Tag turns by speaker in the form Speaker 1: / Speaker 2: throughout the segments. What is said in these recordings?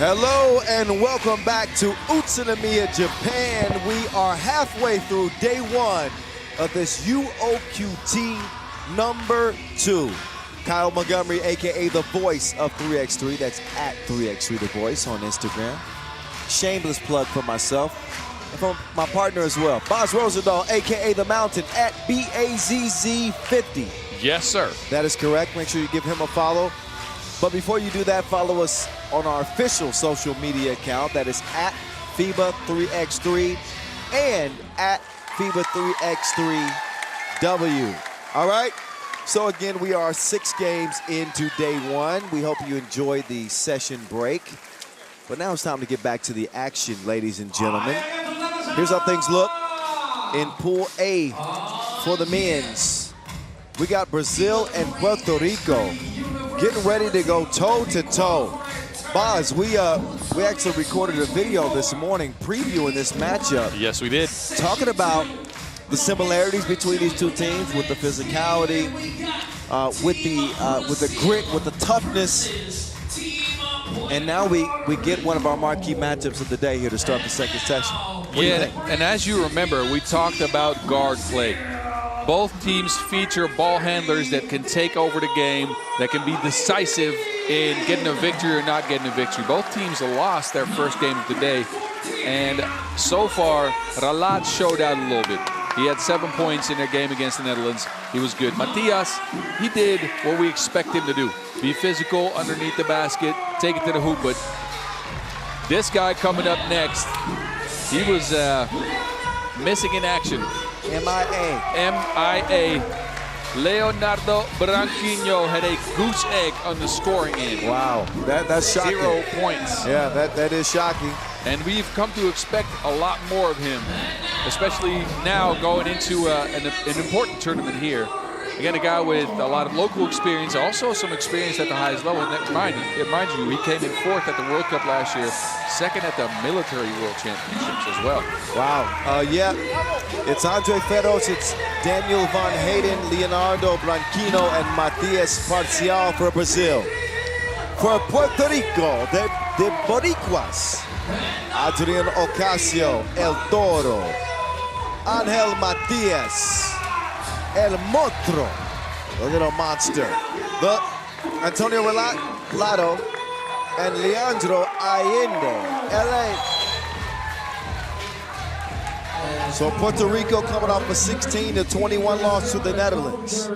Speaker 1: Hello and welcome back to Utsunomiya, Japan. We are halfway through day one of this UOQT number 2. Kyle Montgomery, aka the voice of 3x3. That's at 3x3 the voice on Instagram. Shameless plug for myself and for my partner as well. Boz Rosendahl, aka the Mountain, at BAZZ50.
Speaker 2: Yes, sir.
Speaker 1: That is correct. Make sure you give him a follow. But before you do that, follow us on our official social media account. That is at FIBA 3x3 and at FIBA 3x3W. All right? So again, we are 6 games into day one. We hope you enjoyed the session break. But now it's time to get back to the action, ladies and gentlemen. Here's how things look in Pool A for the men's. We got Brazil and Puerto Rico getting ready to go toe-to-toe. Boz, we actually recorded a video this morning previewing this matchup.
Speaker 2: Yes, we did.
Speaker 1: Talking about the similarities between these two teams with the physicality, with the grit, with the toughness. And now we get one of our marquee matchups of the day here to start the second section.
Speaker 2: Yeah, and as you remember, we talked about guard play. Both teams feature ball handlers that can take over the game, that can be decisive in getting a victory or not getting a victory. Both teams lost their first game of the day, and so far, Ralat showed out a little bit. He had 7 points in their game against the Netherlands. He was good. Matthias, he did what we expect him to do. Be physical underneath the basket, take it to the hoop, but this guy coming up next, he was missing in action. MIA. Leonardo Branquinho had a goose egg on the scoring end.
Speaker 1: Wow, that's shocking.
Speaker 2: 0 points.
Speaker 1: Yeah, that is shocking.
Speaker 2: And we've come to expect a lot more of him, especially now going into an important tournament here. Again, a guy with a lot of local experience, also some experience at the highest level. And mind you, he came in 4th at the World Cup last year, 2nd at the Military World Championships as well.
Speaker 1: Wow. Yeah, it's Andre Ferros, it's Daniel Van Hayden, Leonardo Branquinho, and Matias Parcial for Brazil. For Puerto Rico, de Boricuas, Adrian Ocasio, El Toro, Angel Matias, El Motro, the little monster. The Antonio Lado and Leandro Allende, LA. So Puerto Rico coming off a 16-21 loss to the Netherlands.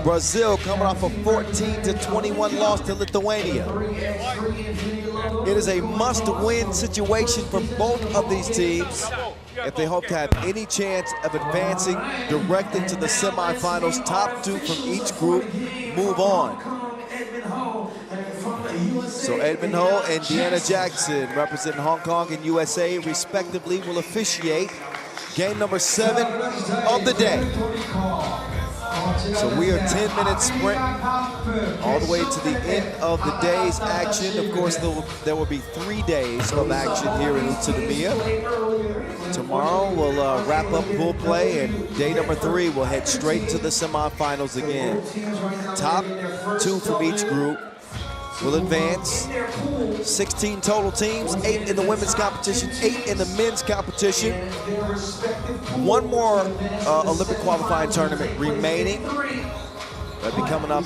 Speaker 1: Brazil coming off a 14-21 loss to Lithuania. It is a must-win situation for both of these teams if they hope to have any chance of advancing directly to the semifinals. Top 2 from each group move on. So Edmund Ho and Deanna Jackson, representing Hong Kong and USA respectively, will officiate game number 7 of the day. So we are 10-minute sprint all the way to the end of the day's action. Of course, there will be 3 days of action here in Utsunomiya. Tomorrow we'll wrap up pool play, and day number 3 we'll head straight to the semifinals again. Top 2 from each group will advance. 16 total teams, 8 in the women's competition, 8 in the men's competition. 1 more Olympic qualifying tournament remaining. That'll be coming up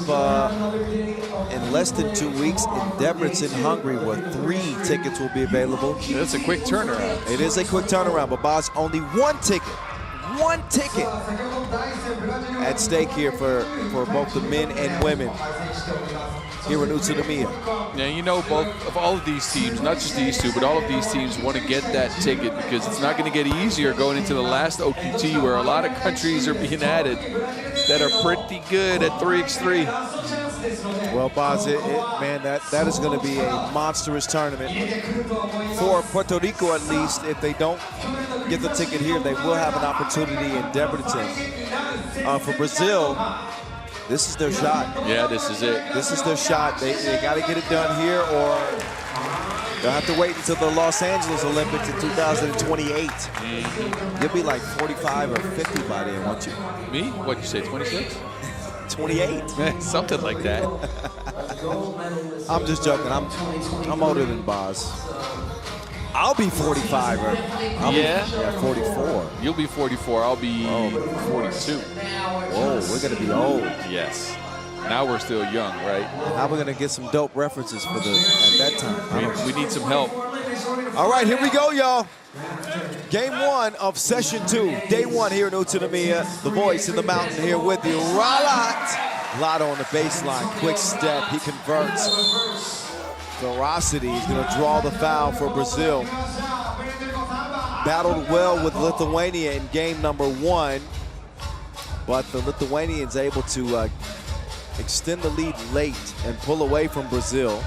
Speaker 1: in less than 2 weeks in Debrecen, Hungary, where 3 tickets will be available.
Speaker 2: It's a quick turnaround.
Speaker 1: It is a quick turnaround, but Boz, only 1 ticket. 1 ticket at stake here for both the men and women here in Utsunomiya.
Speaker 2: Now, you know, both of all of these teams, not just these 2, but all of these teams want to get that ticket because it's not going to get easier going into the last OQT where a lot of countries are being added that are pretty good at 3x3.
Speaker 1: Well, Boz, man, that is going to be a monstrous tournament. For Puerto Rico, at least, if they don't get the ticket here, they will have an opportunity in Debrecen. For Brazil, this is their shot.
Speaker 2: Yeah, this is it.
Speaker 1: This is their shot. They got to get it done here, or they'll have to wait until the Los Angeles Olympics in 2028. You'll be like 45 or 50 by then, won't you?
Speaker 2: Me? What'd you say, 26?
Speaker 1: 28.
Speaker 2: Something like that.
Speaker 1: I'm just joking. I'm older than Boz. I'll be 45.
Speaker 2: Yeah?
Speaker 1: 44.
Speaker 2: You'll be 44. I'll be 42.
Speaker 1: Whoa, we're going to be old.
Speaker 2: Yes. Now we're still young, right?
Speaker 1: How are we going to get some dope references for at that time?
Speaker 2: We need some help.
Speaker 1: All right, here we go, y'all. Game 1 of session 2. Day 1 here in Utsunomiya. The voice in the mountain here with you. Ralat. Lotto on the baseline. Quick step. He converts. Ferocity is going to draw the foul for Brazil. Battled well with Lithuania in game number 1. But the Lithuanians able to extend the lead late and pull away from Brazil.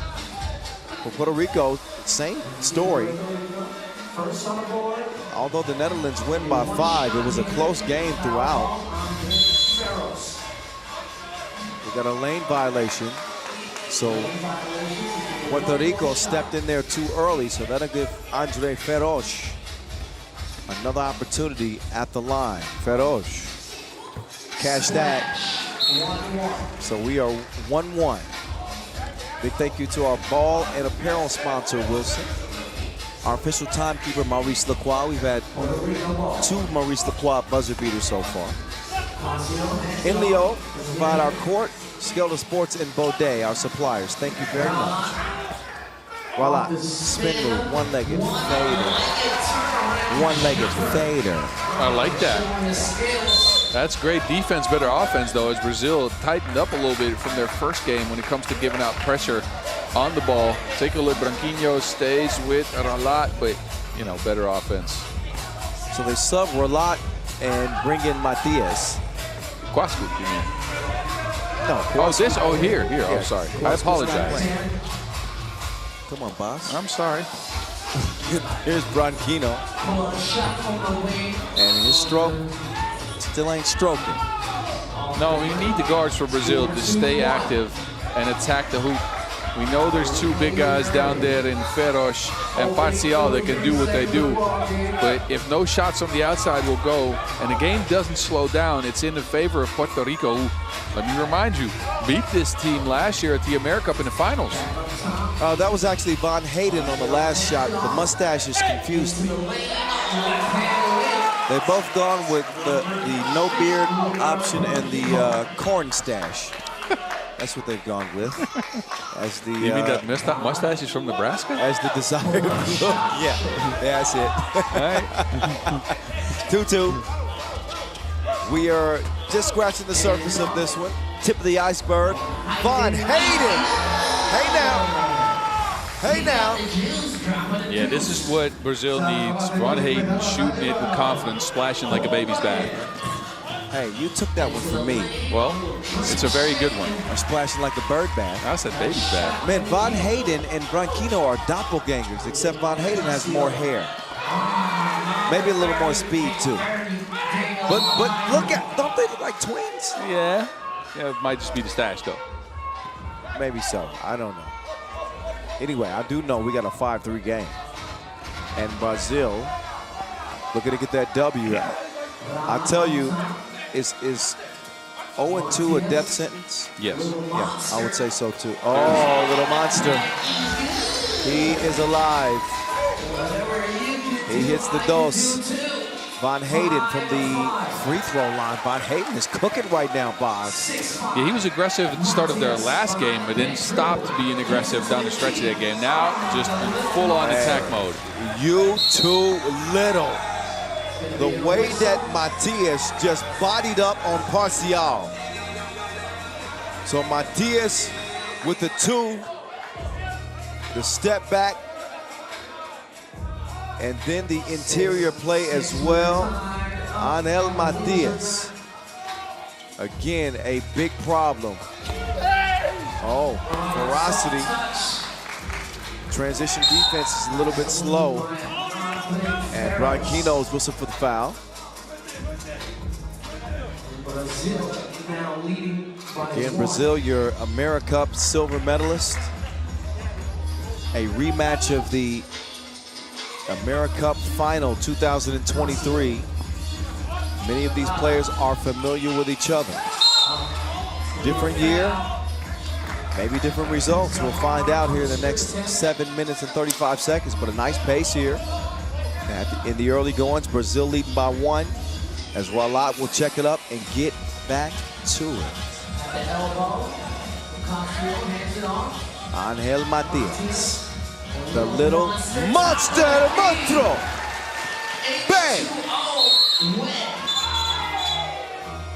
Speaker 1: For Puerto Rico, same story. Although the Netherlands win by 5, it was a close game throughout. We got a lane violation. So Puerto Rico stepped in there too early, so that'll give Andre Feroz another opportunity at the line. Feroz, catch that. So we are 1-1. Big thank you to our ball and apparel sponsor, Wilson. Our official timekeeper, Maurice Lacroix. We've had 2 Maurice Lacroix buzzer beaters so far. In Leo, we provide our court, Skelter Sports, and Baudet, our suppliers. Thank you very much. Voila, spin move, one-legged fader. One-legged fader.
Speaker 2: I like that. That's great defense, better offense, though, as Brazil tightened up a little bit from their first game when it comes to giving out pressure on the ball. Take a look, Branquinho stays with Ralat, but, you know, better offense.
Speaker 1: So they sub Ralat and bring in Matias.
Speaker 2: Quascu, you mean?
Speaker 1: No.
Speaker 2: Here.
Speaker 1: Yeah.
Speaker 2: Oh, sorry. I apologize.
Speaker 1: Come on, boss.
Speaker 2: I'm sorry.
Speaker 1: Here's Branquinho. And his stroke still ain't stroking.
Speaker 2: No, we need the guards for Brazil to stay active and attack the hoop. We know there's 2 big guys down there in Feroz and Parcial that can do what they do. But if no shots from the outside will go and the game doesn't slow down, it's in the favor of Puerto Rico, who, let me remind you, beat this team last year at the America Cup in the finals.
Speaker 1: That was actually Von Hayden on the last shot. The mustaches confused me. They've both gone with the no beard option and the corn stash. That's what they've gone with. As the
Speaker 2: You mean that mustache is from Nebraska?
Speaker 1: As the desired look. Yeah, that's it.
Speaker 2: All right.
Speaker 1: 2-2. We are just scratching the surface of this one. Tip of the iceberg. Von Hayden. Hey now. Hey now.
Speaker 2: Yeah, this is what Brazil needs. Von Hayden shooting it with confidence, splashing like a baby's bag.
Speaker 1: Hey, you took that one from me.
Speaker 2: Well, it's a very good one.
Speaker 1: I'm splashing like a bird bag.
Speaker 2: I said baby's bag.
Speaker 1: Man, Von Hayden and Branquinho are doppelgangers, except Von Hayden has more hair. Maybe a little more speed, too. But look at, don't they look like twins?
Speaker 2: Yeah. Yeah, it might just be the stash, though.
Speaker 1: Maybe so. I don't know. Anyway, I do know we got a 5-3 game. And Brazil looking to get that W out. I tell you, is 0-2 a death sentence?
Speaker 2: Yes.
Speaker 1: Yeah, I would say so too. Oh, little monster. He is alive. He hits the dos. Von Hayden from the free throw line. Von Hayden is cooking right now, Boz.
Speaker 2: Yeah, he was aggressive at the start of their last game, but then stopped being aggressive down the stretch of that game. Now, just in full-on attack mode.
Speaker 1: You too little. The way that Matias just bodied up on Parcial. So Matias with the 2, the step back, and then the interior play as well. Anel Matias. Again, a big problem. Oh, ferocity. Transition defense is a little bit slow. And Branquinho's whistle for the foul. Again, Brazil, your America Cup silver medalist. A rematch of the America Cup final 2023. Many of these players are familiar with each other. Different year, Maybe different results. We'll find out here in the next 7 minutes and 35 seconds, but a nice pace here. In the early goings, Brazil leading by 1. As Ralat will check it up and get back to it. Angel Matias, the little monster, monstro. Bang!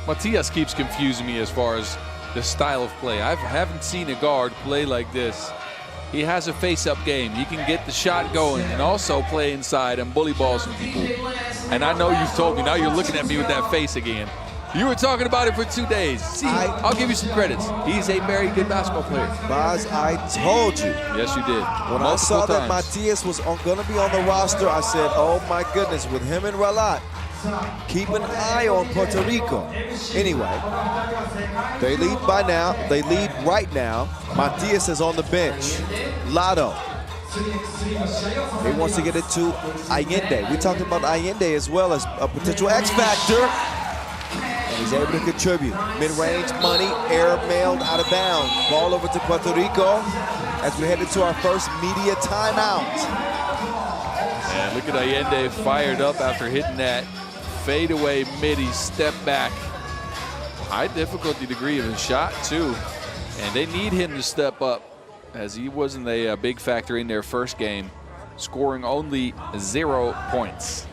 Speaker 2: Matias keeps confusing me as far as the style of play. I haven't seen a guard play like this. He has a face-up game. He can get the shot going and also play inside and bully ball some people. And I know you've told me, now you're looking at me with that face again. You were talking about it for 2 days. See, I'll give you some credits. He's a very good basketball player.
Speaker 1: Baz, I told you.
Speaker 2: Yes, you did.
Speaker 1: When I saw that Matias was going to be on the roster, I said, oh my goodness, with him and Ralat, keep an eye on Puerto Rico. Anyway, they lead by now. They lead right now. Matias is on the bench. Lotto. He wants to get it to Allende. We talked about Allende as well as a potential X factor. And he's able to contribute. Mid-range money, air-mailed out of bounds. Ball over to Puerto Rico as we head into our first media timeout.
Speaker 2: And look at Allende fired up after hitting that fadeaway midi step back. High difficulty degree of his shot too. And they need him to step up as he wasn't a big factor in their first game, scoring only 0 points.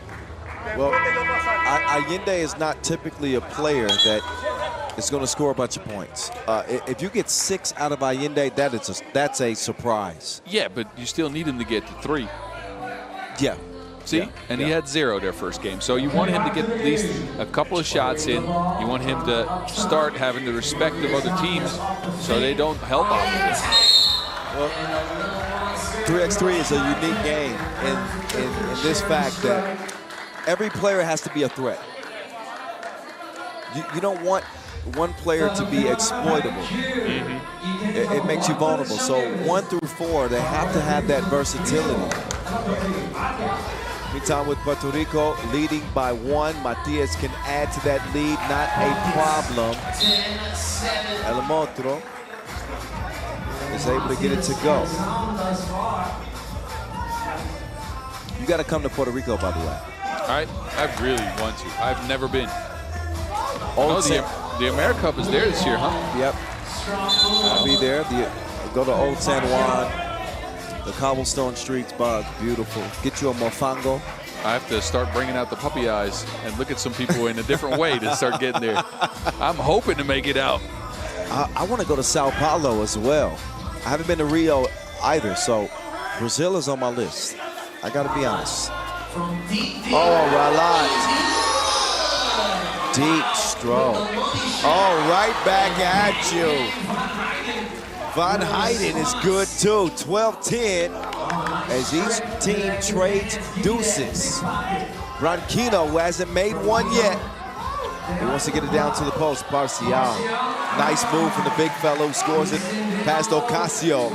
Speaker 1: Well, Allende is not typically a player that is going to score a bunch of points. If you get 6 out of Allende, that's a surprise.
Speaker 2: Yeah, but you still need him to get to 3.
Speaker 1: Yeah.
Speaker 2: See?
Speaker 1: Yeah.
Speaker 2: And he had 0 their first game. So you want him to get at least a couple of shots in. You want him to start having the respect of other teams so they don't help off of it.
Speaker 1: Well, 3x3 is a unique game in this fact that every player has to be a threat. You don't want one player to be exploitable. It makes you vulnerable. So 1 through 4, they have to have that versatility. Meantime, with Puerto Rico leading by 1, Matias can add to that lead, not a problem. El Motro is able to get it to go. You got to come to Puerto Rico, by the way.
Speaker 2: I really want to. I've never been.
Speaker 1: Oh,
Speaker 2: the AmeriCup is there this year, huh?
Speaker 1: Yep. I'll be there. Go to Old San Juan. The cobblestone streets, Bob, beautiful. Get you a mofango.
Speaker 2: I have to start bringing out the puppy eyes and look at some people in a different way to start getting there. I'm hoping to make it out.
Speaker 1: I want to go to Sao Paulo as well. I haven't been to Rio either, so Brazil is on my list. I got to be honest. Oh, Ralat. Deep stroke. Oh, right back at you. Van Heiden is good too. 12-10 as each team trades deuces. Branquino, who hasn't made one yet, he wants to get it down to the post. Parcial. Nice move from the big fellow who scores it past Ocasio.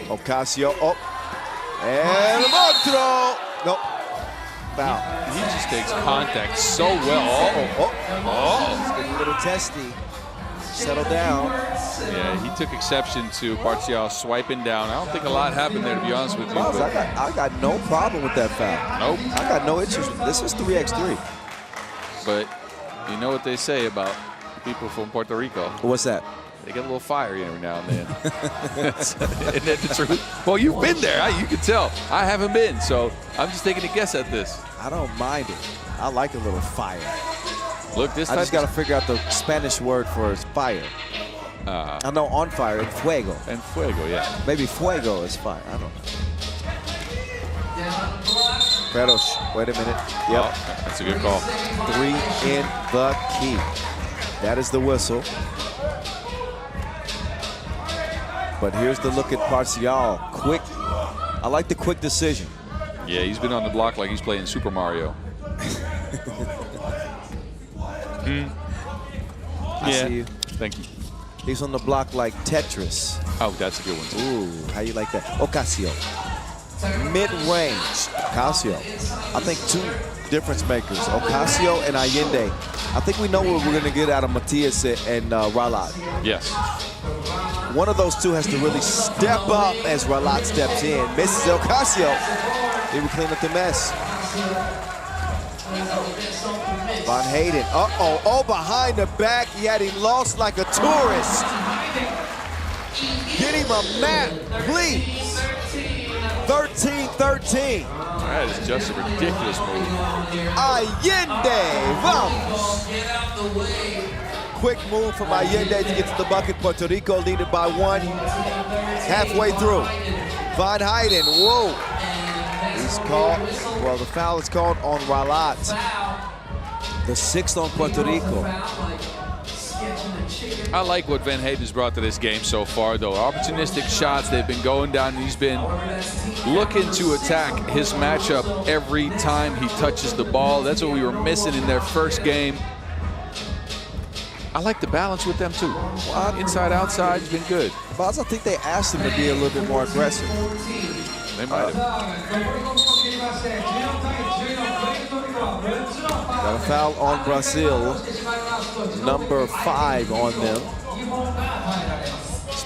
Speaker 1: Ocasio. Oh. And Motro. Nope. Foul.
Speaker 2: He just takes contact so well.
Speaker 1: It's getting a little testy. Settle down.
Speaker 2: Yeah, he took exception to Parcial swiping down. I don't think a lot happened there, to be honest with you.
Speaker 1: I got no problem with that foul.
Speaker 2: Nope.
Speaker 1: I got no issues. This is 3x3.
Speaker 2: But you know what they say about people from Puerto Rico?
Speaker 1: What's that?
Speaker 2: They get a little fiery every now and then. Isn't that the truth? Well, you've been there. You can tell. I haven't been, so I'm just taking a guess at this.
Speaker 1: I don't mind it. I like a little fire.
Speaker 2: Look, this
Speaker 1: I just got to figure out the Spanish word for fire. I know on fire, and fuego.
Speaker 2: And fuego, yeah.
Speaker 1: Maybe fuego is fire. I don't know. Peros, wait a minute. Yep.
Speaker 2: Oh, that's a good call.
Speaker 1: 3 in the key. That is the whistle. But here's the look at Parcial. Quick. I like the quick decision.
Speaker 2: Yeah, he's been on the block like he's playing Super Mario.
Speaker 1: I see you.
Speaker 2: Thank you.
Speaker 1: He's on the block like Tetris.
Speaker 2: Oh, that's a good one, too.
Speaker 1: Ooh, how you like that? Ocasio. Mid-range. Ocasio. I think 2 difference makers. Ocasio and Allende. I think we know what we're going to get out of Matias and Ralat.
Speaker 2: Yes.
Speaker 1: One of those two has to really step up as Ralat steps in. Misses Ocasio. He will clean up the mess. Van Hayden. Uh-oh. Oh, behind the back. He had him lost like a tourist. Get him a map, please. 13-13.
Speaker 2: That is just a ridiculous move.
Speaker 1: Allende, vamos. Quick move from Allende to get to the bucket. Puerto Rico leading by 1. Halfway through. Van Hayden, whoa. He's called, well, the foul is called on Ralat. The 6th on Puerto Rico.
Speaker 2: I like what Van Hayden's brought to this game so far, though. Opportunistic shots, they've been going down, and he's been looking to attack his matchup every time he touches the ball. That's what we were missing in their first game. I like the balance with them, too. Inside, outside, it's been good.
Speaker 1: Boz, I think they asked him to be a little bit more aggressive.
Speaker 2: They might have.
Speaker 1: Got a foul on Brazil. Number 5 on them.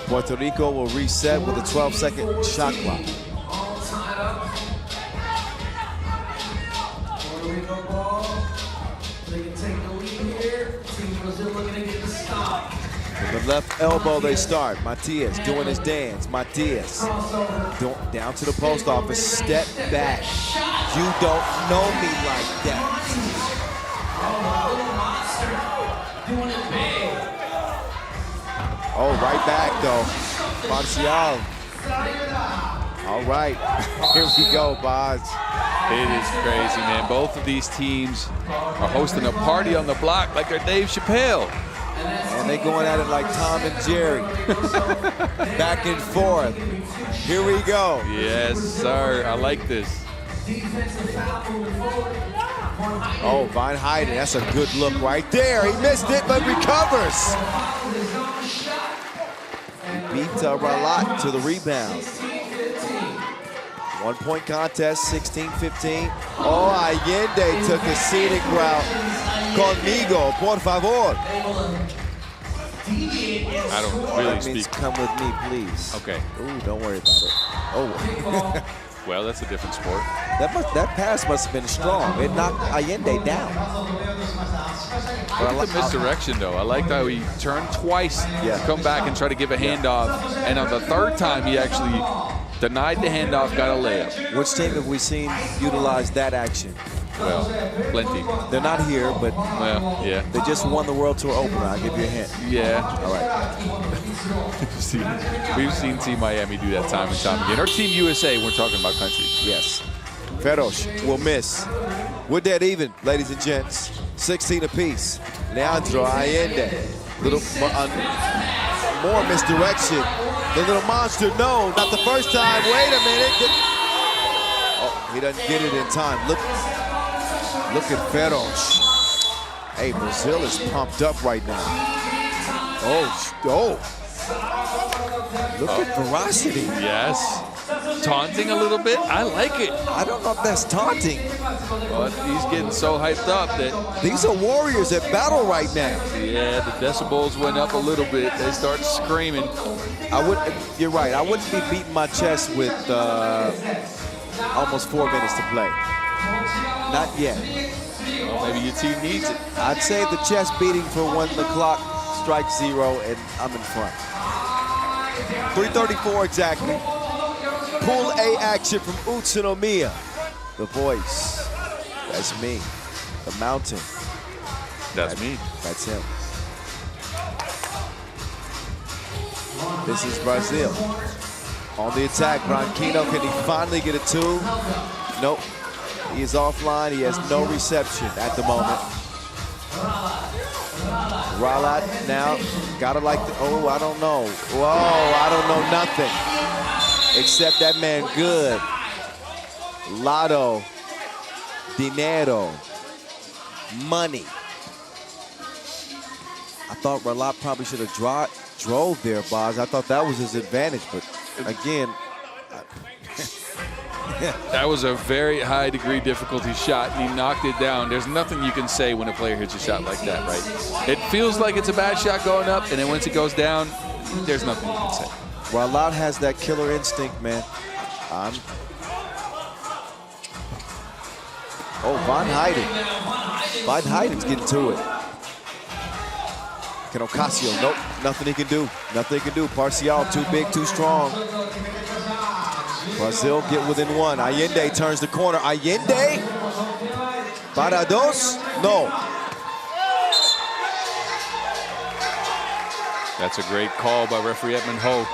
Speaker 1: Puerto Rico will reset with a 12-second shot clock. From the left elbow they start. Matias doing his dance. Matias down to the post office. Step back. You don't know me like that. Oh, right back though. Marcial. All right. Here we go, Boz.
Speaker 2: It is crazy, man. Both of these teams are hosting a party on the block like they're Dave Chappelle.
Speaker 1: And they going at it like Tom and Jerry. Back and forth. Here we go.
Speaker 2: Yes, sir. I like this.
Speaker 1: Oh, Van Hayden. That's a good look right there. He missed it, but recovers. He beat Ralat to the rebound. 1-point contest, 16-15. Oh, Allende took a scenic route. Conmigo, por favor.
Speaker 2: I don't really
Speaker 1: That means
Speaker 2: speak.
Speaker 1: come with me, please.
Speaker 2: Okay.
Speaker 1: Ooh, don't worry about it. Oh.
Speaker 2: Well, that's a different sport.
Speaker 1: That pass must have been strong. It knocked Allende down.
Speaker 2: I like the misdirection, though. I liked how he turned twice to come back and try to give a handoff. And on the 3rd time, he actually denied the handoff, got a layup.
Speaker 1: Which team have we seen utilize that action?
Speaker 2: Well, plenty.
Speaker 1: They're not here, but
Speaker 2: Well, yeah.
Speaker 1: they just won the World Tour opener. I'll give you a hint.
Speaker 2: Yeah.
Speaker 1: All right.
Speaker 2: See, we've seen Team Miami do that time and time again. Or Team USA, we're talking about countries.
Speaker 1: Yes. Feroz will miss. We're dead even, ladies and gents. 16 apiece. Leandro Allende. Little more misdirection. The little monster, no, not the first time. Wait a minute. Oh, he doesn't get it in time. Look at Feroz. Hey, Brazil is pumped up right now. Oh. Look at ferocity.
Speaker 2: Yes. Taunting a little bit. I like it.
Speaker 1: I don't know if that's taunting.
Speaker 2: But he's getting so hyped up that,
Speaker 1: These are warriors at battle right now.
Speaker 2: yeah, the decibels went up a little bit. They start screaming.
Speaker 1: You're right. I wouldn't be beating my chest with almost 4 minutes to play. Not yet.
Speaker 2: Well, maybe your team needs it.
Speaker 1: I'd say the chest beating for when the clock strikes 0 and I'm in front. 3:34 exactly. Pool A action from Utsunomiya. The voice. That's me. The mountain.
Speaker 2: That's me.
Speaker 1: That's him. This is Brazil. On the attack, Branquinho, can he finally get a 2? Nope. He is offline. He has no reception at the moment. Ralat now, gotta like the, oh, I don't know. Whoa, I don't know nothing. Except that man good. Lotto, dinero, money. I thought Ralat probably should have drove there, Boz. I thought that was his advantage, but again,
Speaker 2: That was a very high degree difficulty shot. He knocked it down. There's nothing you can say when a player hits a shot like that, right? It feels like it's a bad shot going up, and then once it goes down, there's nothing you can say.
Speaker 1: Ralat has that killer instinct, man. Oh, Van Heiden. Van Heiden's getting to it. Can Ocasio? Nope, nothing he can do. Nothing he can do. Parcial, too big, too strong. Brazil get within one. Allende turns the corner. Allende? Para dos? No.
Speaker 2: That's a great call by referee Edmund Ho.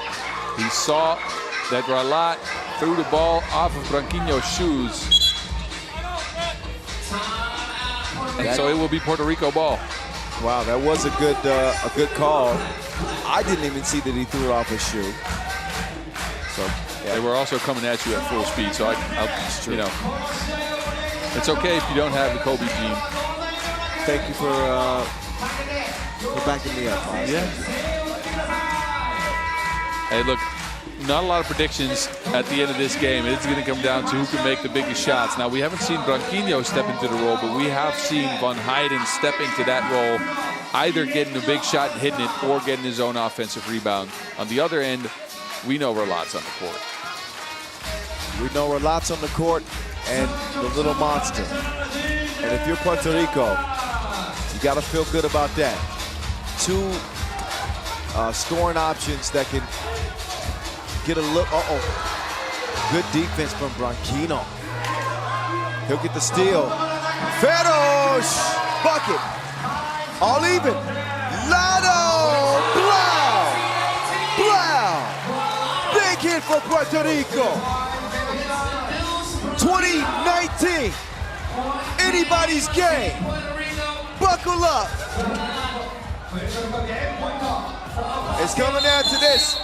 Speaker 2: He saw that Ralat threw the ball off of Branquinho's shoes. And so it will be Puerto Rico ball.
Speaker 1: Wow, that was a good call. I didn't even see that he threw it off his shoe. So yeah.
Speaker 2: They were also coming at you at full speed, so you know, it's okay if you don't have the Kobe gene.
Speaker 1: Thank you for backing me up.
Speaker 2: Yeah. Hey, look, not a lot of predictions at the end of this game. It's going to come down to who can make the biggest shots. Now, we haven't seen Branquinho step into the role, but we have seen Van Heiden step into that role, either getting a big shot and hitting it or getting his own offensive rebound. On the other end, we know Ralat's on the court.
Speaker 1: We know Ralat's on the court and the little monster. And if you're Puerto Rico, you got to feel good about that. Two scoring options that can get a look. Good defense from Branquinho. He'll get the steal. Feroz! Bucket. All even. Lado! Blau! Blau! Big hit for Puerto Rico. 2019. Anybody's game. Buckle up. It's coming down to this.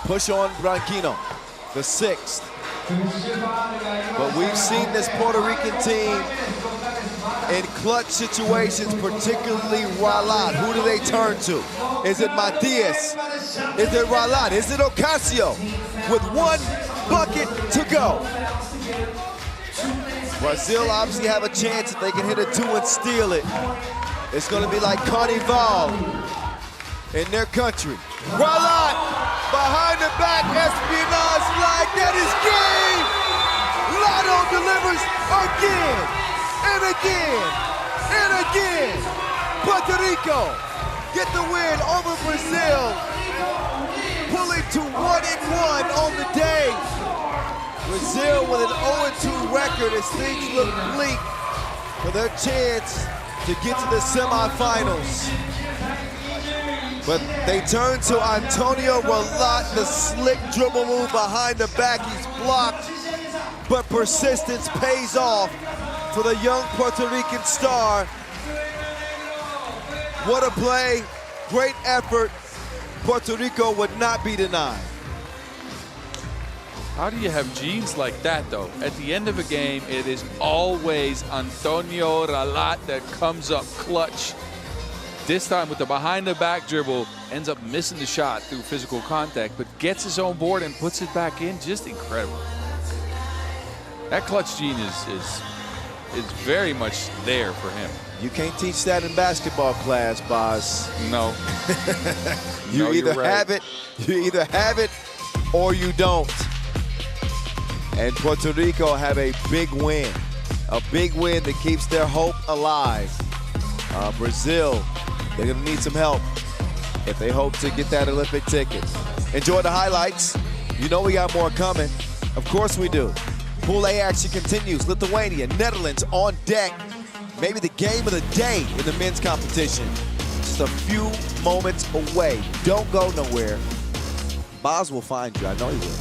Speaker 1: Push on Branquinho, the sixth. But we've seen this Puerto Rican team in clutch situations, particularly Ralat. Who do they turn to? Is it Matias? Is it Ralat? Is it Ocasio? With one bucket to go. Brazil obviously have a chance if they can hit a two and steal it. It's going to be like Carnival in their country. Ralat behind the back, espionage flag, that is game! Lado delivers again, and again, and again. Puerto Rico get the win over Brazil, pulling to 1-1 on the day. Brazil with an 0-2 record as things look bleak for their chance to get to the semifinals. But they turn to Antonio Ralat, the slick dribble move behind the back. He's blocked, but persistence pays off for the young Puerto Rican star. What a play, great effort. Puerto Rico would not be denied.
Speaker 2: How do you have genes like that, though? At the end of a game, it is always Antonio Ralat that comes up clutch. This time with the behind-the-back dribble, ends up missing the shot through physical contact, but gets his own board and puts it back in. Just incredible. That clutch gene is very much there for him.
Speaker 1: You can't teach that in basketball class, Boz.
Speaker 2: No.
Speaker 1: You either have it or you don't. And Puerto Rico have a big win that keeps their hope alive. Brazil, they're gonna need some help if they hope to get that Olympic ticket. Enjoy the highlights. You know we got more coming. Of course we do. Pool A action continues. Lithuania, Netherlands on deck. Maybe the game of the day in the men's competition. Just a few moments away. Don't go nowhere. Boz will find you. I know he will.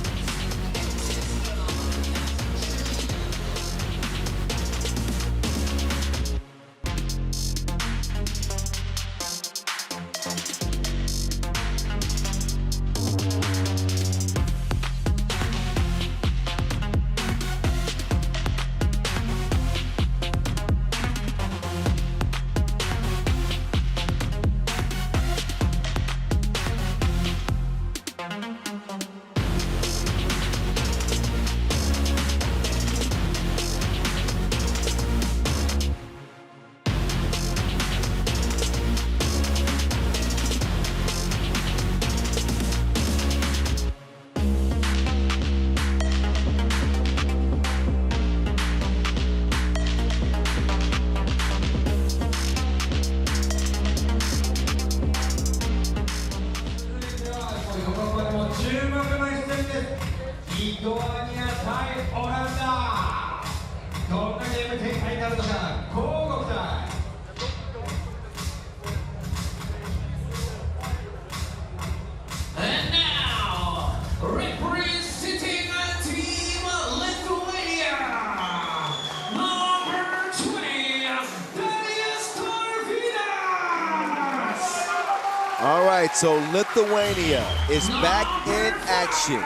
Speaker 1: All right, so Lithuania is back in action.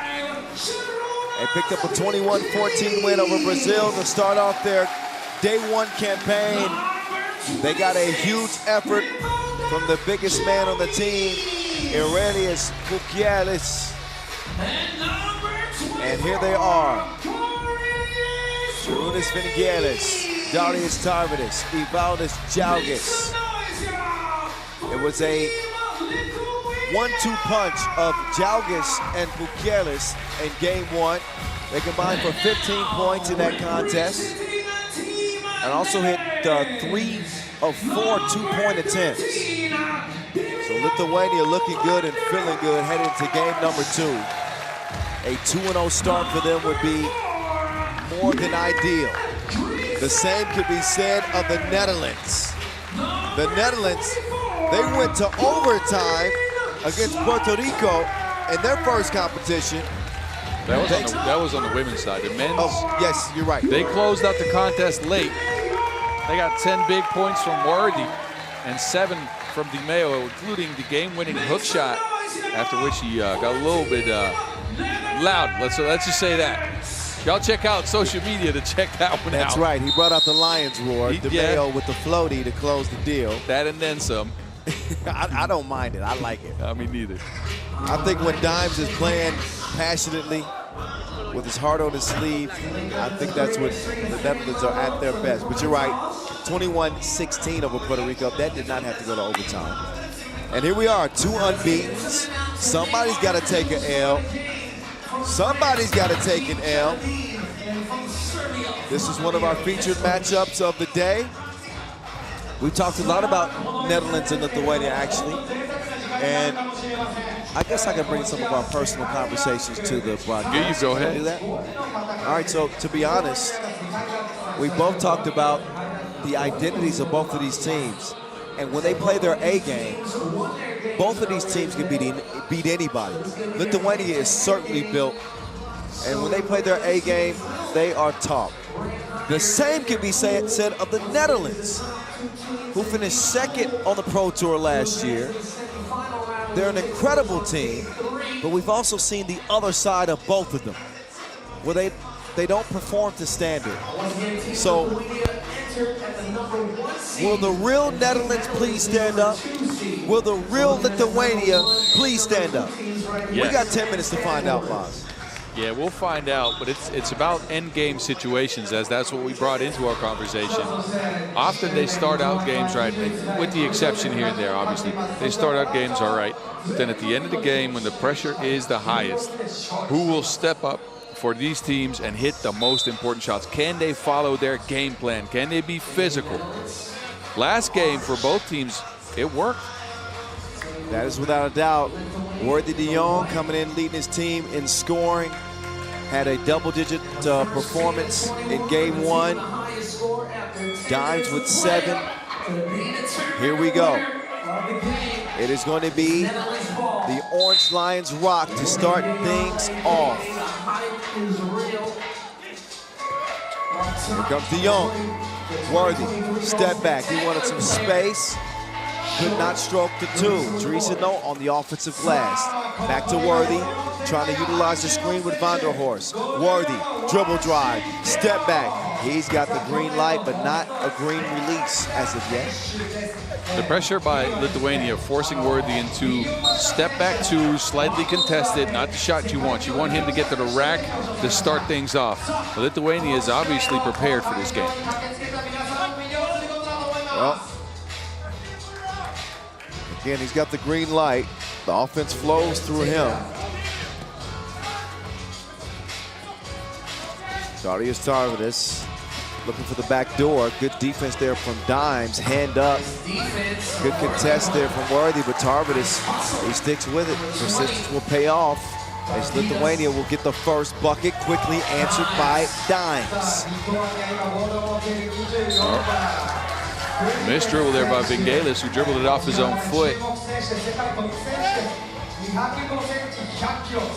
Speaker 1: They picked up a 21-14 win over Brazil to start off their day one campaign. They got a huge effort from the biggest man on the team, Aurelius Pukialis. And here they are. Sharunas Vingelis, Darius Tarvidis, Ivaldis Jalgis. It was a 1-2 punch of Jalgis and Pukialis in game one. They combined for 15 points in that contest and also hit 3 of 4 two-point attempts. So Lithuania looking good and feeling good heading into game number 2. A 2-0 start for them would be more than ideal. The same could be said of the Netherlands. The Netherlands, they went to overtime against Puerto Rico in their first competition.
Speaker 2: That was on the women's side. The men's,
Speaker 1: oh, yes, you're right.
Speaker 2: They closed out the contest late. They got 10 big points from Worthy and 7 from Di Maio, including the game-winning hook shot, after which he got a little bit loud. Let's just say that. Y'all check out social media to check that one out.
Speaker 1: That's right. He brought out the Lions roar. Di Maio with the floaty to close the deal.
Speaker 2: That and then some.
Speaker 1: I don't mind it. I like it.
Speaker 2: Me neither.
Speaker 1: I think when Dimes is playing passionately with his heart on his sleeve, I think that's when the Netherlands are at their best. But you're right, 21-16 over Puerto Rico. That did not have to go to overtime. And here we are, 2 unbeatens. Somebody's got to take an L. Somebody's got to take an L. This is one of our featured matchups of the day. We talked a lot about Netherlands and Lithuania, actually. And I guess I can bring some of our personal conversations to the broadcast.
Speaker 2: Yeah, you go ahead.
Speaker 1: Do that? All right, so to be honest, we both talked about the identities of both of these teams. And when they play their A game, both of these teams can beat anybody. Lithuania is certainly built. And when they play their A game, they are top. The same can be said of the Netherlands, who finished second on the Pro Tour last year. They're an incredible team, but we've also seen the other side of both of them, where they don't perform to standard. So, will the real Netherlands please stand up? Will the real Lithuania please stand up? Yes. We got 10 minutes to find out, Maz.
Speaker 2: Yeah, we'll find out, but it's about end-game situations, as that's what we brought into our conversation. Often they start out games right, with the exception here and there, obviously. They start out games all right, but then at the end of the game, when the pressure is the highest, who will step up for these teams and hit the most important shots? Can they follow their game plan? Can they be physical? Last game for both teams, it worked.
Speaker 1: That is without a doubt. Worthy de Jong coming in, leading his team in scoring. Had a double-digit performance in game one. Dimes with 7. Here we go. It is going to be the Orange Lions rock to start things off. Here comes de Jong. Worthy, step back. He wanted some space. Could not stroke the 2. Drisano on the offensive glass. Back to Worthy, trying to utilize the screen with Van der Horst. Worthy, dribble drive, step back. He's got the green light, but not a green release as of yet.
Speaker 2: The pressure by Lithuania forcing Worthy into step back 2, slightly contested, not the shot you want. You want him to get to the rack to start things off. Lithuania is obviously prepared for this game.
Speaker 1: Well, again, he's got the green light. The offense flows through him. Darius Tarvidis looking for the back door. Good defense there from Dimes. Hand up. Good contest there from Worthy, but Tarvidis, he sticks with it. Persistence will pay off as Lithuania will get the first bucket, quickly answered by Dimes.
Speaker 2: Missed dribble there by Vingelis, who dribbled it off his own foot.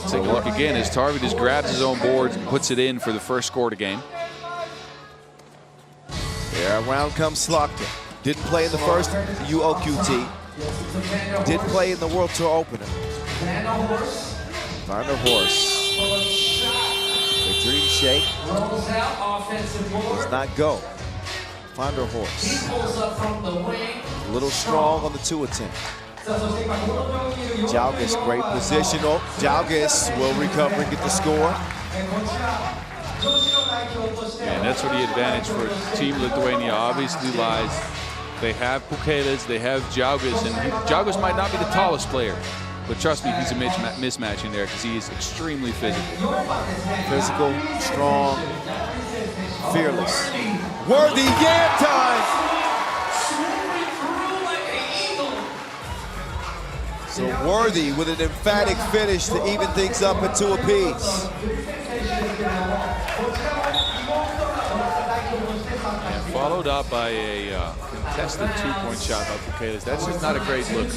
Speaker 2: Take a look again as Tarvidis grabs his own boards and puts it in for the first score of the game.
Speaker 1: There, around comes Slotkin. Didn't play in the first UOQT. Did play in the World Tour opener. Van der Horst. The dream shake does not go. Van der Horst. A little strong on the 2 attempt. Jalgis, great position. Oh, Jalgis will recover and get the score.
Speaker 2: And that's where the advantage for Team Lithuania obviously lies. They have Pukelis, they have Jalgis, and Jalgis might not be the tallest player, but trust me, he's a mismatch in there because he is extremely physical.
Speaker 1: Physical, strong, fearless. Worthy yam time! So Worthy with an emphatic finish to even things up at 2 apiece.
Speaker 2: And followed up by a contested 2-point shot by Pukelis. That's just not a great look.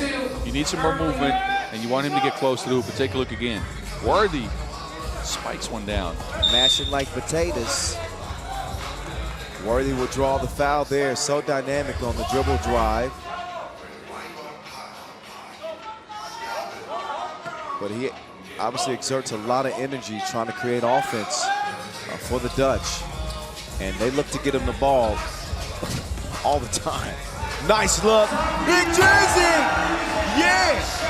Speaker 2: You need some more movement, and you want him to get close to the hoop. But take a look again. Worthy spikes one down.
Speaker 1: Mashing like potatoes. Worthy will draw the foul there. So dynamic on the dribble drive. But he obviously exerts a lot of energy trying to create offense for the Dutch. And they look to get him the ball all the time. Nice look. Big jersey! Yes!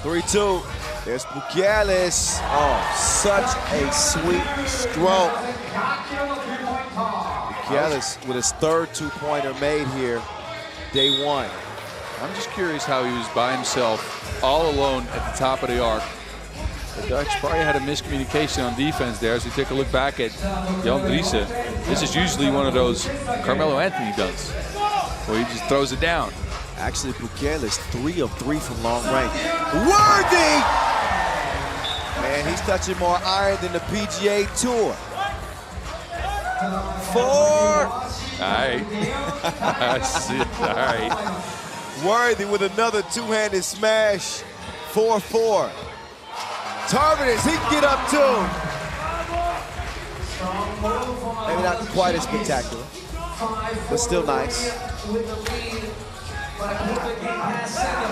Speaker 1: 3-2. There's Pukelis. Oh, such a sweet stroke. Pukelis with his 3rd 2-pointer made here, day 1.
Speaker 2: I'm just curious how he was by himself, all alone at the top of the arc. The Dutch probably had a miscommunication on defense there. As we take a look back at Jan Driessen, this is usually one of those Carmelo Anthony dunks where he just throws it down.
Speaker 1: Actually, Pukelis 3 of 3 from long range. Worthy! Man, he's touching more iron than the PGA Tour. 4.
Speaker 2: All right. I see it. All right.
Speaker 1: Worthy with another 2-handed smash. 4-4. Tarvidas, he can get up too. Maybe not quite as spectacular, but still nice.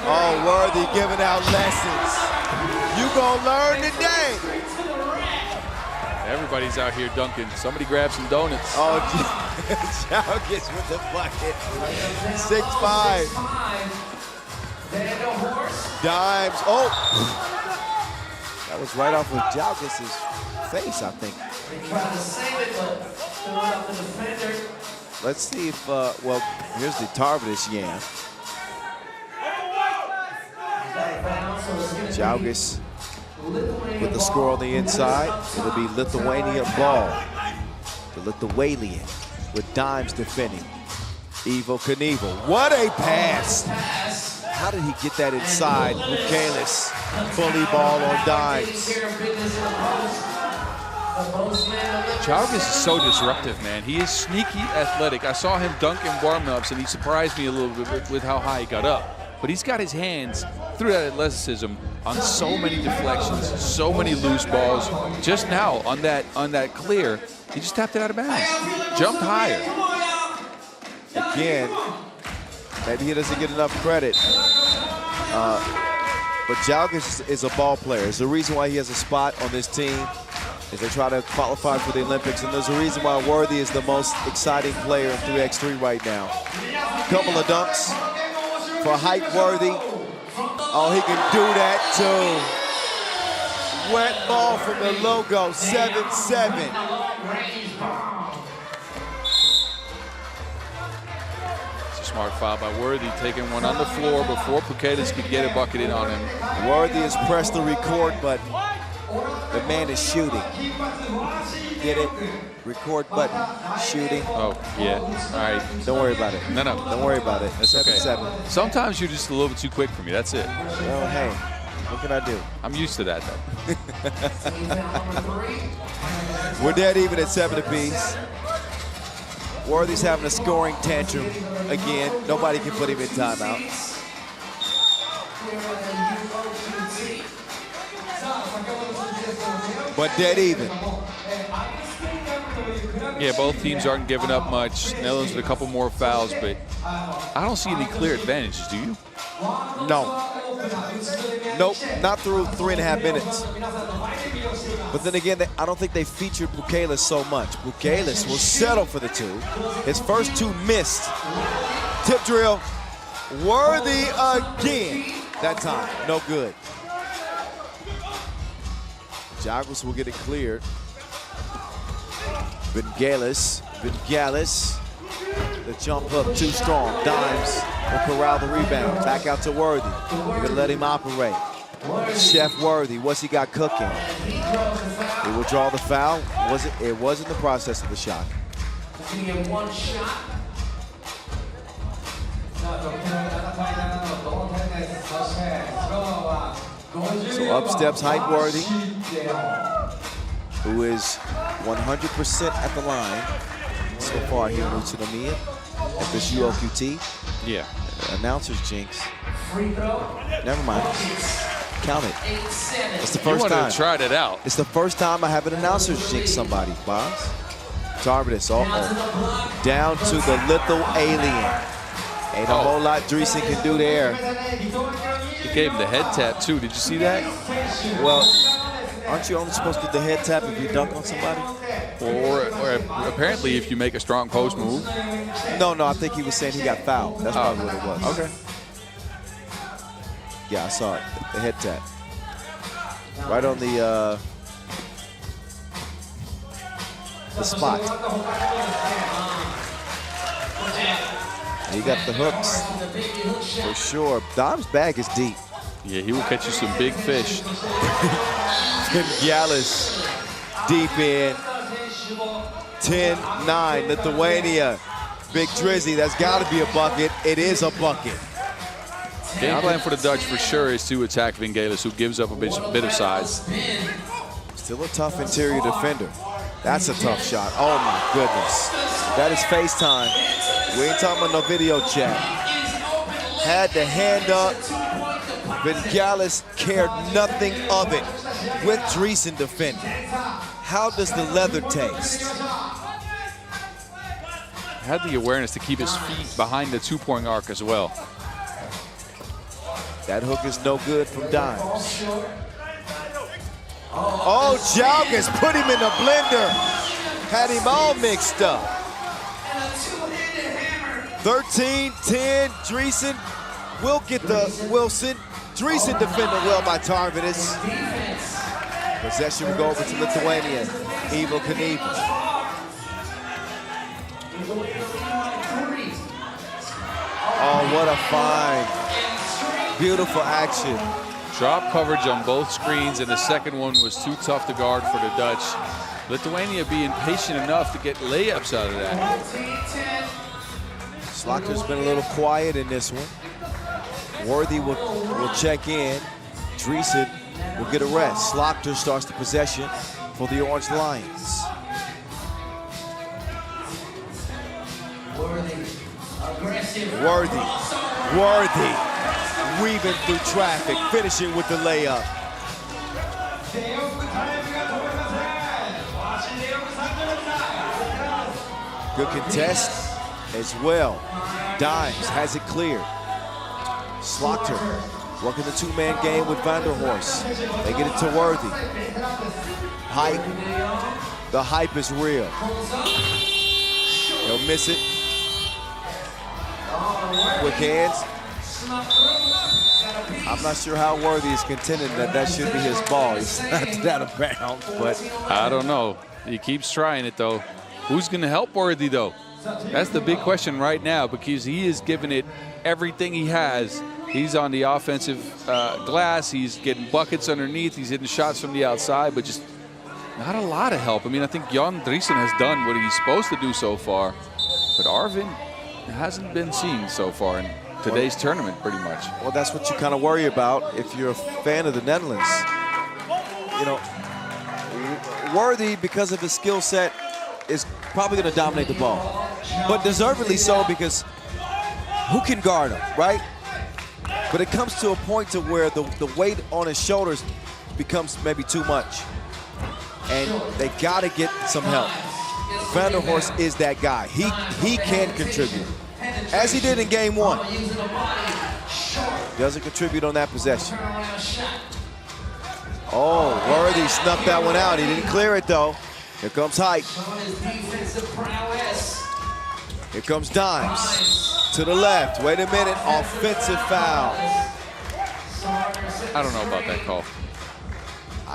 Speaker 1: Oh, Worthy giving out lessons. You gonna learn today.
Speaker 2: Everybody's out here dunking. Somebody grab some donuts.
Speaker 1: Oh, Jalgis with the bucket. 6'5". Dimes. Oh. That was right off of Jalgis' face, I think. Let's see if, well, here's the Tarvidas yam. Jalgis with the score on the inside. It'll be Lithuania ball. The Lithuanian with Dimes defending. Evo Knievel. What a pass! How did he get that inside? Pukelis, bully ball on Dimes.
Speaker 2: Jalgis is so disruptive, man. He is sneaky athletic. I saw him dunk in warm-ups, and he surprised me a little bit with how high he got up. But he's got his hands through that athleticism on so many deflections, so many loose balls. Just now on that clear, he just tapped it out of bounds. Jumped higher.
Speaker 1: Again, maybe he doesn't get enough credit. But Jalgis is a ball player. There's a reason why he has a spot on this team as they try to qualify for the Olympics. And there's a reason why Worthy is the most exciting player in 3x3 right now. Couple of dunks for height Worthy. Oh, he can do that too. Wet ball from the logo, 7-7.
Speaker 2: Smart foul by Worthy, taking one on the floor before Pukelis could get a bucket in on him.
Speaker 1: Worthy has pressed the record button. The man is shooting. Get it? Record button. Shooting.
Speaker 2: Oh, yeah. All right.
Speaker 1: Don't worry about it.
Speaker 2: No.
Speaker 1: Don't worry about it.
Speaker 2: That's okay.
Speaker 1: 7-7.
Speaker 2: Sometimes you're just a little bit too quick for me. That's it.
Speaker 1: Well, hey, what can I do?
Speaker 2: I'm used to that, though.
Speaker 1: We're dead even at 7 apiece. Worthy's having a scoring tantrum again. Nobody can put him in timeout. But dead even.
Speaker 2: Yeah, both teams aren't giving up much. Netherlands with a couple more fouls, but I don't see any clear advantages, do you?
Speaker 1: No. Nope, not through 3.5 minutes. But then again, I don't think they featured Bukelis so much. Bukelis will settle for the 2. His first 2 missed. Tip drill, Worthy again. That time, no good. Jagos will get it cleared. Vingalis. The jump up too strong. Dimes will corral the rebound. Back out to Worthy. They're gonna let him operate. Chef Worthy, what's he got cooking? He will draw the foul. It was in the process of the shot.
Speaker 3: One shot.
Speaker 1: So up steps Height Worthy, who is 100% at the line so far here in Utsunomiya at this UOQT.
Speaker 2: Yeah.
Speaker 1: Announcer's jinx. Never mind. Count it. It's the first
Speaker 2: You
Speaker 1: time.
Speaker 2: wanted to try it out.
Speaker 1: It's the first time I have an announcer's jinx somebody, boss. Tarvidas, down to the Lithuanian. Ain't a whole lot Dreesen can do there.
Speaker 2: He gave him the head tap too. Did you see that?
Speaker 1: Well, aren't you only supposed to do the head tap if you dunk on somebody?
Speaker 2: Or apparently if you make a strong post move.
Speaker 1: No, I think he was saying he got fouled. That's probably what it was.
Speaker 2: Okay.
Speaker 1: Yeah, I saw it. The head tap. Right on the spot. He got the hooks for sure. Dom's bag is deep.
Speaker 2: Yeah, he will catch you some big fish.
Speaker 1: Tim Gallus deep in. 10-9, Lithuania. Big Drizzy, that's got to be a bucket. It is a bucket.
Speaker 2: Game plan for the Dutch for sure is to attack Vingalis, who gives up a bit of size.
Speaker 1: Still a tough interior defender. That's a tough shot. Oh my goodness. That is FaceTime. We ain't talking about no video chat. Had the hand up. Vingalis cared nothing of it with Dreesen defending. How does the leather taste?
Speaker 2: Had the awareness to keep his feet behind the 2-point arc as well.
Speaker 1: That hook is no good from Dimes. Oh, Jalgas put him in the blender. Had him all mixed up. 13-10, Dreesen will get the Wilson. Dreesen defended well by Tarvidas. Possession will go over to Lithuania. Evil Knievel. Oh, what a find. Beautiful action.
Speaker 2: Drop coverage on both screens, and the second one was too tough to guard for the Dutch. Lithuania being patient enough to get layups out of that.
Speaker 1: Slaughter's been a little quiet in this one. Worthy will check in. Dreesen will get a rest. Slaughter starts the possession for the Orange Lions. Worthy. Weaving through traffic, finishing with the layup. Good contest as well. Dimes has it cleared. Slaughter working the 2-man game with Vanderhorst. They get it to Worthy. Hype. The hype is real. He'll miss it. Quick hands. I'm not sure how Worthy is contending that should be his ball. He's not out of bounds, but
Speaker 2: I don't know. He keeps trying it, though. Who's going to help Worthy, though? That's the big question right now, because he is giving it everything he has. He's on the offensive glass. He's getting buckets underneath. He's hitting shots from the outside, but just not a lot of help. I mean, I think Jan Dreesen has done what he's supposed to do so far, but Arvin hasn't been seen so far in today's tournament, pretty much.
Speaker 1: Well, that's what you kind of worry about if you're a fan of the Netherlands. You know, Worthy, because of his skill set, is probably going to dominate the ball, but deservedly so, because who can guard him, right? But it comes to a point to where the weight on his shoulders becomes maybe too much, and they got to get some help. Vanderhorst is that guy. He can contribute, as he did in game 1. Doesn't contribute on that possession. Oh, Worthy snuck that one out. He didn't clear it though. Here comes Height. Here comes Dimes to the left. Wait a minute, offensive foul.
Speaker 2: I don't know about that call.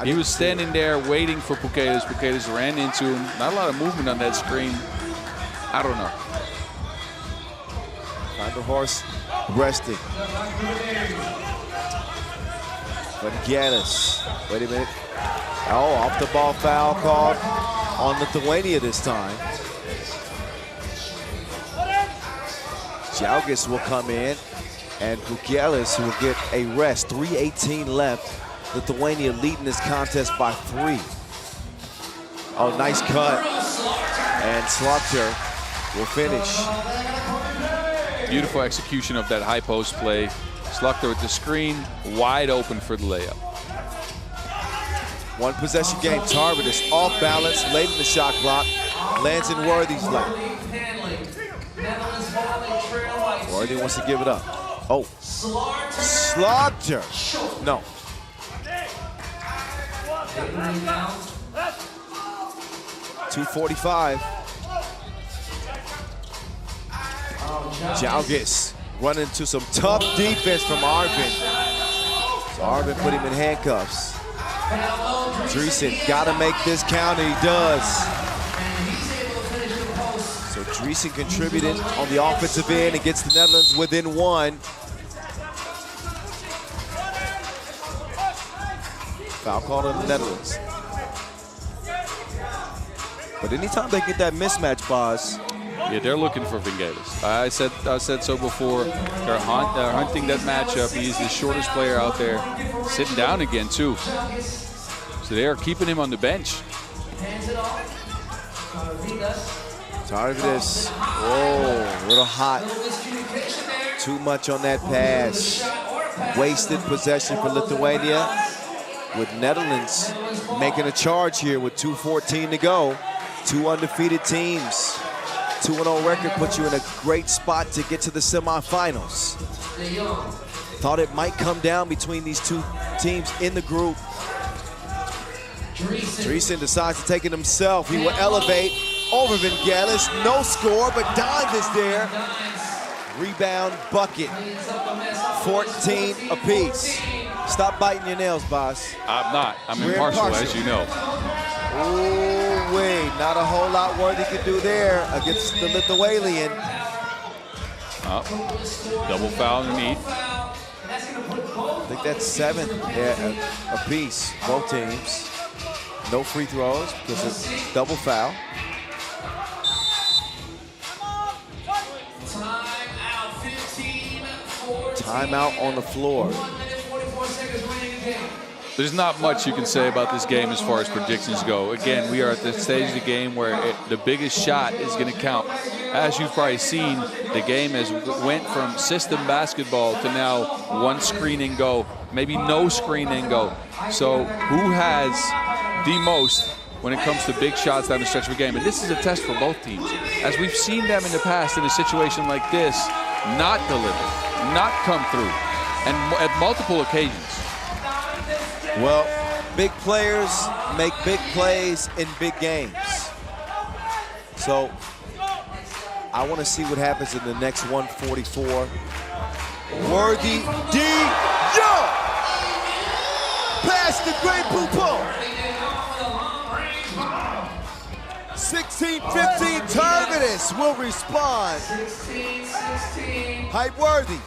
Speaker 2: He was standing there waiting for Puketas. Puketas ran into him. Not a lot of movement on that screen. I don't know.
Speaker 1: Vanderhorst resting. Vangelis. Wait a minute. Oh, off the ball foul called on Lithuania this time. Jalgis will come in, and Pukelis will get a rest. 3:18 left. Lithuania leading this contest by 3. Oh, nice cut. And Slaughter will finish.
Speaker 2: Beautiful execution of that high post play. Slaughter with the screen, wide open for the layup.
Speaker 1: One possession game. Tarver is off balance, late in the shot clock. Lands in Worthy's lap. Worthy wants to give it up. Oh, Slaughter. No. .245. Jalgis running into some tough defense from Arvin. So Arvin put him in handcuffs. Dreesen got to make this count, and he does. So Dreesen contributed on the offensive end and gets the Netherlands within 1. Foul called on the Netherlands. But anytime they get that mismatch, Boz.
Speaker 2: Yeah, they're looking for Vangelis. I said so before. They're hunting that matchup. He's the shortest player out there. Sitting down again, too. So they are keeping him on the bench.
Speaker 1: Tarvidis. Whoa, a little hot. Too much on that pass. Wasted possession for Lithuania, with Netherlands making a charge here with 2:14 to go. 2 undefeated teams. 2-0 record puts you in a great spot to get to the semifinals. Thought it might come down between these 2 teams in the group. Dreesen decides to take it himself. He will elevate over Vangelis. No score, but Dimes is there. Rebound, bucket. 14 apiece. Stop biting your nails, boss.
Speaker 2: I'm not. I'm impartial, as you know.
Speaker 1: Oh, wait. Not a whole lot Worthy could do there against the Lithuanian.
Speaker 2: Double foul underneath.
Speaker 1: I think that's 7 apiece, both teams. No free throws because it's double foul. Timeout on the floor.
Speaker 2: There's not much you can say about this game as far as predictions go. Again, we are at the stage of the game where the biggest shot is going to count. As you've probably seen, the game has went from system basketball to now one screen and go, maybe no screen and go. So who has the most when it comes to big shots down the stretch of a game? And this is a test for both teams. As we've seen them in the past in a situation like this, not deliver, not come through, and at multiple occasions.
Speaker 1: Well, big players make big plays in big games. So I want to see what happens in the next 144. Worthy D. Yo! Pass the great Pupo. 16-15, Tarvidis will respond. Hype Worthy.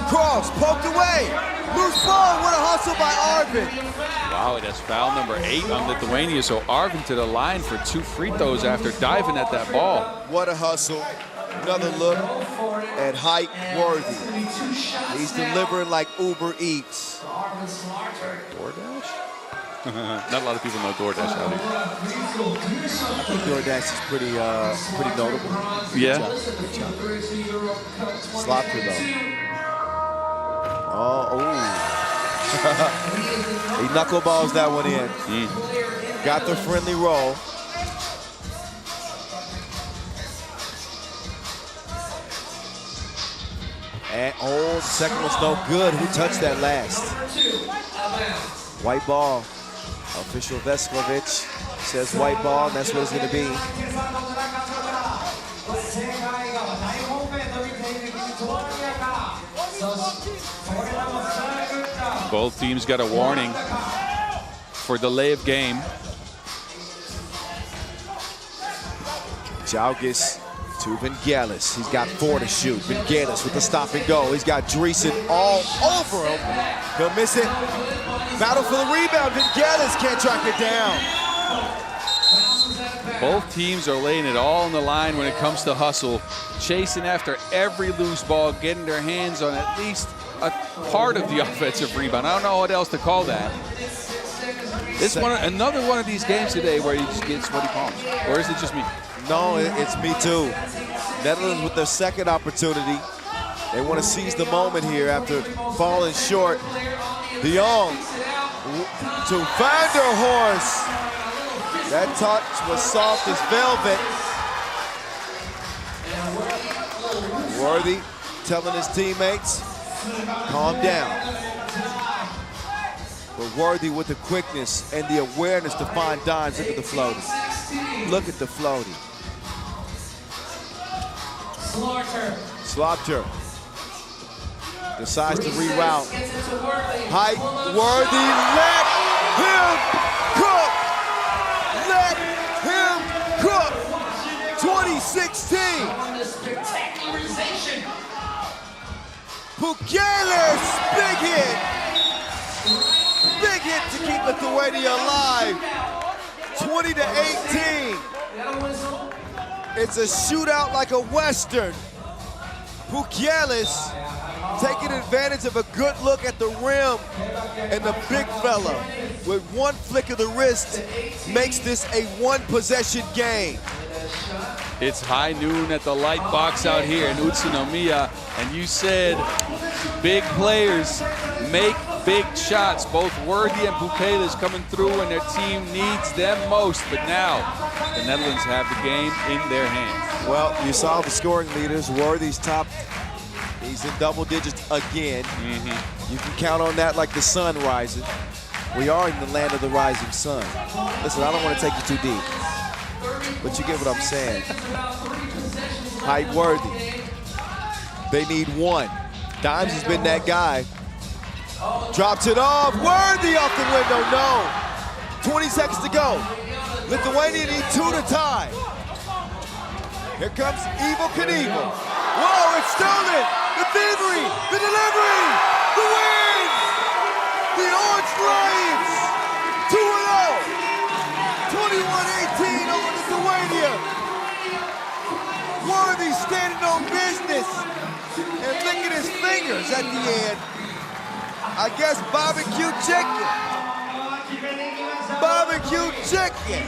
Speaker 1: Cross, poked away. Loose ball, what a hustle by Arvin.
Speaker 2: Wow, that's foul number 8 on Lithuania. So Arvin to the line for 2 free throws after diving at that ball.
Speaker 1: What a hustle. Another look at Hype Worthy. He's delivering like Uber Eats.
Speaker 2: DoorDash? Not a lot of people know DoorDash out here.
Speaker 1: I think DoorDash is pretty notable.
Speaker 2: Yeah.
Speaker 1: Good job. Slaughter though. Oh. He knuckleballs that one in. Got the friendly roll. And the second one's no good. Who touched that last? White ball. Official Vescovic says white ball, and that's what it's going to be.
Speaker 2: Both teams got a warning for delay of game.
Speaker 1: Jalgis to Vangelis. He's got 4 to shoot. Vangelis with the stop and go. He's got Dreesen all over him. He'll miss it. Battle for the rebound. Vangelis can't track it down.
Speaker 2: Both teams are laying it all on the line when it comes to hustle, chasing after every loose ball, getting their hands on at least a part of the offensive rebound. I don't know what else to call that. It's another one of these games today where you just get sweaty palms. Or is it just me?
Speaker 1: No, it's me too. Netherlands with their second opportunity. They want to seize the moment here after falling short. De Jong to Vanderhorst. That touch was soft as velvet. Worthy telling his teammates, calm down. But Worthy with the quickness and the awareness to find dimes. Look at the floating. Look at the floating. Slaughter decides to reroute. Height, Worthy, let him cook! Let him cook! 2016! Pukelis, big hit! Big hit to keep Lithuania alive. 20 to 18. It's a shootout like a Western. Pukelis taking advantage of a good look at the rim, and the big fella with one flick of the wrist makes this a one-possession game.
Speaker 2: It's high noon at the light box out here in Utsunomiya, and you said big players make big shots. Both Worthy and Pukelis coming through when their team needs them most, but now the Netherlands have the game in their hands.
Speaker 1: Well, you saw the scoring leaders. Worthy's top. He's in double digits again. You can count on that like the sun rising. We are in the land of the rising sun. Listen, I don't want to take you too deep, but you get what I'm saying. Height, Worthy. They need one. Dimes has been that guy. Drops it off. Worthy off the window. No. 20 seconds to go. Lithuania need 2 to tie. Here comes Evil Knievel. Whoa, it's stolen. The thievery, the delivery, the win! The Orange Lions, 2-0, 21-18 over Lithuania. Worthy standing on business and licking his fingers at the end. I guess barbecue chicken. Barbecue chicken.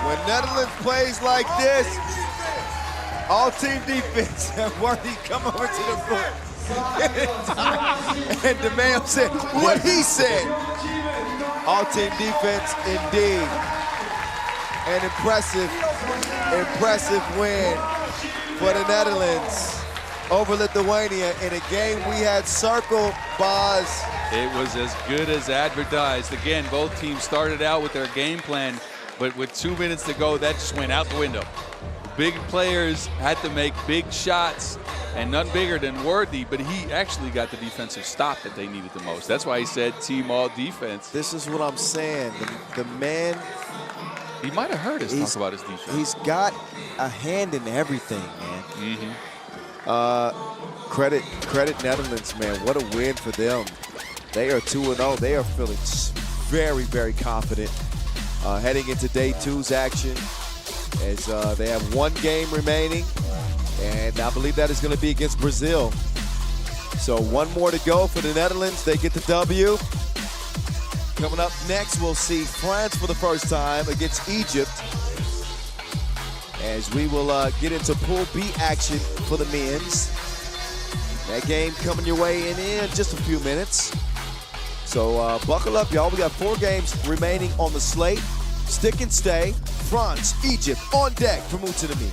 Speaker 1: When Netherlands plays like this, all team defense, and Worthy come over to the foot. And DeMeo said what he said. All team defense indeed. An impressive win for the Netherlands over Lithuania in a game we had circled, Boz.
Speaker 2: It was as good as advertised. Again, both teams started out with their game plan, but with 2 minutes to go, that just went out the window. Big players had to make big shots, and none bigger than Worthy, but he actually got the defensive stop that they needed the most. That's why he said team all defense.
Speaker 1: This is what I'm saying. The man,
Speaker 2: he might have heard us talk about his defense.
Speaker 1: He's got a hand in everything, man. Credit Netherlands, man. What a win for them. They are 2-0. They are feeling very, very confident heading into day 2's action, as they have 1 game remaining, and I believe that is going to be against Brazil. So 1 more to go for the Netherlands. They get the W. Coming up next, we'll see France for the first time against Egypt, as we will get into Pool B action for the men's. That game coming your way in just a few minutes. So buckle up, y'all. We got 4 games remaining on the slate. Stick and stay. France, Egypt on deck from Utsunomiya.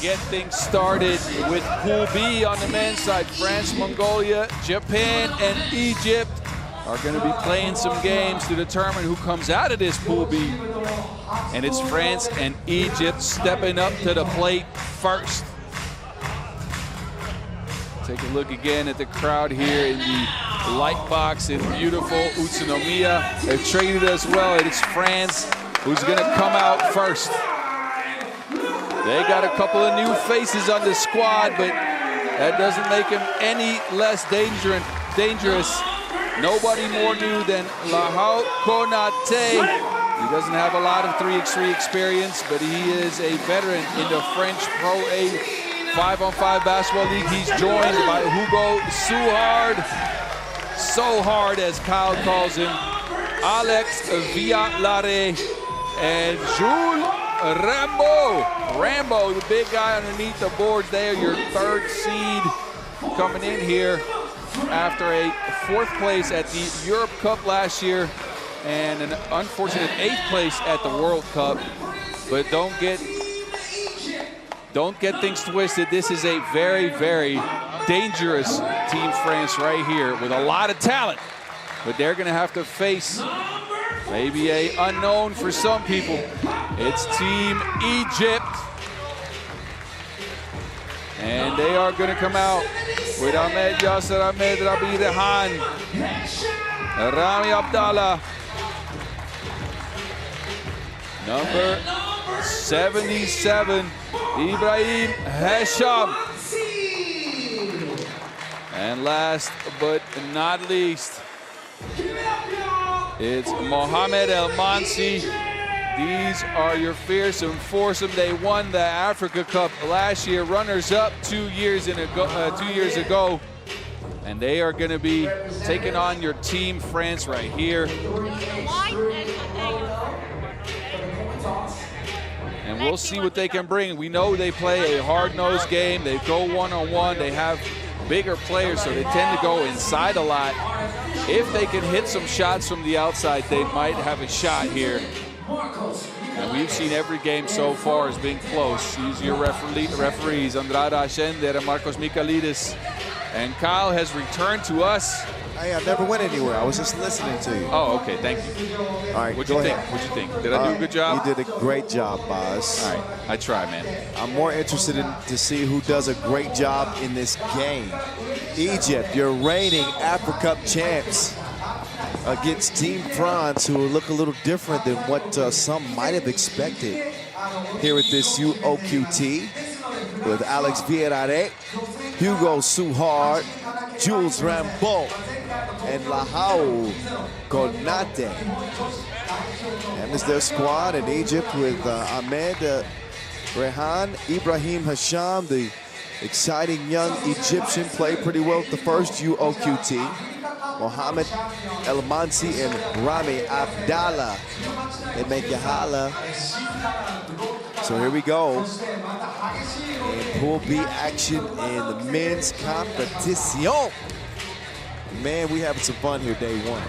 Speaker 2: get things started with Pool B on the men's side. France, Mongolia, Japan, and Egypt are going to be playing some games to determine who comes out of this Pool B. And it's France and Egypt stepping up to the plate first. Take a look again at the crowd here in the light box in beautiful Utsunomiya. They've treated us well. It's France who's going to come out first. They got a couple of new faces on the squad, but that doesn't make them any less dangerous. Nobody more new than Lahao Konate. He doesn't have a lot of 3x3 experience, but he is a veteran in the French Pro A 5-on-5 basketball league. He's joined by Hugo Suhard, so hard as Kyle calls him, Alex Villalare, and Jules Rambo, the big guy underneath the boards there, your third seed coming in here after a 4th place at the Europe Cup last year and an unfortunate 8th place at the World Cup. But don't get things twisted. This is a very, very dangerous Team France right here with a lot of talent. But they're going to have to face maybe an unknown for some people. It's Team Egypt. And they are going to come out with Ahmed Yasser Ahmed, Rabi Rehan, Rami Abdallah, number 77, Ibrahim Hesham. And last but not least, it's Mohamed El Mansi. These are your fearsome foursome. They won the Africa Cup last year, runners-up 2 years ago. And they are going to be taking on your Team France right here. And we'll see what they can bring. We know they play a hard-nosed game. They go one-on-one. They have bigger players, so they tend to go inside a lot. If they can hit some shots from the outside, they might have a shot here. And we've seen every game so far as being close. These are your referees, Andrada Ashender and Marcos Mikalidis. And Kyle has returned to us.
Speaker 1: Hey, I never went anywhere. I was just listening to you.
Speaker 2: Oh, okay, thank you.
Speaker 1: All right,
Speaker 2: What'd you think? What'd you think? Did I do a good job?
Speaker 1: You did a great job, Boz.
Speaker 2: All right, I try, man.
Speaker 1: I'm more interested in to see who does a great job in this game. Egypt, your reigning Africa Cup champs, against Team France, who look a little different than what some might have expected here at this UOQT, with Alex Villalare, Hugo Suhard, Jules Rambo, and Lahao Konate. And is their squad in Egypt with Ahmed Rehan, Ibrahim Hesham, the exciting young Egyptian, played pretty well at the first UOQT. Mohamed El Mansi and Rami Abdallah. They make you holla. So here we go. In Pool B action in the men's competition. Man, we having some fun here day one.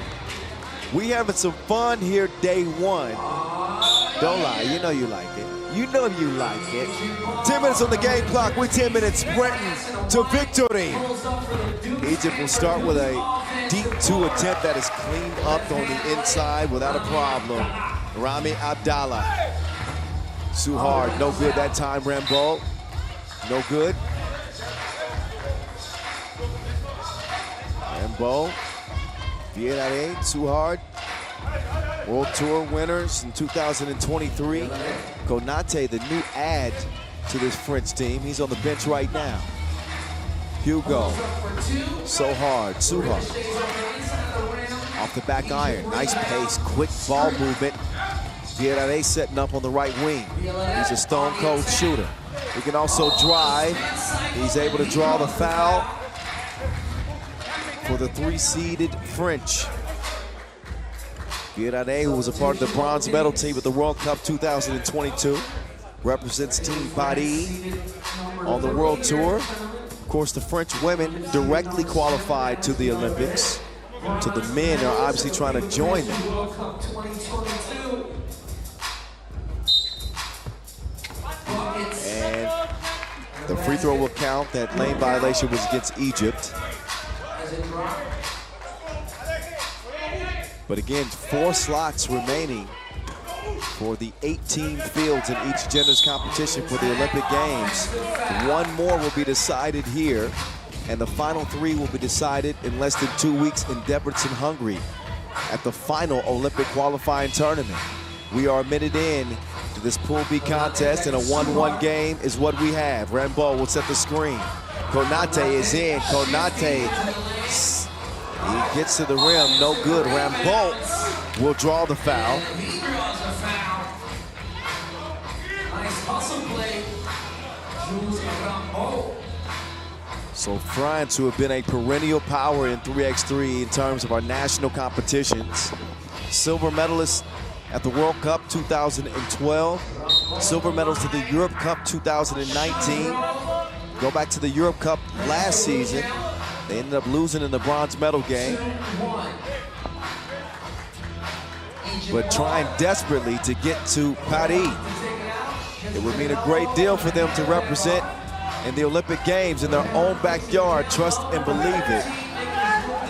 Speaker 1: We having some fun here day one. Don't lie, you know you like it. You know you like it. 10 minutes on the game clock. We're 10 minutes sprinting to victory. Egypt will start with a deep 2 attempt that is cleaned up on the inside without a problem. Rami Abdallah. Suhard, no good that time. Rambo, no good. Rambo, Villalare, Suhard. World Tour winners in 2023. Konate, the new add to this French team. He's on the bench right now. Hugo, Suhard. Off the back iron, nice pace, quick ball movement. Villalare setting up on the right wing. He's a stone cold shooter. He can also drive. He's able to draw the foul for the 3-seeded French. Villalare, who was a part of the bronze medal team at the World Cup 2022, represents Team Paris on the World Tour. Of course, the French women directly qualified to the Olympics. So the men are obviously trying to join them. And The free throw will count. That lane violation was against Egypt. But again, 4 slots remaining for the 18 fields in each gender's competition for the Olympic Games. 1 more will be decided here, and the final 3 will be decided in less than 2 weeks in Debrecen, Hungary, at the final Olympic qualifying tournament. We are a minute in to this Pool B contest, and a 1-1 game is what we have. Rambo will set the screen. Konate is in. Konate, he gets to the rim, no good. Rambo will draw the foul. So France, who have been a perennial power in 3x3 in terms of our national competitions, silver medalists at the World Cup 2012, silver medals to the Europe Cup 2019. Go back to the Europe Cup last season. They ended up losing in the bronze medal game, but trying desperately to get to Paris. It would mean a great deal for them to represent in the Olympic Games in their own backyard. Trust and believe it.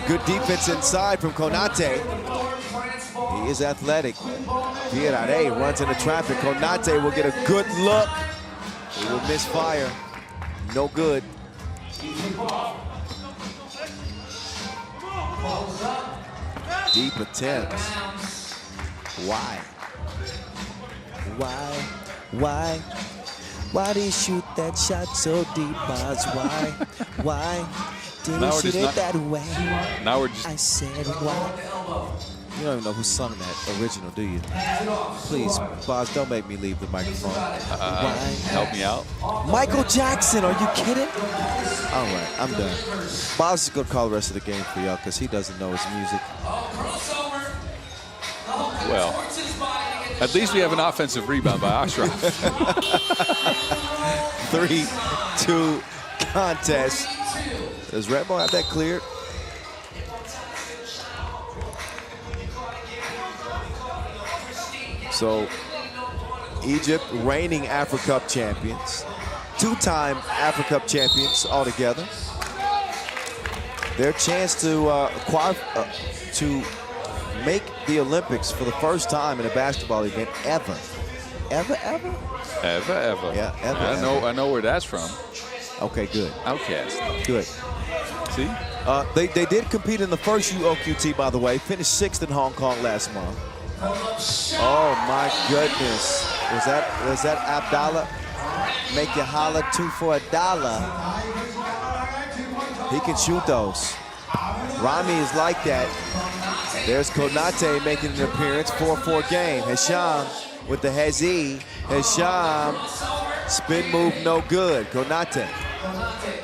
Speaker 1: Good defense inside from Konate. He is athletic. Pierre runs into traffic. Konate will get a good look. He will miss fire. No good. Deep attempts. Why? Why did he shoot that shot so deep, Boz? Why did he shoot it that way?
Speaker 2: Now we're just...
Speaker 1: I said why? You don't even know who sung that original, do you? Please, Boz, don't make me leave the microphone.
Speaker 2: Help me out.
Speaker 1: Michael Jackson, are you kidding? All right, I'm done. Boz is gonna call the rest of the game for y'all because he doesn't know his music.
Speaker 2: Well, at least we have an offensive rebound by Ashraf.
Speaker 1: 3-2 contest. Does Red Bull have that cleared? So, Egypt, reigning Africa Cup champions, 2-time Africa Cup champions altogether. Their chance to make the Olympics for the first time in a basketball event ever. Ever? Yeah, ever.
Speaker 2: I know where that's from.
Speaker 1: Okay, good.
Speaker 2: Outcast.
Speaker 1: Good.
Speaker 2: See?
Speaker 1: They did compete in the first UOQT, by the way. Finished 6th in Hong Kong last month. Oh my goodness. Was that Abdallah? Make you holler 2 for $1. He can shoot those. Rami is like that. There's Konate making an appearance, 4-4 game. Hisham with the Hezi. Hisham, spin move no good. Konate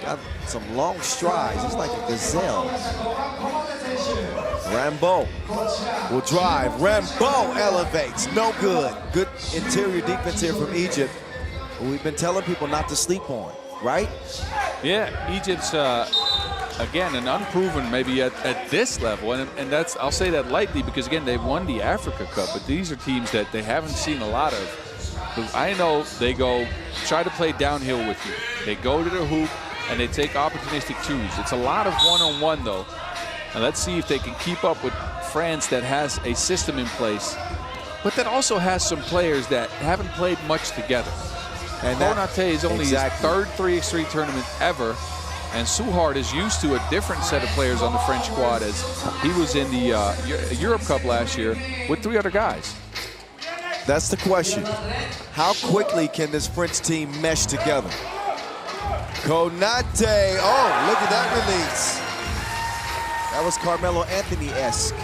Speaker 1: got some long strides. He's like a gazelle. Rambo will drive. Rambo elevates. No good. Good interior defense here from Egypt. We've been telling people not to sleep on, right?
Speaker 2: Yeah, Egypt's, again, an unproven maybe at this level. And that's, I'll say that lightly because, again, they won the Africa Cup. But these are teams that they haven't seen a lot of. I know they go try to play downhill with you. They go to the hoop and they take opportunistic twos. It's a lot of one-on-one, though. And let's see if they can keep up with France that has a system in place, but that also has some players that haven't played much together. And Konate is only his 3rd 3x3 tournament ever, and Suhard is used to a different set of players on the French squad as he was in the Europe Cup last year with 3 other guys.
Speaker 1: That's the question. How quickly can this French team mesh together? Konate, oh, look at that release. That was Carmelo Anthony-esque.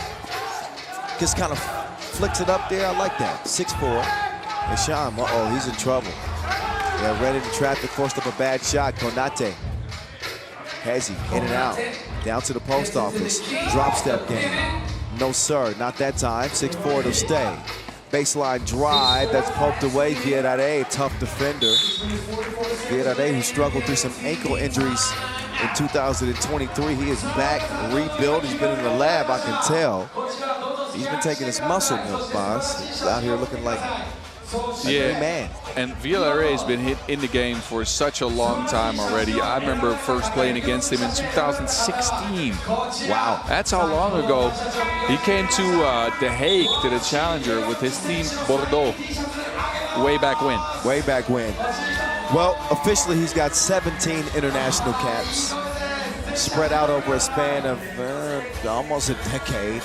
Speaker 1: Just kind of flicks it up there. I like that. 6'4". Hisham, uh-oh, he's in trouble. Yeah, read into traffic, forced up a bad shot. Konate. Hezi, in and out. Down to the post office. Drop step game. No, sir, not that time. 6'4", to stay. Baseline drive, that's poked away. Pierre, tough defender. Pierre, who struggled through some ankle injuries in 2023. He is back, rebuilt. He's been in the lab, I can tell. He's been taking his muscle milk, Boz. He's out here looking like
Speaker 2: Yeah,
Speaker 1: man.
Speaker 2: And Villarreal has been hit in the game for such a long time already. I remember first playing against him in 2016.
Speaker 1: Wow.
Speaker 2: That's how long ago. He came to The Hague, to the Challenger, with his team Bordeaux. Way back when.
Speaker 1: Way back when. Well, officially he's got 17 international caps, spread out over a span of almost a decade.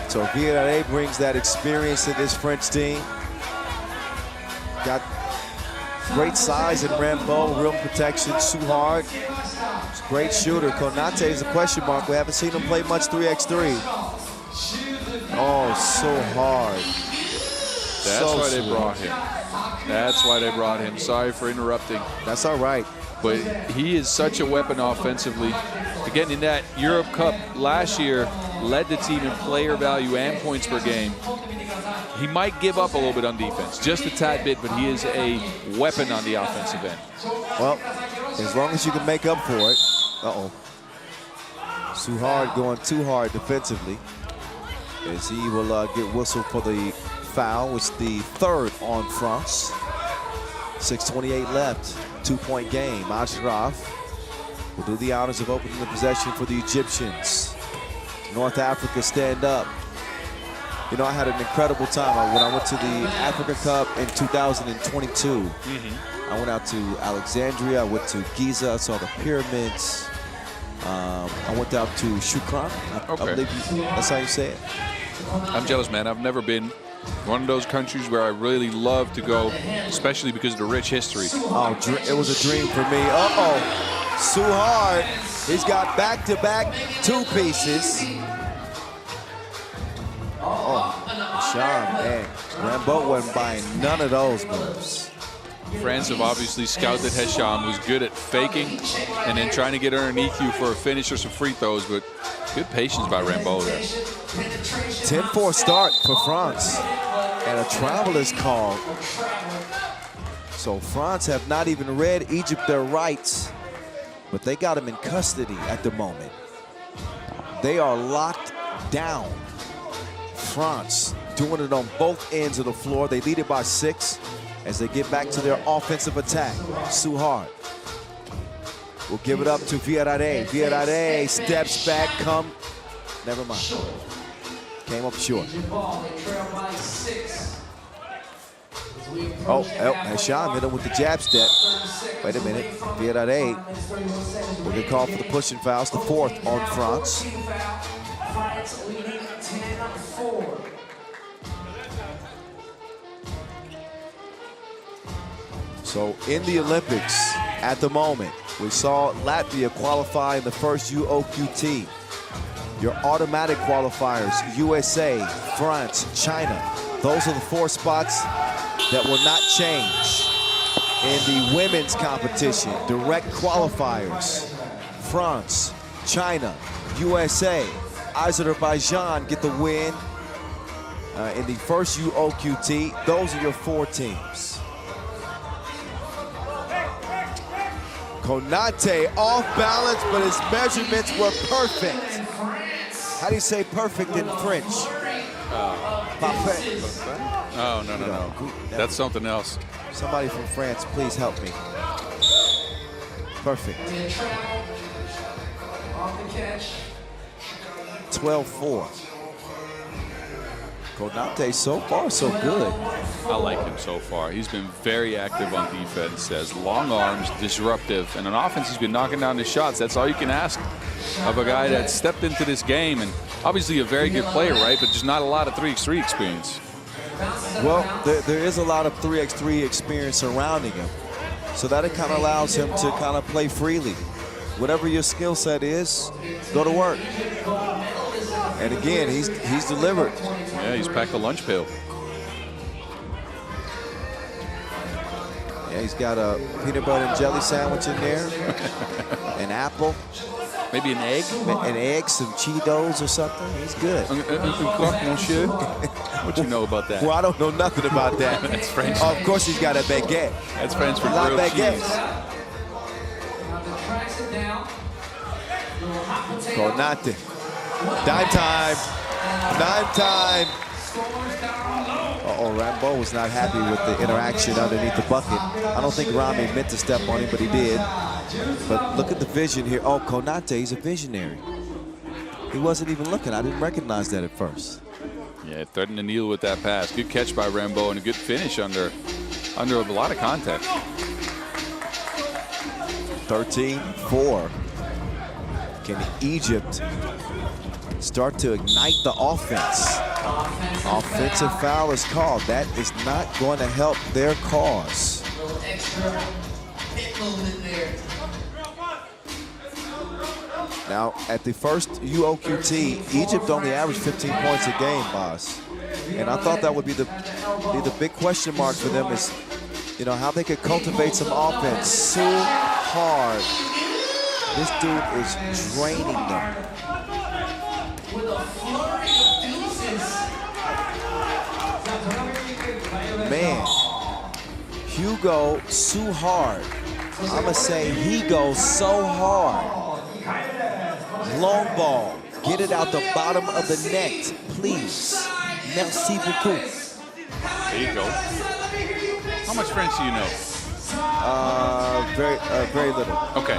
Speaker 1: So Villarreal brings that experience to this French team. Got great size in Rambo, rim protection, Suhard. Great shooter. Konate is a question mark. We haven't seen him play much 3x3. Oh, so hard.
Speaker 2: That's why they brought him. That's why they brought him. Sorry for interrupting.
Speaker 1: That's all right.
Speaker 2: But he is such a weapon offensively. Again, in that Europe Cup last year, led the team in player value and points per game. He might give up a little bit on defense, just a tad bit, but he is a weapon on the offensive end.
Speaker 1: Well, as long as you can make up for it. Uh-oh. Suhard going too hard defensively, as he will get whistled for the foul. It's the third on France. 6:28 left, 2-point game. Ashraf will do the honors of opening the possession for the Egyptians. North Africa stand up. You know, I had an incredible time when I went to the Africa Cup in 2022. I went out to Alexandria, I went to Giza, I saw the pyramids. I went out to Shukran. I believe that's how you say it.
Speaker 2: I'm jealous, man. I've never been one of those countries where I really love to go, especially because of the rich history.
Speaker 1: Oh, it was a dream for me. Uh-oh, Suhard. He's got back-to-back two pieces. Oh, Sean, man. Rambo wasn't buying none of those moves.
Speaker 2: France have obviously scouted Hesham, who's good at faking and then trying to get underneath you for a finish or some free throws, but good patience by Rambo there.
Speaker 1: 10-4 start for France, and a travel is called. So France have not even read Egypt their rights, but they got him in custody at the moment. They are locked down. France doing it on both ends of the floor. They lead it by 6 as they get back to their offensive attack. Suhard will give it up to Villarreal. Villarreal steps back, never mind. Came up short. Oh, Hesham hit him with the jab step. Wait a minute. Villarreal will get called for the pushing foul. It's the 4th on France.
Speaker 3: France leading 10-4.
Speaker 1: So in the Olympics at the moment, we saw Latvia qualify in the first UOQT. Your automatic qualifiers, USA, France, China. Those are the 4 spots that will not change. In the women's competition, direct qualifiers, France, China, USA, Azerbaijan get the win in the first UOQT. Those are your 4 teams. Konate off balance, but his measurements were perfect. How do you say perfect in French? Parfait.
Speaker 2: Oh, no. That's something else.
Speaker 1: Somebody from France, please help me. Perfect. 12-4. Konate so far so good.
Speaker 2: I like him so far. He's been very active on defense, has long arms, disruptive, and on offense he's been knocking down the shots. That's all you can ask of a guy that stepped into this game, and obviously a very good player, right? But just not a lot of 3x3 experience.
Speaker 1: Well, there is a lot of 3x3 experience surrounding him, so that it kind of allows him to kind of play freely. Whatever your skill set is, go to work. And again, he's delivered.
Speaker 2: Yeah, he's packed a lunch pail.
Speaker 1: Yeah, he's got a peanut butter and jelly sandwich in there, an apple.
Speaker 2: Maybe an egg?
Speaker 1: An egg, some Cheetos or something. He's good.
Speaker 2: What you know about that?
Speaker 1: Well, I don't know nothing about that.
Speaker 2: That's French.
Speaker 1: Oh, of course he's got a baguette.
Speaker 2: That's French for
Speaker 1: La
Speaker 2: grilled
Speaker 1: baguette.
Speaker 2: cheese.
Speaker 1: Konate. Dime time. Dime time. Uh-oh, Rambo was not happy with the interaction underneath the bucket. I don't think Rami meant to step on him, but he did. But look at the vision here. Oh, Konate, he's a visionary. He wasn't even looking. I didn't recognize that at first.
Speaker 2: Yeah, threatened to kneel with that pass. Good catch by Rambo and a good finish under a lot of contact.
Speaker 1: 13-4. Can Egypt start to ignite the offense? Offensive foul is called. That is not going to help their cause. Now, at the first UOQT, Egypt only averaged 15 points a game, boss. And I thought that would be the big question mark for them is, you know, how they could cultivate some offense so hard. This dude is draining them. Man, Hugo Suhard. I'ma say he goes so hard. Long ball. Get it out the bottom of the net, please. Merci beaucoup.
Speaker 2: There you go. How much French do you know?
Speaker 1: Very little.
Speaker 2: Okay.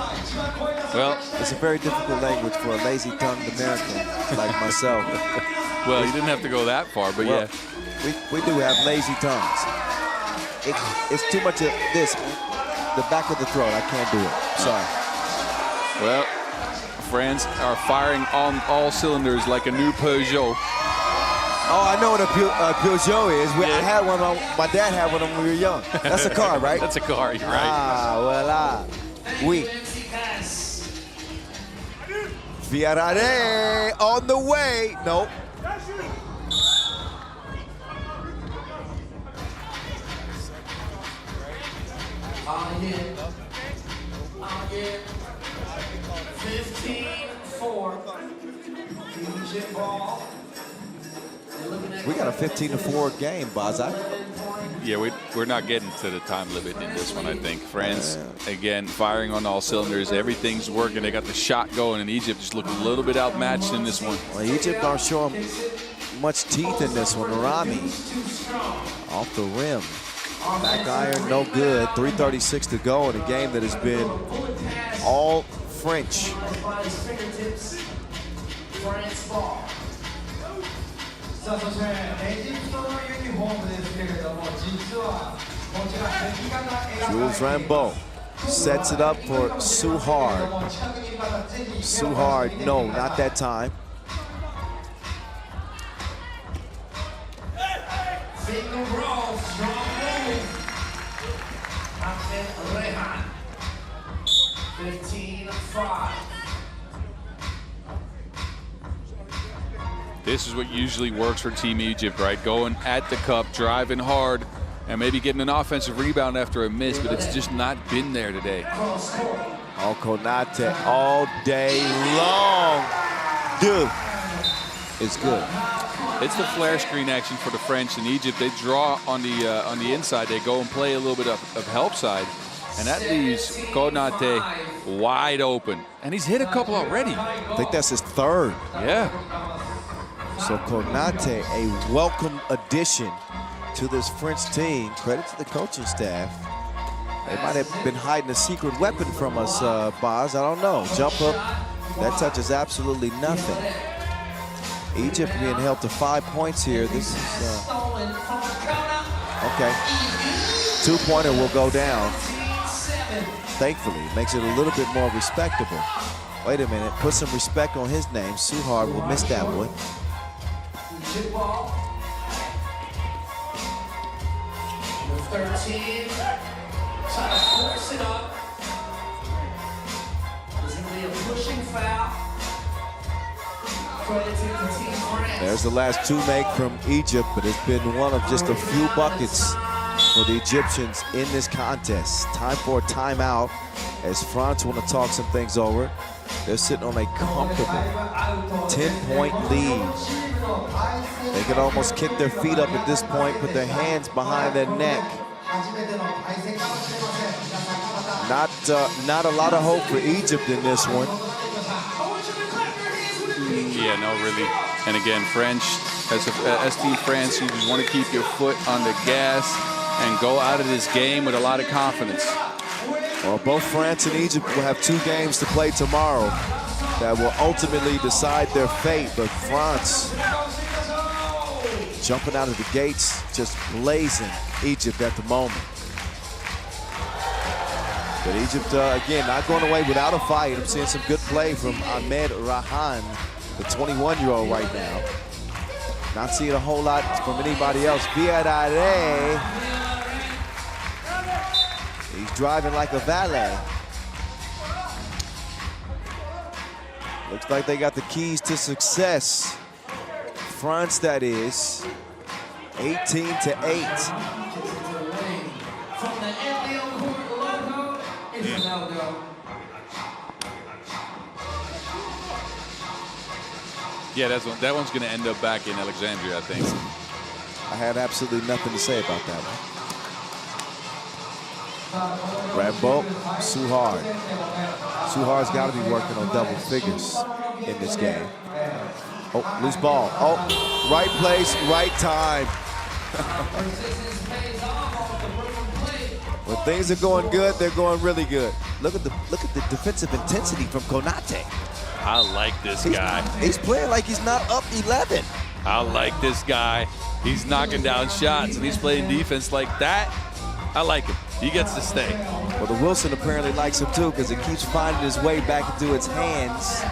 Speaker 2: Well,
Speaker 1: it's a very difficult language for a lazy-tongued American like myself.
Speaker 2: Well, you didn't have to go that far, but well, yeah.
Speaker 1: We do have lazy tongues. It's too much of this. The back of the throat, I can't do it. Sorry.
Speaker 2: Well, France are firing on all cylinders like a new Peugeot.
Speaker 1: Oh, I know what a Peugeot is. I had one. My dad had one when we were young. That's a car, right?
Speaker 2: That's a car. You're right.
Speaker 1: Ah, voilà. Oui. Fiarare on the way. Nope.
Speaker 3: On 15-4. Egypt ball.
Speaker 1: We got a 15-4 game, Baza.
Speaker 2: Yeah, we're not getting to the time limit in this one, I think. France, again, firing on all cylinders. Everything's working. They got the shot going, and Egypt just looked a little bit outmatched in this one.
Speaker 1: Well, Egypt aren't showing much teeth in this one. Rami off the rim. Back iron, no good. 3:36 to go in a game that has been all French.
Speaker 3: France ball.
Speaker 1: Jules Rambo sets it up for Suhard. Suhard, no, not that time.
Speaker 3: Single roll, strong move. 15-5.
Speaker 2: This is what usually works for Team Egypt, right? Going at the cup, driving hard, and maybe getting an offensive rebound after a miss, but it's just not been there today.
Speaker 1: Oh, Konate all day long. Dude, it's good.
Speaker 2: It's the flare screen action for the French. In Egypt, they draw on the inside. They go and play a little bit of help side, and that leaves Konate wide open. And he's hit a couple already.
Speaker 1: I think that's his third.
Speaker 2: Yeah.
Speaker 1: So Konate, a welcome addition to this French team. Credit to the coaching staff. They might have been hiding a secret weapon from us, Boz. I don't know. Jump up, that touches absolutely nothing. Egypt being held to 5 points here. This is, okay. 2-pointer will go down. Thankfully, makes it a little bit more respectable. Wait a minute, put some respect on his name. Suhard will miss that one.
Speaker 3: Ball. 13. Try to force it up. It's going to be a pushing foul. Credit to the team France.
Speaker 1: There's the last two make from Egypt, but it's been one of just a few buckets for the Egyptians in this contest. Time for a timeout as France want to talk some things over. They're sitting on a comfortable 10-point lead. They could almost kick their feet up at this point, put their hands behind their neck. Not a lot of hope for Egypt in this one.
Speaker 2: Yeah, no, really. And again, French As Team France, you just want to keep your foot on the gas and go out of this game with a lot of confidence.
Speaker 1: Well, both France and Egypt will have 2 games to play tomorrow that will ultimately decide their fate. But France jumping out of the gates, just blazing Egypt at the moment. But Egypt, again, not going away without a fight. I'm seeing some good play from Ahmed Rahan, the 21-year-old right now. Not seeing a whole lot from anybody else. Viadare, he's driving like a valet. Looks like they got the keys to success. France, that is, 18-8.
Speaker 2: Yeah, that one's going to end up back in Alexandria, I think.
Speaker 1: I had absolutely nothing to say about that one. Rambo, Suhard. Suhard's got to be working on double figures in this game. Oh, loose ball. Oh, right place, right time. When things are going good, they're going really good. Look at the defensive intensity from Konate.
Speaker 2: I like this guy.
Speaker 1: He's playing like he's not up 11.
Speaker 2: I like this guy. He's knocking down shots, and he's playing defense like that. I like him. He gets to stay.
Speaker 1: Well, the Wilson apparently likes him too, because it keeps finding his way back into its hands.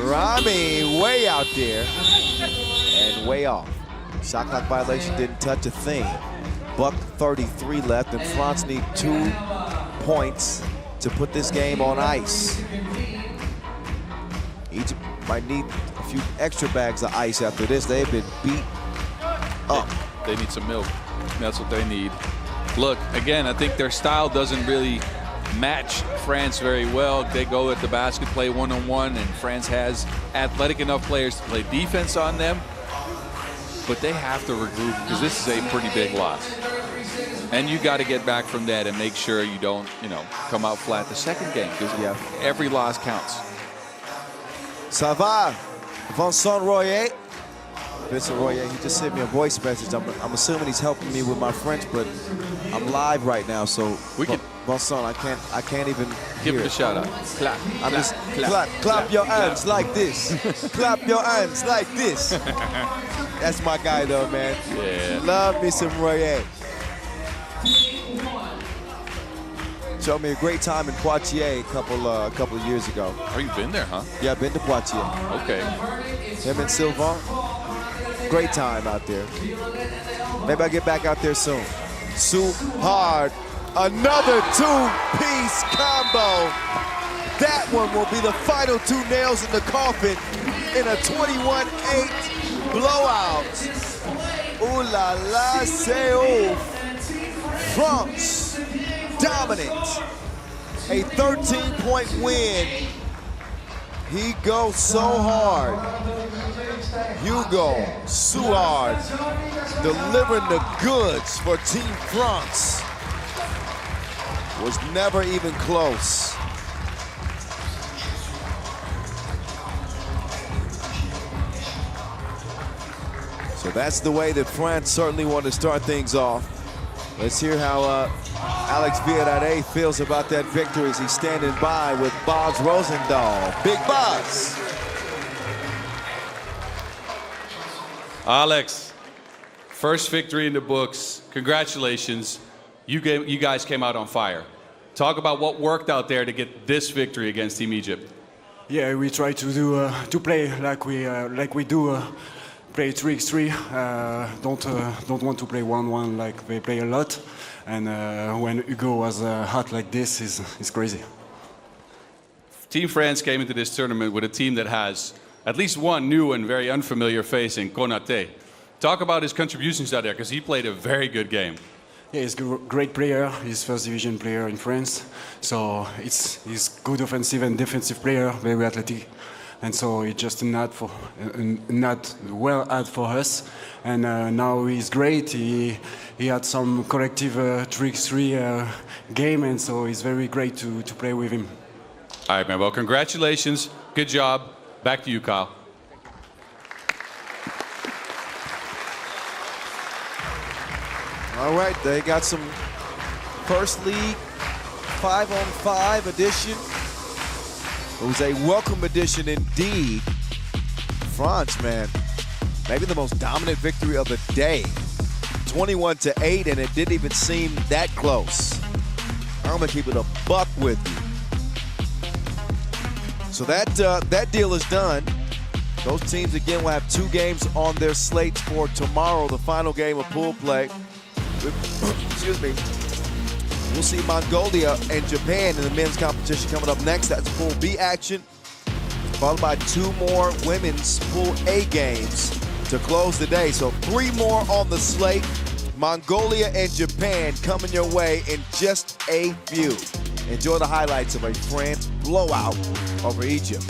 Speaker 1: Rami way out there and way off. Shot clock violation, didn't touch a thing. Buck 33 left, and France need 2 points to put this game on ice. Egypt might need a few extra bags of ice after this. They've been beat up.
Speaker 2: They need some milk. That's what they need. Look, again, I think their style doesn't really match France very well. They go at the basket, play one-on-one, and France has athletic enough players to play defense on them. But they have to regroup, because this is a pretty big loss. And you got to get back from that and make sure you don't, come out flat the second game, because every loss counts.
Speaker 1: Ça va, Vincent Royer? Vincent Royer, he just sent me a voice message. I'm assuming he's helping me with my French, but I'm live right now, so
Speaker 2: we can.
Speaker 1: Vincent, I can't even
Speaker 2: give
Speaker 1: hear
Speaker 2: it a shout out. Clap,
Speaker 1: I'm just clap your hands like this. Clap your hands like this. That's my guy though, man.
Speaker 2: Yeah.
Speaker 1: Love me some Royer. Showed me a great time in Poitiers a couple of years ago.
Speaker 2: Oh, you've been there, huh?
Speaker 1: Yeah, I've been to Poitiers.
Speaker 2: Okay.
Speaker 1: Him and Sylvain, great time out there. Maybe I'll get back out there soon. Suhard, another 2-piece combo. That one will be the final 2 nails in the coffin in a 21-8 blowout. Ooh la la, c'est ouf. France dominant. A 13-point win. He goes so hard. Hugo Suhard delivering the goods for Team France. Was never even close. So that's the way that France certainly want to start things off. Let's hear how Alex Viadare feels about that victory as he's standing by with Boz Rosendahl. Big Boz.
Speaker 2: Alex, first victory in the books. Congratulations. You guys came out on fire. Talk about what worked out there to get this victory against Team Egypt.
Speaker 4: Yeah, we try to do to play like we do. Play 3x3. Don't want to play 1-1 like they play a lot. And when Hugo was hot like this, is crazy.
Speaker 2: Team France came into this tournament with a team that has at least one new and very unfamiliar face in Konate. Talk about his contributions out there, because he played a very good game.
Speaker 4: Yeah, he's a great player. He's first division player in France. So he's good offensive and defensive player, very athletic. And so it's just not well add for us. And now he's great. He had some collective 3x3 game, and so it's very great to play with him.
Speaker 2: All right, man. Well, congratulations. Good job. Back to you, Kyle.
Speaker 1: All right, they got some First League 5-on-5 edition. It was a welcome edition indeed. France, man, maybe the most dominant victory of the day. 21-8, and it didn't even seem that close. I'm gonna keep it a buck with you. So that deal is done. Those teams again will have 2 games on their slates for tomorrow, the final game of pool play. Excuse me. We'll see Mongolia and Japan in the men's competition coming up next. That's Pool B action, followed by 2 more women's Pool A games to close the day. So 3 more on the slate. Mongolia and Japan coming your way in just a few. Enjoy the highlights of a France blowout over Egypt.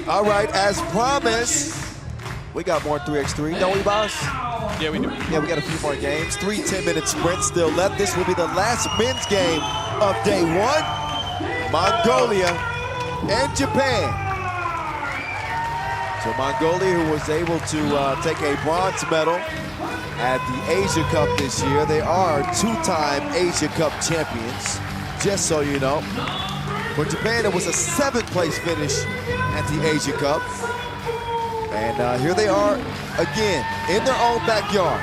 Speaker 1: All right, as promised, we got more 3x3, don't we, boss?
Speaker 2: Yeah, we do.
Speaker 1: Yeah, we got a few more games. 3 10-minute sprints still left. This will be the last men's game of day 1. Mongolia and Japan. So Mongolia, who was able to take a bronze medal at the Asia Cup this year, they are 2-time Asia Cup champions, just so you know. For Japan, it was a 7th place finish at the Asia Cup. And here they are again in their own backyard,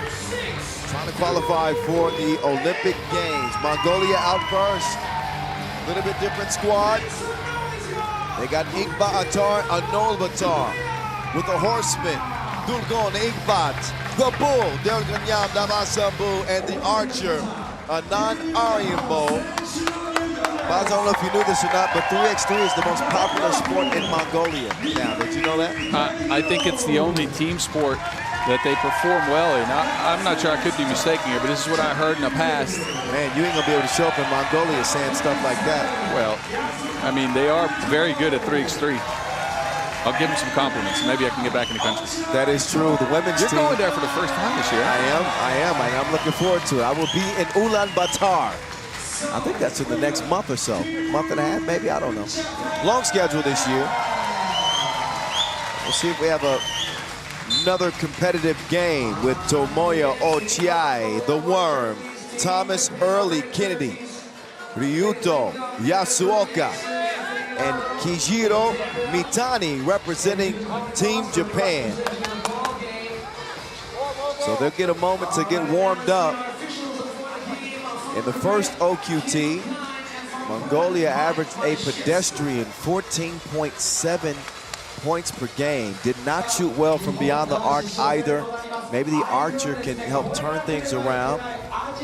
Speaker 1: trying to qualify for the Olympic Games. Mongolia out first, a little bit different squad. They got Ingba Atar, Anol Batar, with the horseman, Dulgon Ingbat, the bull, Delganyam Damasambu, and the archer, Anand Aryambo. I don't know if you knew this or not, but 3x3 is the most popular sport in Mongolia now. Did you know that?
Speaker 2: I think it's the only team sport that they perform well in. I'm not sure, I could be mistaken here, but this is what I heard in the past.
Speaker 1: Man, you ain't gonna be able to show up in Mongolia saying stuff like that.
Speaker 2: Well, I mean, they are very good at 3x3. I'll give them some compliments. Maybe I can get back in the country.
Speaker 1: That is true. The women's
Speaker 2: You're
Speaker 1: team.
Speaker 2: going there for the first time this year.
Speaker 1: I am, and I'm looking forward to it. I will be in Ulaanbaatar. I think that's in the next month or so. Month and a half, maybe, I don't know. Long schedule this year. We'll see if we have another competitive game with Tomoya Ochiai, the Worm, Thomas Early Kennedy, Ryuto Yasuoka, and Kijiro Mitani representing Team Japan. So they'll get a moment to get warmed up. In the first OQT, Mongolia averaged a pedestrian 14.7 points per game. Did not shoot well from beyond the arc either. Maybe the archer can help turn things around.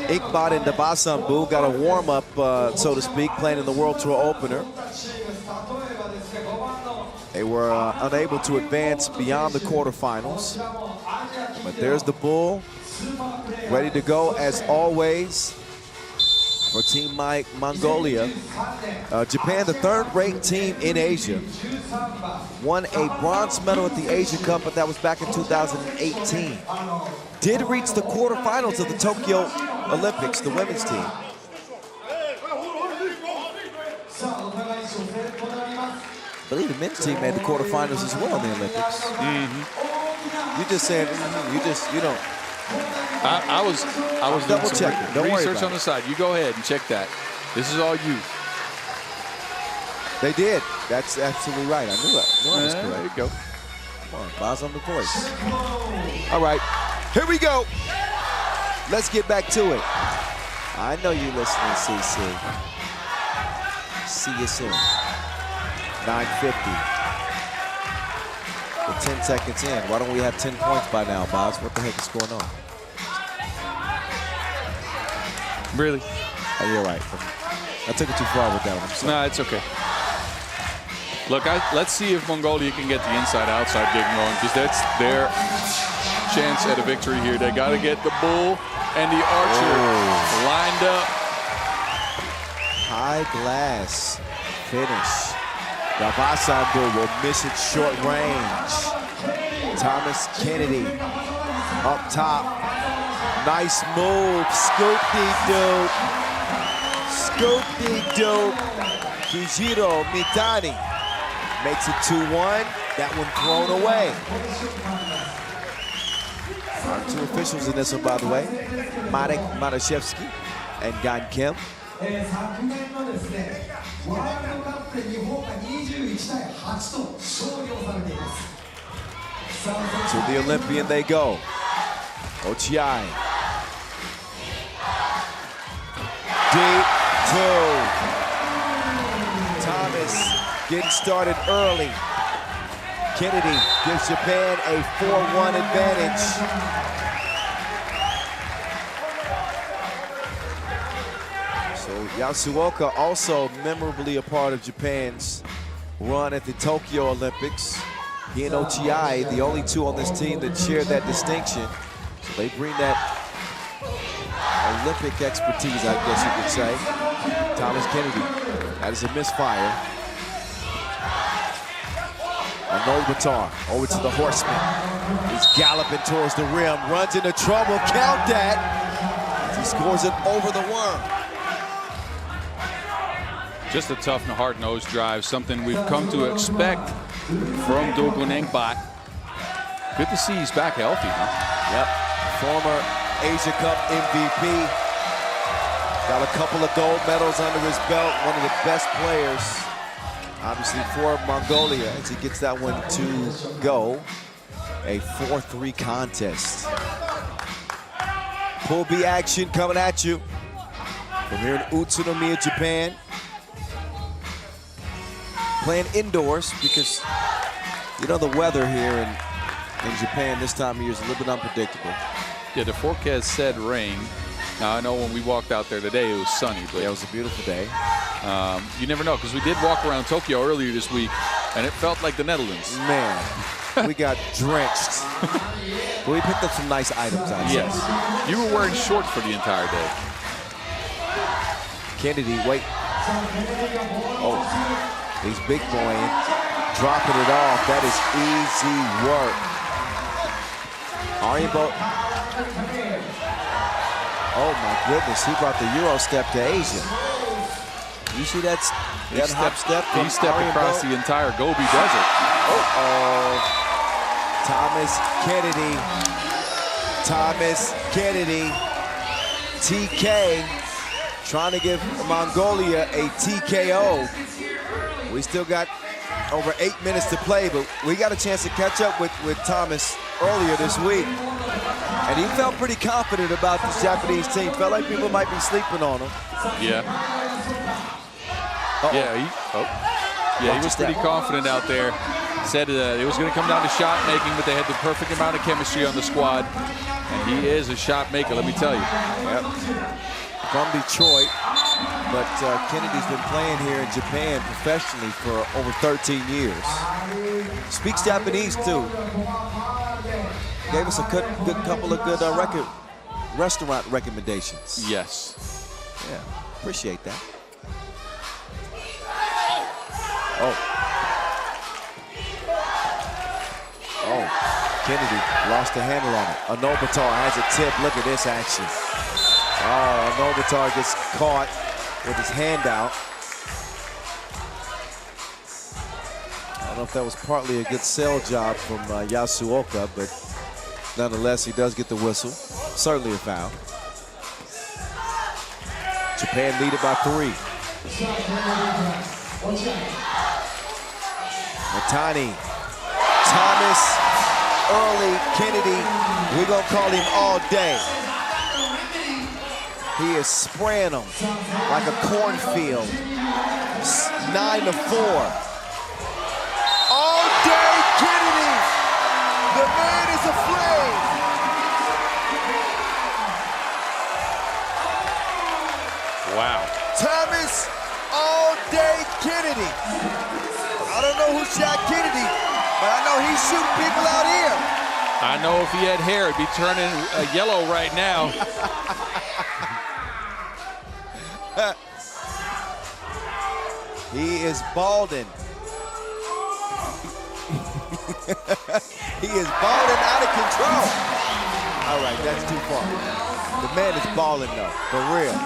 Speaker 1: Ingbat and Dabasambu got a warm-up, so to speak, playing in the World Tour opener. They were unable to advance beyond the quarterfinals. But there's the bull, ready to go as always. For Team Mongolia. Japan, the 3rd-ranked team in Asia, won a bronze medal at the Asia Cup, but that was back in 2018. Did reach the quarterfinals of the Tokyo Olympics, the women's team. I believe the men's team made the quarterfinals as well in the Olympics. Mm-hmm. You just saying, you don't.
Speaker 2: I was
Speaker 1: double
Speaker 2: doing some
Speaker 1: checking. Don't worry
Speaker 2: research
Speaker 1: about
Speaker 2: on the side. You go ahead and check that. This is all you.
Speaker 1: They did. That's absolutely right. I knew that. No, that was correct.
Speaker 2: There you go.
Speaker 1: Come on, Boz on the voice. All right, here we go. Let's get back to it. I know you listening, CC. See you soon. 9:50. We're 10 seconds in. Why don't we have 10 points by now, Boz? What the heck is going on?
Speaker 2: Really?
Speaker 1: Oh, you're right. I took it too far with that one. I'm sorry.
Speaker 2: No, it's okay. Look, let's see if Mongolia can get the inside-outside game going, because that's their chance at a victory here. They got to get the bull and the archer lined up.
Speaker 1: High glass finish. Gavasandu will miss it short range. Thomas Kennedy up top. Nice move. Scoop-de-doop. Scoop-de-doop. Kijiro Mitani makes it 2-1. That one thrown away. Our two officials in this one, by the way. Marek Marashevsky and Gan Kim. To the Olympian they go. Ochiai. Deep two. Thomas getting started early. Kennedy gives Japan a 4-1 advantage. So Yasuoka also memorably a part of Japan's run at the Tokyo Olympics. He and Ochiai, the only two on this team that share that distinction. So they bring that Olympic expertise, I guess you could say. Thomas Kennedy, that is a misfire. Novatar over to the horseman. He's galloping towards the rim, runs into trouble, count that. He scores it over the worm.
Speaker 2: Just a tough and hard-nosed drive, something we've come to expect from Doguneng, but good to see he's back healthy, huh?
Speaker 1: Yep, former Asia Cup MVP. Got a couple of gold medals under his belt, one of the best players, obviously, for Mongolia, as he gets that one to go. A 4-3 contest. Pool B action coming at you from here in Utsunomiya, Japan. Playing indoors because, you know, the weather here in Japan this time of year is a little bit unpredictable.
Speaker 2: Yeah, the forecast said rain. Now, I know when we walked out there today, it was sunny. But
Speaker 1: yeah, it was a beautiful day.
Speaker 2: You never know, because we did walk around Tokyo earlier this week, and it felt like the Netherlands.
Speaker 1: Man, we got drenched. But we picked up some nice items, I'd say.
Speaker 2: Yes. You were wearing shorts for the entire day.
Speaker 1: Kennedy, wait. Oh, he's big boying, dropping it off. That is easy work. Aribo. Oh my goodness, he brought the Euro step to Asia. You see that hop step?
Speaker 2: He stepped across the entire Gobi Desert.
Speaker 1: Thomas Kennedy. TK trying to give Mongolia a TKO. We still got over 8 minutes to play, but we got a chance to catch up with Thomas earlier this week. And he felt pretty confident about this Japanese team. Felt like people might be sleeping on him.
Speaker 2: Yeah. Yeah, he was pretty confident out there. Said it was going to come down to shot making, but they had the perfect amount of chemistry on the squad. And he is a shot maker, let me tell you.
Speaker 1: Yep. From Detroit, but Kennedy's been playing here in Japan professionally for over 13 years. Speaks Japanese too. Gave us a good couple of good restaurant recommendations.
Speaker 2: Yes.
Speaker 1: Yeah, appreciate that. Oh, Kennedy lost the handle on it. Anobatar has a tip. Look at this action. Oh, Anobatar gets caught with his hand out. I don't know if that was partly a good sell job from Yasuoka, but nonetheless, he does get the whistle. Certainly a foul. Japan lead it by 3. Matani. Thomas early. Kennedy, we're going to call him all day. He is spraying them like a cornfield. 9-4. All day, Kennedy. The man is afraid.
Speaker 2: Wow.
Speaker 1: Thomas, all day, Kennedy. I don't know who shot Kennedy, but I know he's shooting people out here.
Speaker 2: I know if he had hair, it'd be turning yellow right now.
Speaker 1: He is balding. He is balding out of control. All right, that's too far. The man is balling though, for real.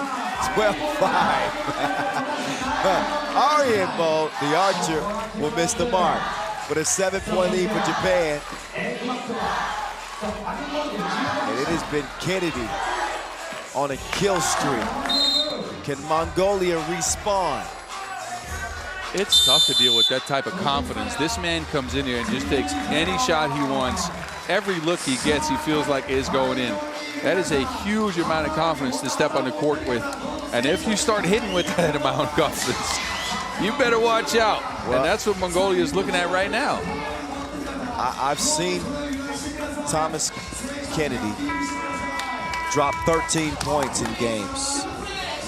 Speaker 1: 12-5. Arianbo, the archer, will miss the mark. With a 7-point lead for Japan. And it has been Kennedy on a kill streak. Can Mongolia respawn?
Speaker 2: It's tough to deal with that type of confidence. This man comes in here and just takes any shot he wants. Every look he gets, he feels like is going in. That is a huge amount of confidence to step on the court with. And if you start hitting with that amount of confidence, you better watch out.
Speaker 1: Well,
Speaker 2: and that's what Mongolia is looking at right now.
Speaker 1: I've seen Thomas Kennedy drop 13 points in games.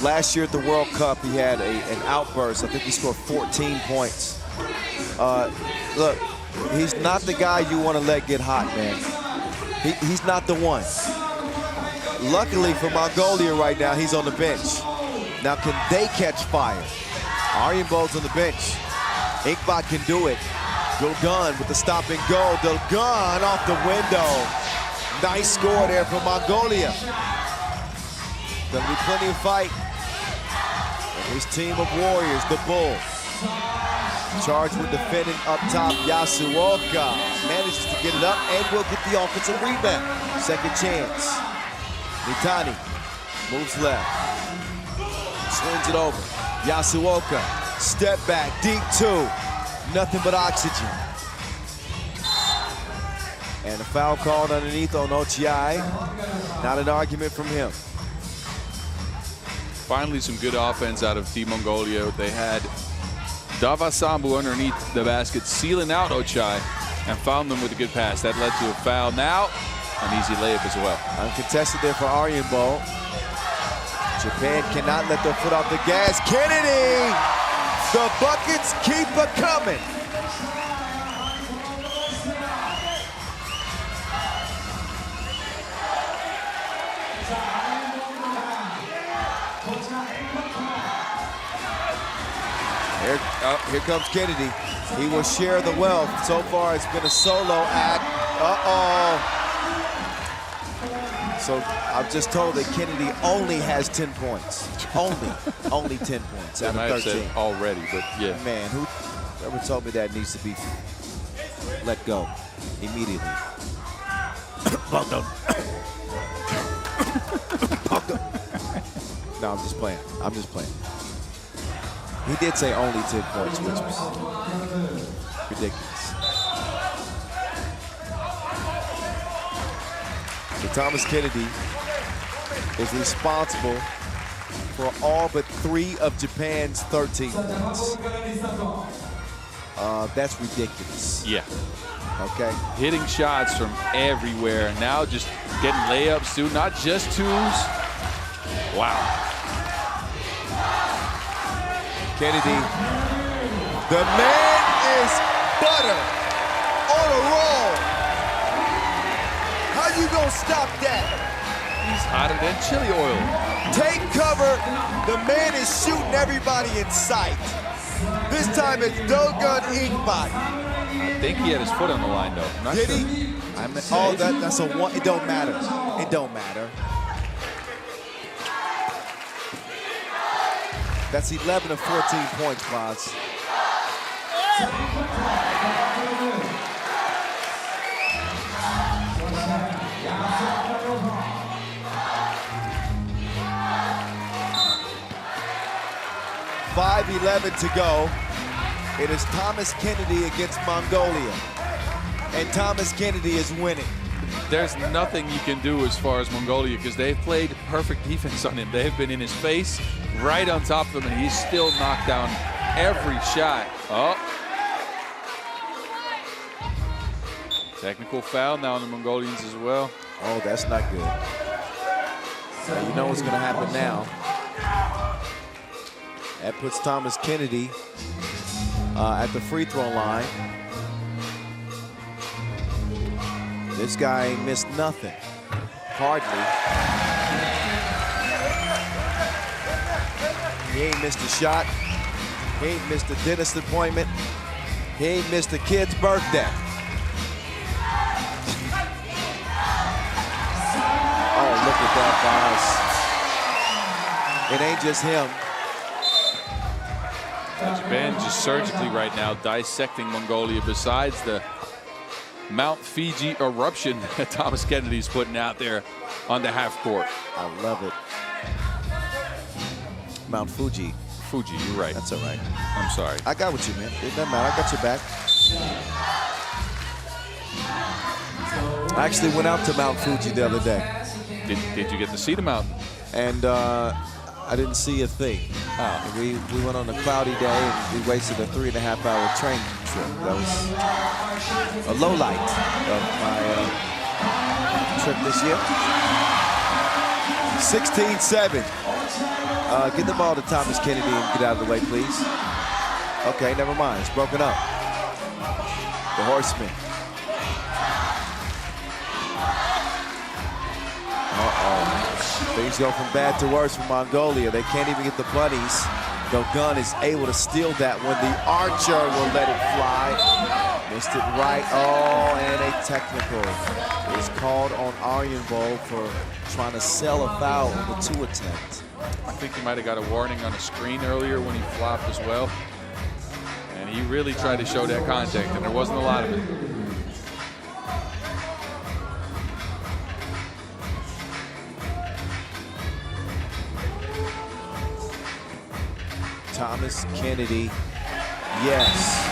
Speaker 1: Last year at the World Cup, he had an outburst. I think he scored 14 points. Look, he's not the guy you want to let get hot, man. He's not the one. Luckily for Mongolia right now, he's on the bench. Now, can they catch fire? Arianbo's on the bench. Inkbot can do it. Gilgun with the stop and go. Gilgun off the window. Nice score there for Mongolia. Gonna be plenty of fight. And his team of warriors, the Bull. Charged with defending up top, Yasuoka. Manages to get it up and will get the offensive rebound. Second chance. Mitani moves left. Swings it over. Yasuoka, step back, deep two. Nothing but oxygen. And a foul called underneath on Ochiai. Not an argument from him.
Speaker 2: Finally, some good offense out of Team Mongolia. They had Davasambu underneath the basket, sealing out Ochai, and found them with a good pass. That led to a foul. Now, an easy layup as well.
Speaker 1: Uncontested there for Arianbo. Japan cannot let their foot off the gas. Kennedy! The buckets keep a-coming. Here comes Kennedy. He will share the wealth. So far, it's been a solo act. Uh-oh. So I'm just told that Kennedy only has 10 points. Only 10 points out of 13.
Speaker 2: Said already, but yeah.
Speaker 1: Man, whoever told me that needs to be let go immediately. Bogdan. No, I'm just playing. He did say only 10 points, which was ridiculous. So Thomas Kennedy is responsible for all but 3 of Japan's 13 points. That's ridiculous.
Speaker 2: Yeah.
Speaker 1: Okay.
Speaker 2: Hitting shots from everywhere. Now just getting layups too, not just twos. Wow.
Speaker 1: Kennedy, the man is butter on a roll. How you gonna stop that?
Speaker 2: He's hotter than chili oil.
Speaker 1: Take cover. The man is shooting everybody in sight. This time it's Dogun Inkbot.
Speaker 2: I think he had his foot on the line though. I'm not
Speaker 1: Did
Speaker 2: sure.
Speaker 1: he? Oh, that's a one. It don't matter. It don't matter. That's 11 of 14 points, Boz. .5:11 to go. It is Thomas Kennedy against Mongolia. and Thomas Kennedy is winning.
Speaker 2: There's nothing you can do as far as Mongolia because they've played perfect defense on him. They've been in his face, right on top of him, and he's still knocked down every shot. Oh. Technical foul now on the Mongolians as well.
Speaker 1: Oh, that's not good. Now, you know what's going to happen now. That puts Thomas Kennedy at the free throw line. This guy ain't missed nothing. Hardly. He ain't missed a shot. He ain't missed a dentist appointment. He ain't missed a kid's birthday. Oh, look at that, guys. It ain't just him.
Speaker 2: Japan just surgically right now dissecting Mongolia besides the Mount Fiji eruption that Thomas Kennedy's putting out there on the half court.
Speaker 1: I love it. Mount Fuji.
Speaker 2: Fuji, you're right.
Speaker 1: That's all right.
Speaker 2: I'm sorry.
Speaker 1: I got what you meant. It doesn't matter. I got your back. I actually went out to Mount Fuji the other day.
Speaker 2: Did you get to see the mountain?
Speaker 1: And I didn't see a thing. We went on a cloudy day and we wasted a 3.5-hour train trip. That was a low light of my trip this year. 16-7. Get the ball to Thomas Kennedy and get out of the way, please. Okay, never mind. It's broken up. The Horsemen. Things go from bad to worse for Mongolia. They can't even get the bunnies. Dogun is able to steal that one. The Archer will let it fly. Missed it right. Oh, and a technical is called on Aryenbo for trying to sell a foul on the 2 attempt.
Speaker 2: I think he might have got a warning on the screen earlier when he flopped as well. And he really tried to show that contact, and there wasn't a lot of it.
Speaker 1: Thomas Kennedy, yes.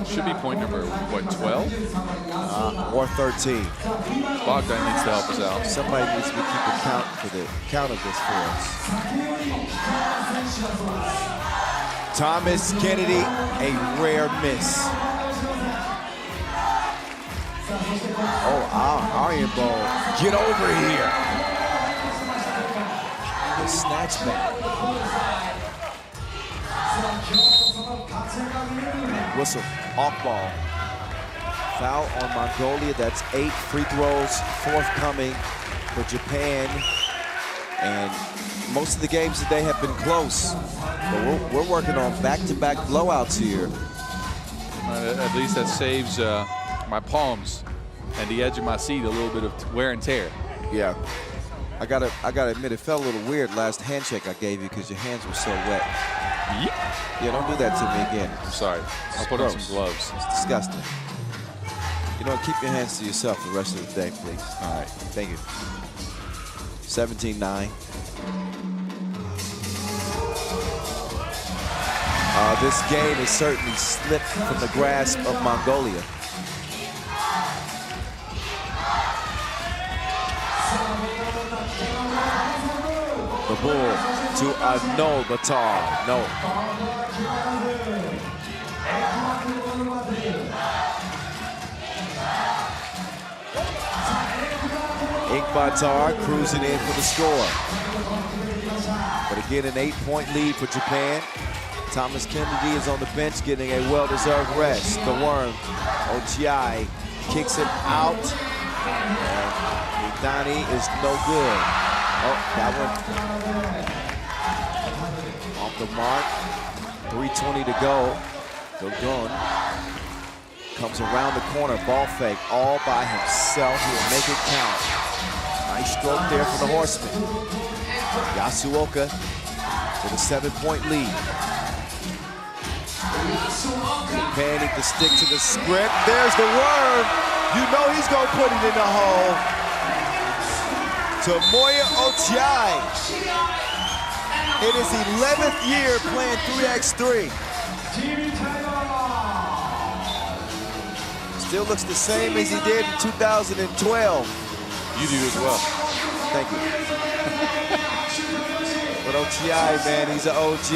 Speaker 2: Should be point number, what, 12?
Speaker 1: Or 13.
Speaker 2: Bogdan needs to help us out.
Speaker 1: Somebody needs to be keeping count of this for us. Thomas Kennedy, a rare miss. Oh, Aryenbo, get over here. The snatch back. Whistle, off ball. Foul on Mongolia. That's 8 free throws forthcoming for Japan. And most of the games today have been close. But we're working on back-to-back blowouts here.
Speaker 2: At least that saves my palms and the edge of my seat a little bit of wear and tear.
Speaker 1: Yeah. I gotta admit, it felt a little weird last handshake I gave you because your hands were so wet. Yeah, don't do that to me again.
Speaker 2: I'm sorry. I'll put on some gloves.
Speaker 1: It's disgusting. You know what? Keep your hands to yourself the rest of the day, please. All right. Thank you. 17-9. This game has certainly slipped from the grasp of Mongolia. The bull to no Batar. No. Batar cruising in for the score. But again, an 8-point lead for Japan. Thomas Kennedy is on the bench getting a well-deserved rest. The worm, Ochiai, kicks it out. And Midani is no good. Oh, that one off the mark. 3:20 to go. Dogun comes around the corner, ball fake, all by himself. He'll make it count. Nice stroke there for the Horsemen. Yasuoka with a 7-point lead. Japan need to stick to the script. There's the worm. You know he's gonna put it in the hole. Tomoya Ochiai. in his 11th year playing 3x3. Still looks the same as he did in 2012.
Speaker 2: You do as well.
Speaker 1: Thank you. But OTI, man, he's an OG.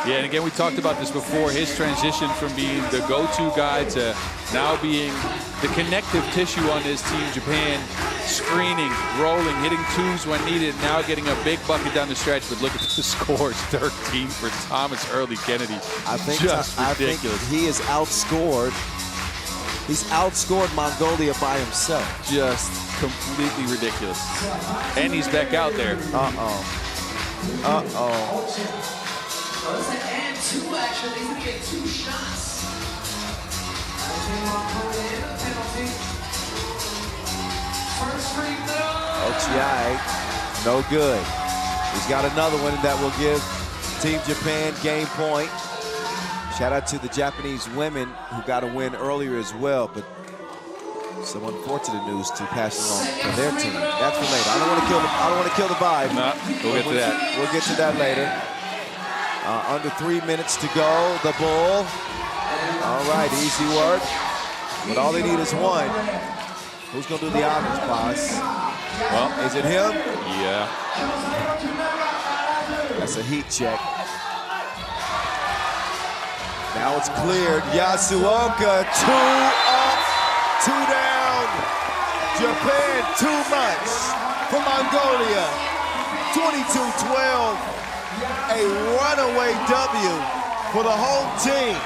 Speaker 2: Yeah, and again, we talked about this before, his transition from being the go-to guy to now being the connective tissue on his team, Japan, screening, rolling, hitting twos when needed, now getting a big bucket down the stretch. But look at the scores, 13 for Thomas Early Kennedy.
Speaker 1: I think
Speaker 2: ridiculous.
Speaker 1: he is outscored. He's outscored Mongolia by himself.
Speaker 2: Just completely ridiculous. And he's back out there.
Speaker 1: Uh-oh.
Speaker 3: And two, actually. He's going to get 2 shots. Penalty. First free throw.
Speaker 1: OTI, no good. He's got another one that will give Team Japan game point. Shout out to the Japanese women who got a win earlier as well, but some unfortunate news to pass along for their team. That's for later. I don't want to kill the vibe.
Speaker 2: No, we'll get to that.
Speaker 1: We'll get to that later. Under 3 minutes to go. The Bull. All right, easy work. But all they need is one. Who's gonna do the honors, boss?
Speaker 2: Well,
Speaker 1: is it him?
Speaker 2: Yeah.
Speaker 1: That's a heat check. Now it's cleared. Yasuoka, 2 up, 2 down. Japan, 2 months for Mongolia. 22-12. A runaway W for the home team.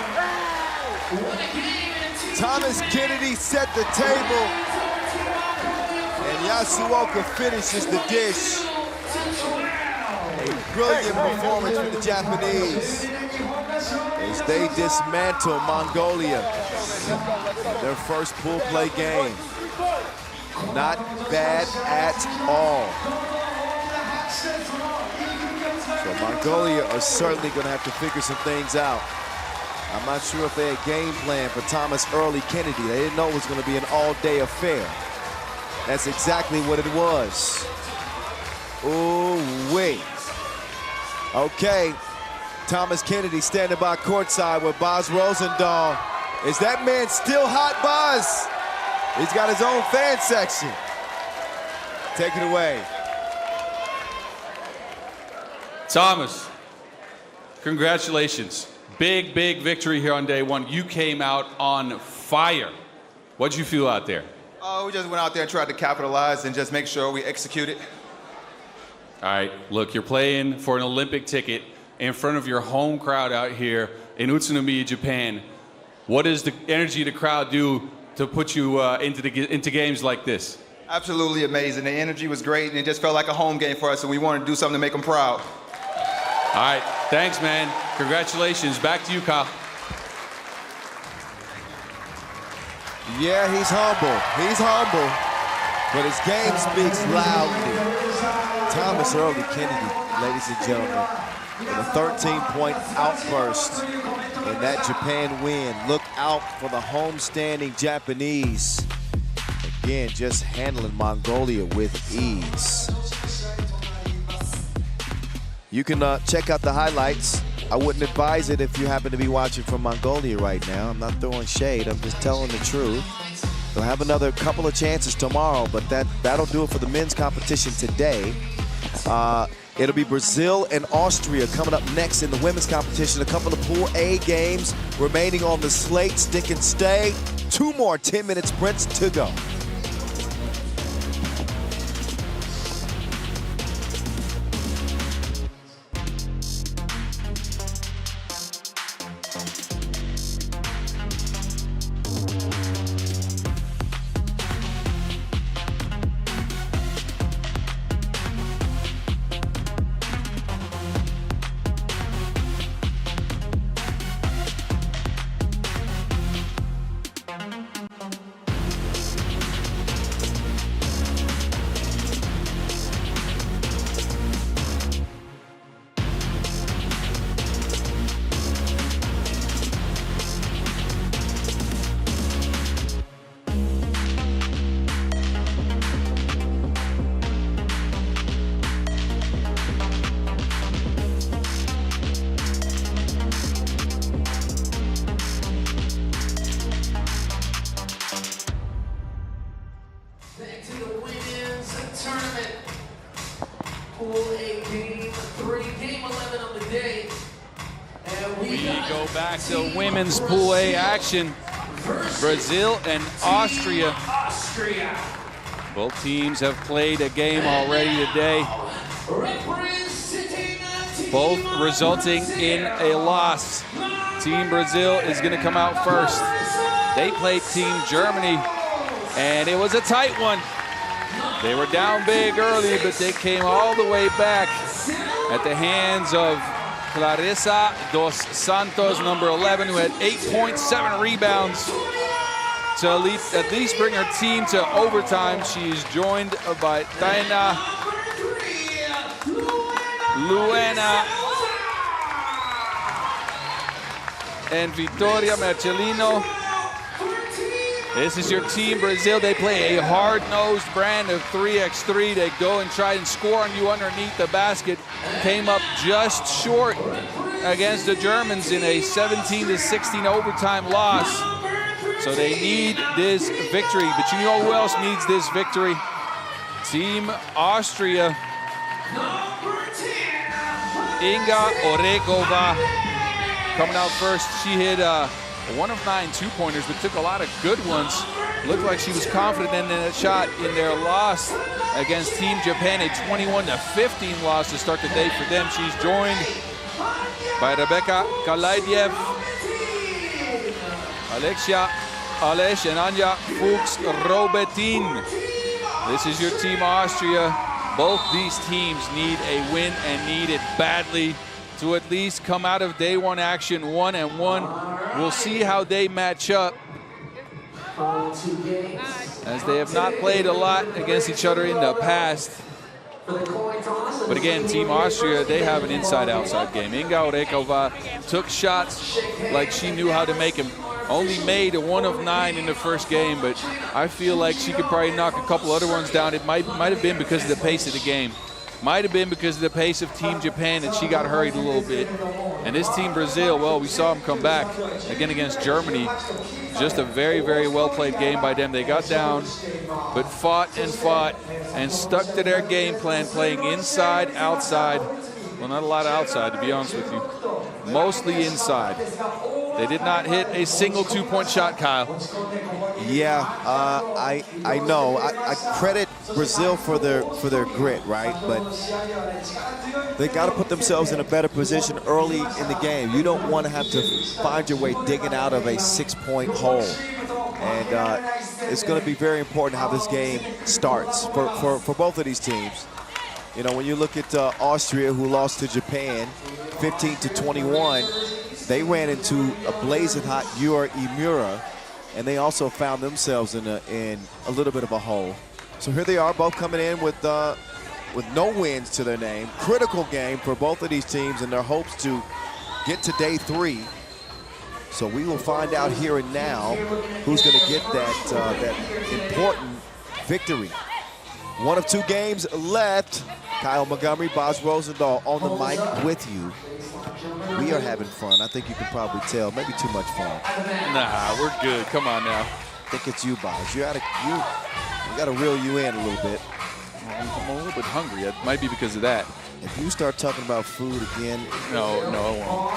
Speaker 1: Thomas Kennedy set the table. And Yasuoka finishes the dish. A brilliant performance for the Japanese as they dismantle Mongolia in their first pool play game. Not bad at all. So Mongolia are certainly going to have to figure some things out. I'm not sure if they had game plan for Thomas Early Kennedy. They didn't know it was going to be an all-day affair. That's exactly what it was. Ooh-wee. Okay, Thomas Kennedy standing by courtside with Boz Rosendahl. Is that man still hot, Boz? He's got his own fan section. Take it away.
Speaker 2: Thomas, congratulations. Big, big victory here on day one. You came out on fire. What'd you feel out there?
Speaker 5: We just went out there and tried to capitalize and just make sure we executed.
Speaker 2: All right, look, you're playing for an Olympic ticket in front of your home crowd out here in Utsunomiya, Japan. What does the energy of the crowd do to put you into games like this?
Speaker 5: Absolutely amazing. The energy was great, and it just felt like a home game for us, and we wanted to do something to make them proud.
Speaker 2: All right, thanks, man. Congratulations. Back to you, Kyle.
Speaker 1: Yeah, he's humble. He's humble, but his game speaks loudly. Thomas Early Kennedy, ladies and gentlemen, with a 13-point outburst in that Japan win. Look out for the homestanding Japanese. Again, just handling Mongolia with ease. You can check out the highlights. I wouldn't advise it if you happen to be watching from Mongolia right now. I'm not throwing shade, I'm just telling the truth. They'll have another couple of chances tomorrow, but that'll do it for the men's competition today. It'll be Brazil and Austria coming up next in the women's competition. A couple of Pool A games remaining on the slate. Stick and stay. 2 more 10-minute sprints to go.
Speaker 3: Pool A, Game 3, Game 11 of the day. And
Speaker 2: We go back to women's Pool A action. Brazil and Austria. Both teams have played a game already today, both resulting in a loss. Team Brazil is going to come out first. They played Team Germany, and it was a tight one. They were down big early, but they came all the way back at the hands of Clarissa dos Santos, number 11, who had 8.7 rebounds to at least bring her team to overtime. She's joined by Taina Luena and Victoria Marcelino. This is your Team Brazil. They play a hard-nosed brand of 3x3. They go and try and score on you underneath the basket. Came up just short against the Germans in a 17-16 overtime loss. So they need this victory. But you know who else needs this victory? Team Austria. Inga Orekova coming out first. She hit 1 of 9 two-pointers, but took a lot of good ones. Looked like she was confident in that shot in their loss against Team Japan, a 21-15 loss to start the day for them. She's joined by Rebecca Kalaidiev, Alexia Alesh, and Anja Fuchs-Robetin. This is your Team Austria. Both these teams need a win and need it badly to at least come out of day one action 1-1. We'll see how they match up, as they have not played a lot against each other in the past. But again, Team Austria, they have an inside-outside game. Inga Orekova took shots like she knew how to make them. Only made a 1 of 9 in the first game, but I feel like she could probably knock a couple other ones down. It might have been because of the pace of the game. Might have been because of the pace of Team Japan that she got hurried a little bit. And this Team Brazil, well, we saw them come back again against Germany. Just a very, very well-played game by them. They got down, but fought and stuck to their game plan, playing inside, outside. Well, not a lot of outside, to be honest with you. Mostly inside. They did not hit a single two-point shot, Kyle.
Speaker 1: Yeah, I know. I credit Brazil for their grit, right? But they got to put themselves in a better position early in the game. You don't want to have to find your way digging out of a 6-point hole. And it's going to be very important how this game starts for both of these teams. You know, when you look at Austria, who lost to Japan 15-21, they ran into a blazing hot Yura Imura, and they also found themselves in a little bit of a hole. So here they are, both coming in with no wins to their name. Critical game for both of these teams in their hopes to get to day 3. So we will find out here and now who's going to get that important victory. 1 of 2 games left. Kyle Montgomery, Boz Rosendahl on the mic with you. We are having fun. I think you can probably tell. Maybe too much fun.
Speaker 2: Nah, we're good. Come on now.
Speaker 1: I think it's you, Boz. We got to reel you in a little bit.
Speaker 2: I'm a little bit hungry. It might be because of that.
Speaker 1: If you start talking about food again.
Speaker 2: No, I won't.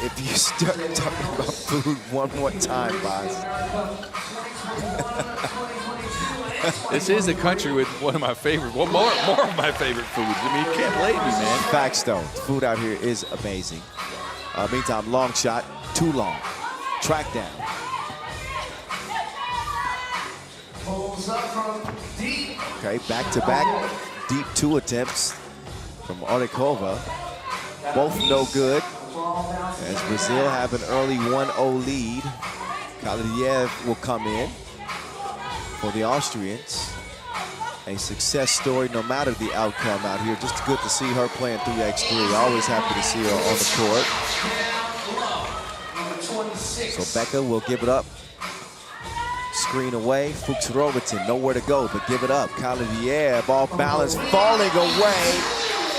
Speaker 1: If you start talking about food one more time, Boz.
Speaker 2: This is a country with one of my favorite, more of my favorite foods. I mean, you can't blame me, man.
Speaker 1: Facts, though. The food out here is amazing. Meantime, long shot, too long. Track down. Okay, back-to-back deep 2 attempts from Orekova. Both no good. As Brazil have an early 1-0 lead. Kalaidiev will come in for the Austrians. A success story no matter the outcome out here. Just good to see her playing 3x3. Always happy to see her on the court. So Becca will give it up. Screen away. Fuchs-Robertson, nowhere to go, but give it up. Kalaidiev, off balance, falling away.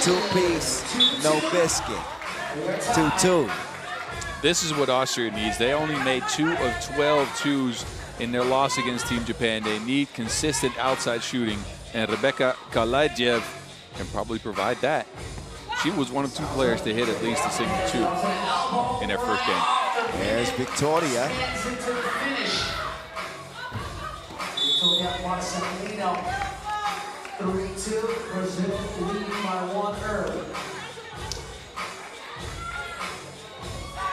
Speaker 1: 2-piece, no biscuit. 2-2.
Speaker 2: This is what Austria needs. They only made 2 of 12 twos in their loss against Team Japan. They need consistent outside shooting, and Rebecca Kalaidiev can probably provide that. She was one of 2 players to hit at least a single 2 in their first game.
Speaker 1: There's Victoria.
Speaker 3: Victoria Marcelino. 3-2. Brazil leading by 1 early.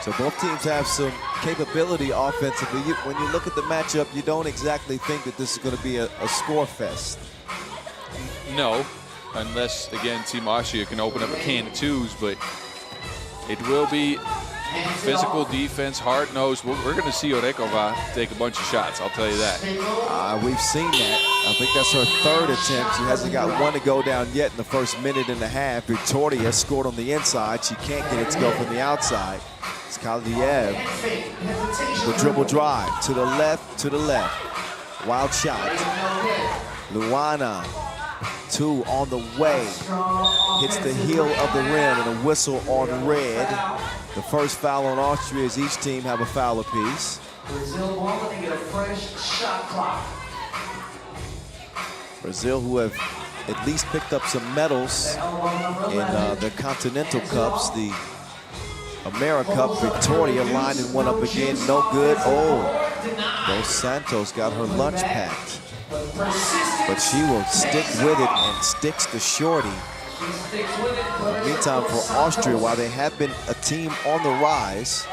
Speaker 1: So both teams have some capability offensively. When you look at the matchup, you don't exactly think that this is going to be a score fest.
Speaker 2: No, unless, again, Team Austria can open up a can of 2s, but it will be physical defense, hard-nosed. We're going to see Orekova take a bunch of shots, I'll tell you that.
Speaker 1: We've seen that. I think that's her 3rd attempt. She hasn't got one to go down yet in the first minute and a half. Victoria scored on the inside. She can't get it to go from the outside. It's Kalidiev. The dribble drive to the left, Wild shot. Luana, 2 on the way. Hits the heel of the rim and a whistle on red. The first foul on Austria as each team have a foul apiece.
Speaker 3: Brazil ball and get a fresh shot clock.
Speaker 1: Brazil, who have at least picked up some medals in the Continental Cups, the AmeriCup. Victoria lining one up again, no good. Oh, Dos Santos got her lunch packed. But she will stick with it and sticks to shorty. In the meantime, for Austria, while they have been a team on the rise,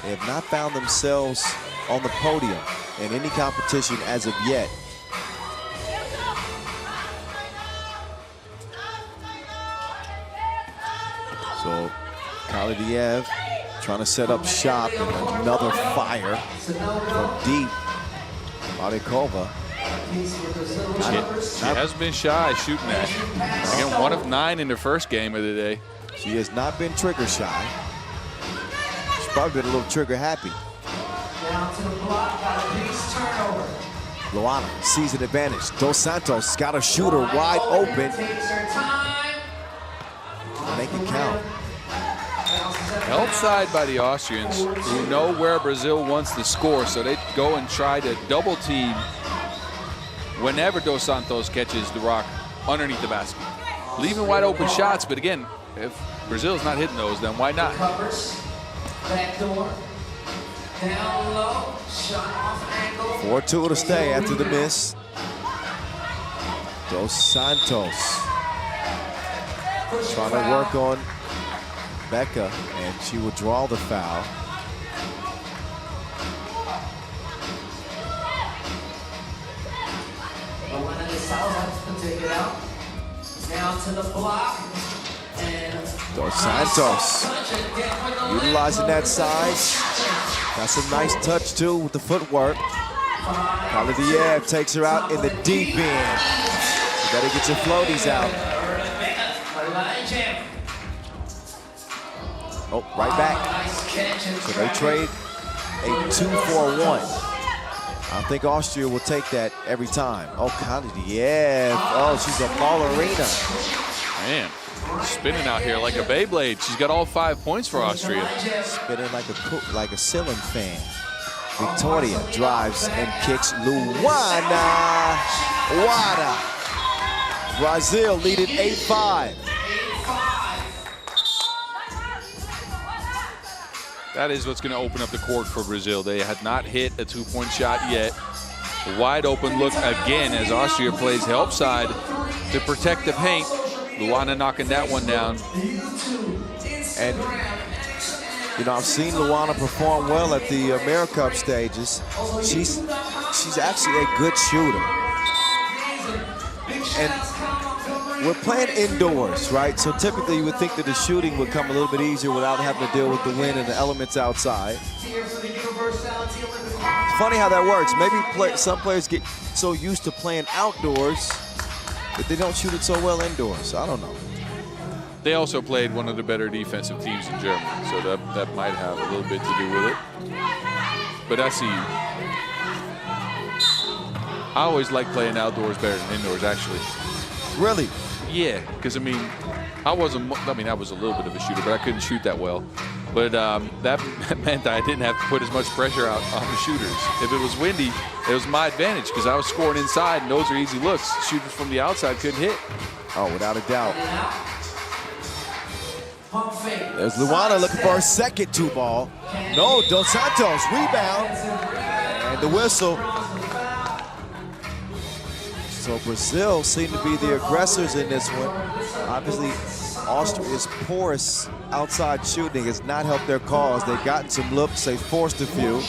Speaker 1: they have not found themselves on the podium in any competition as of yet. So Kalidiev trying to set up shop, and another fire from deep. Orekova.
Speaker 2: She has been shy shooting that. Again, 1 of 9 in the first game of the day.
Speaker 1: She has not been trigger shy. She's probably been a little trigger happy.
Speaker 3: Down to the block, got a piece turnover.
Speaker 1: Luana sees an advantage. Dos Santos got a shooter wide open.
Speaker 3: Takes her time.
Speaker 1: Make it count.
Speaker 2: Help side by the Austrians, who know where Brazil wants to score, so they go and try to double team whenever Dos Santos catches the rock underneath the basket. Leaving wide open shots, but again, if Brazil's not hitting those, then why not?
Speaker 3: Covers. Back door. Down low. Shot off angle.
Speaker 1: 4-2 to stay after the miss. Dos Santos trying to work on Becca, and she will draw the foul.
Speaker 3: Take it out. Down to the block. And
Speaker 1: Dos Santos utilizing that size. Got some nice touch too with the footwork. Kalidiev takes her out in the deep end. You better get your floaties out. Oh, right back. So they trade a 2-for-1. I think Austria will take that every time. Oh, Kalidiev. Oh, she's a ballerina.
Speaker 2: Man, spinning out here like a Beyblade. She's got all 5 points for Austria.
Speaker 1: Spinning like a ceiling fan. Victoria drives and kicks. Luana. Wada. Brazil lead at 8-5.
Speaker 2: That is what's going to open up the court for Brazil. They had not hit a 2-point shot yet. A wide open look again as Austria plays help side to protect the paint. Luana knocking that one down.
Speaker 1: And, you know, I've seen Luana perform well at the AmeriCup stages. She's actually a good shooter. And we're playing indoors, right? So typically you would think that the shooting would come a little bit easier without having to deal with the wind and the elements outside. It's funny how that works. Maybe some players get so used to playing outdoors that they don't shoot it so well indoors. I don't know.
Speaker 2: They also played one of the better defensive teams in Germany, so that might have a little bit to do with it. But I always like playing outdoors better than indoors, actually.
Speaker 1: Really?
Speaker 2: Yeah, because I was a little bit of a shooter, but I couldn't shoot that well. But that meant that I didn't have to put as much pressure out on the shooters. If it was windy, it was my advantage because I was scoring inside, and those are easy looks. Shooters from the outside couldn't hit.
Speaker 1: Oh, without a doubt. There's Luana looking for her second 2-ball. No, Dos Santos, rebound. And the whistle. So Brazil seem to be the aggressors in this one. Obviously, Austria's porous outside shooting has not helped their cause. They've gotten some looks, they forced a few.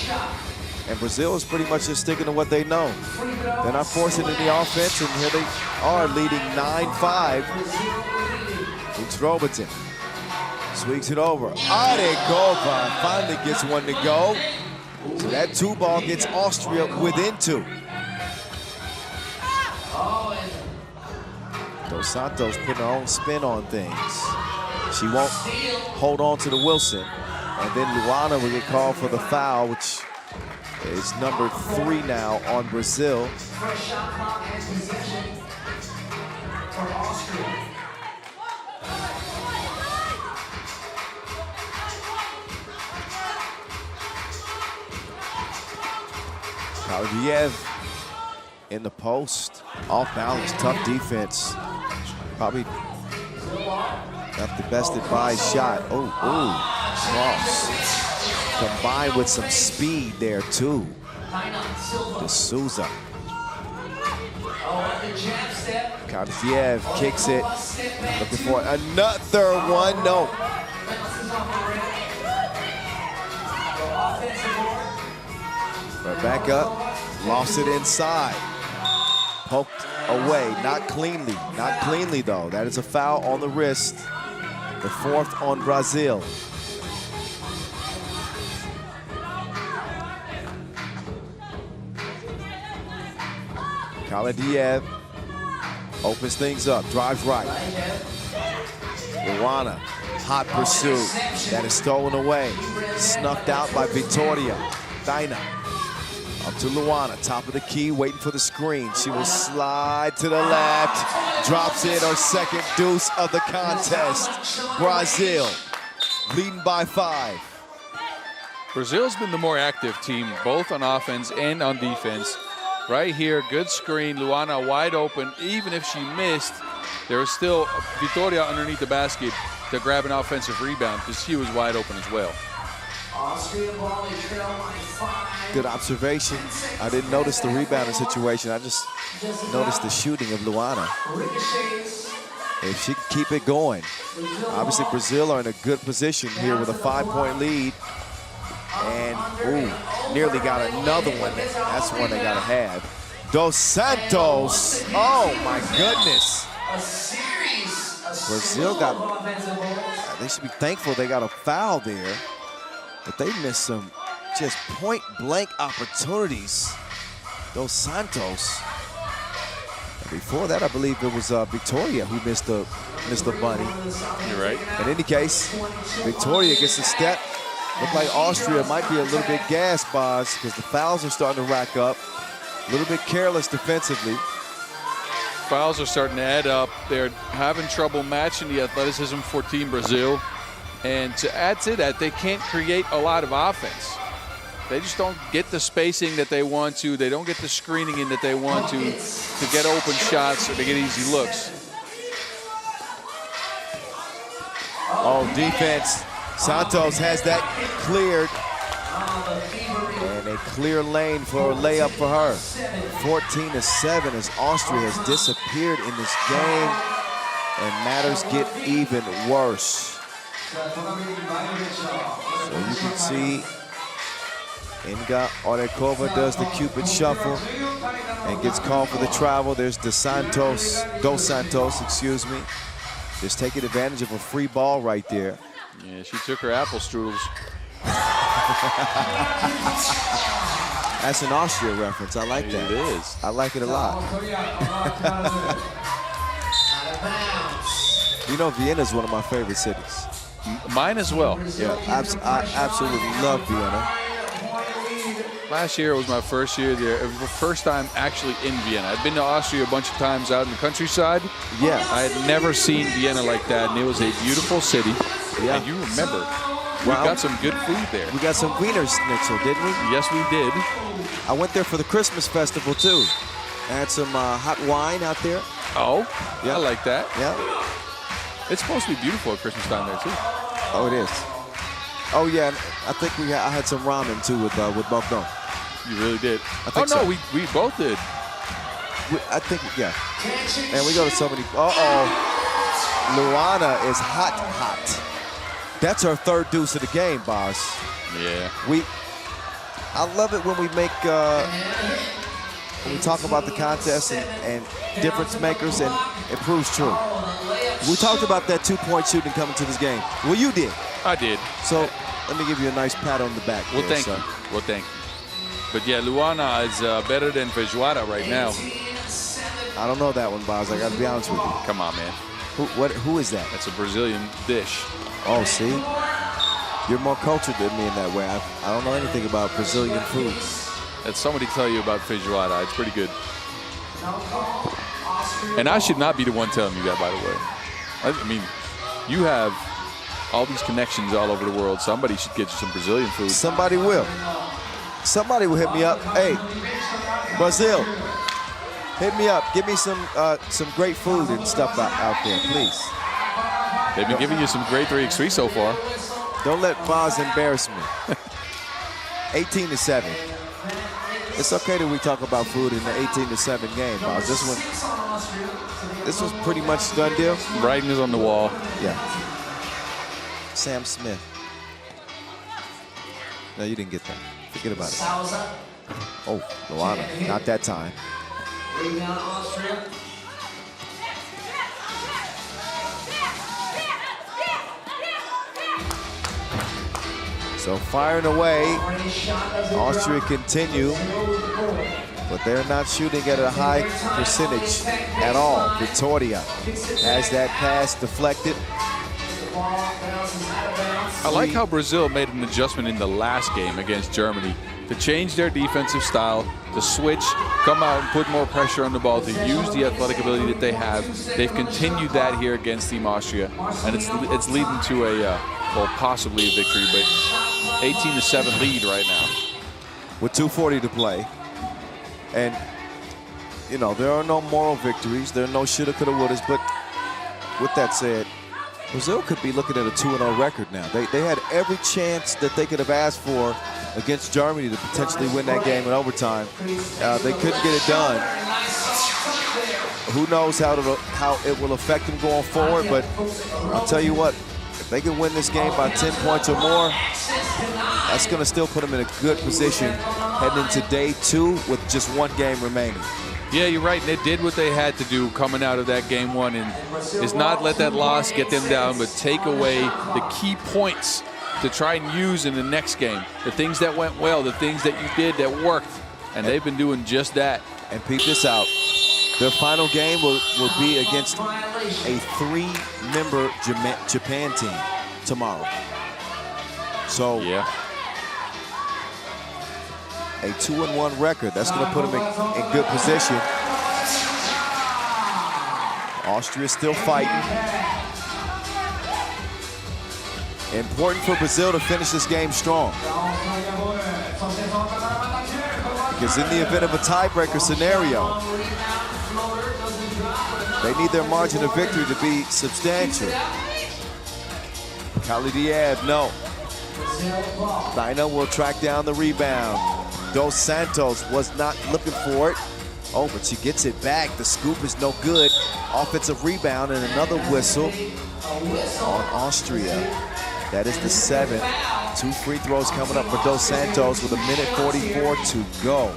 Speaker 1: And Brazil is pretty much just sticking to what they know. They're not forcing any offense, and here they are leading 9-5. Utsunomiya swings it over. Arekova finally gets one to go. So that 2-ball gets Austria within 2. Dos Santos putting her own spin on things. She won't hold on to the Wilson. And then Luana will get called for the foul, which is number 3 now on Brazil. Kalidiev in the post, off balance, tough defense. Probably got the best advised shot. Oh, cross. Combined with some speed there too. D'Souza. Kalidiev kicks it. Looking for another one. No. Right back up. Lost it inside. Poked away. Not cleanly. Not cleanly though. That is a foul on the wrist. The 4th on Brazil. Kalidiev opens things up, drives right. Luana, hot pursuit. That is stolen away. Snuffed out by Victoria. Daina up to Luana, top of the key, waiting for the screen. She will slide to the left. Drops in her second deuce of the contest. Brazil leading by 5.
Speaker 2: Brazil's been the more active team, both on offense and on defense. Right here, good screen. Luana wide open. Even if she missed, there was still Victoria underneath the basket to grab an offensive rebound because she was wide open as well.
Speaker 1: Good observation. I didn't notice the rebounding situation. I just noticed the shooting of Luana. If she can keep it going. Obviously, Brazil are in a good position here with a 5-point lead. And, nearly got another one. That's one they gotta have. Dos Santos, oh my goodness. Brazil they should be thankful they got a foul there, but they missed some just point blank opportunities. Dos Santos. And before that, I believe it was Victoria who missed the bunny.
Speaker 2: You're right.
Speaker 1: In any case, Victoria gets a step. Look like Austria might be a little bit gassed, Boz, because the fouls are starting to rack up. A little bit careless defensively.
Speaker 2: Fouls are starting to add up. They're having trouble matching the athleticism for Team Brazil. And to add to that, they can't create a lot of offense. They just don't get the spacing that they want to. They don't get the screening in that they want to get open shots or to get easy looks.
Speaker 1: Oh, defense. Santos has that cleared. And a clear lane for a layup for her. 14-7 as Austria has disappeared in this game. And matters get even worse. So you can see Inga Arekova does the Cupid shuffle and gets called for the travel. There's Dos Santos, excuse me. Just taking advantage of a free ball right there.
Speaker 2: Yeah, she took her apple strudels.
Speaker 1: That's an Austria reference. I like that.
Speaker 2: It is.
Speaker 1: I like it a lot. You know, Vienna is one of my favorite cities.
Speaker 2: Mine as well.
Speaker 1: Yeah, I absolutely love Vienna.
Speaker 2: Last year was my first year there. It was the first time actually in Vienna. I'd been to Austria a bunch of times out in the countryside.
Speaker 1: Yeah.
Speaker 2: I had never seen Vienna like that, and it was a beautiful city.
Speaker 1: Yeah.
Speaker 2: And you remember, we got some good food there.
Speaker 1: We got some Wiener Schnitzel, didn't we?
Speaker 2: Yes, we did.
Speaker 1: I went there for the Christmas festival, too. I had some hot wine out there.
Speaker 2: Oh,
Speaker 1: Yeah.
Speaker 2: I like that.
Speaker 1: Yeah.
Speaker 2: It's supposed to be beautiful at Christmas time there, too.
Speaker 1: Oh, it is. Oh, yeah. I think I had some ramen, too, with Bogdan.
Speaker 2: You really did.
Speaker 1: I think
Speaker 2: no,
Speaker 1: so.
Speaker 2: we both did.
Speaker 1: I think, yeah. Man, we go to so many. Uh-oh. Luana is hot. That's her third deuce of the game, boss.
Speaker 2: Yeah.
Speaker 1: I love it when we make, when we talk about the contest and difference makers, and it proves true. We talked about that 2-point shooting coming to this game. Well, you did.
Speaker 2: I did.
Speaker 1: So let me give you a nice pat on the back.
Speaker 2: Well,
Speaker 1: there,
Speaker 2: thank
Speaker 1: son.
Speaker 2: you. Well, thank you. But yeah, Luana is better than Feijoada right now.
Speaker 1: I don't know that one, Boz. I got to be honest with you.
Speaker 2: Come on, man.
Speaker 1: Who is that?
Speaker 2: That's a Brazilian dish.
Speaker 1: Oh, see? You're more cultured than me in that way. I don't know anything about Brazilian food.
Speaker 2: Let somebody tell you about Feijoada. It's pretty good. And I should not be the one telling you that, by the way. I mean, you have all these connections all over the world. Somebody should get you some Brazilian food.
Speaker 1: Somebody will. Somebody will hit me up. Hey, Brazil, hit me up. Give me some great food and stuff out there, please.
Speaker 2: They've been giving you some great 3x3 so far.
Speaker 1: Don't let Boz embarrass me. 18-7. It's okay that we talk about food in the 18-7 game, Boz. This was pretty much done deal.
Speaker 2: Writing is on the wall.
Speaker 1: Yeah. Sam Smith. No, you didn't get that. Forget about it. Oh, Luana. Not that time.
Speaker 3: Rebound Austria.
Speaker 1: So firing away, Austria continue, but they're not shooting at a high percentage at all. Victoria has that pass deflected.
Speaker 2: I like how Brazil made an adjustment in the last game against Germany to change their defensive style, to switch, come out and put more pressure on the ball, to use the athletic ability that they have. They've continued that here against Team Austria, and it's leading to a, well, possibly a victory, but 18-7 lead right now.
Speaker 1: With 2:40 to play. And, you know, there are no moral victories. There are no shoulda, coulda, wouldas, but with that said, Brazil could be looking at a 2-0 record now. They had every chance that they could have asked for against Germany to potentially win that game in overtime. They couldn't get it done. Who knows how it will affect them going forward, but I'll tell you what, if they can win this game by 10 points or more, that's going to still put them in a good position heading into day 2 with just one game remaining.
Speaker 2: Yeah, you're right. And they did what they had to do coming out of that game 1, and is not let that loss get them down, but take away the key points to try and use in the next game. The things that went well, the things that you did that worked, and they've been doing just that.
Speaker 1: And peep this out. Their final game will be against a 3-member Japan team tomorrow. So
Speaker 2: yeah,
Speaker 1: a 2-1 record. That's going to put them in good position. Austria still fighting. Important for Brazil to finish this game strong. Because in the event of a tiebreaker scenario, they need their margin of victory to be substantial. Kalidiev, no. Dina will track down the rebound. Dos Santos was not looking for it. Oh, but she gets it back. The scoop is no good. Offensive rebound and another whistle on Austria. That is the 7th. 2 free throws coming up for Dos Santos with 1:44 to go.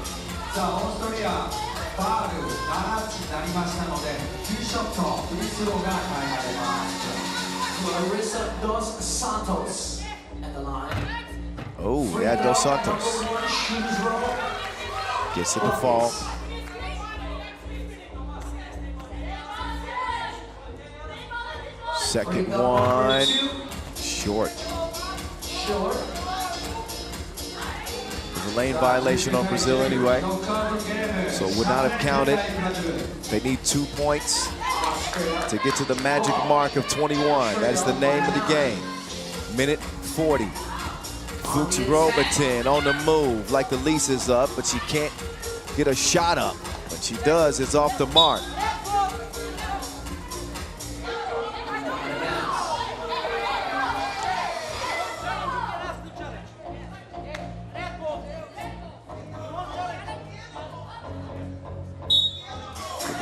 Speaker 3: Dos Santos at the line.
Speaker 1: Oh, yeah, Dos Santos. Gets it to fall. Second one. Short. There's a lane violation on Brazil anyway, so it would not have counted. They need 2 points to get to the magic mark of 21. That is the name of the game. 1:40. Fuchs Robertson on the move, like the lease is up, but she can't get a shot up. When she does, it's off the mark.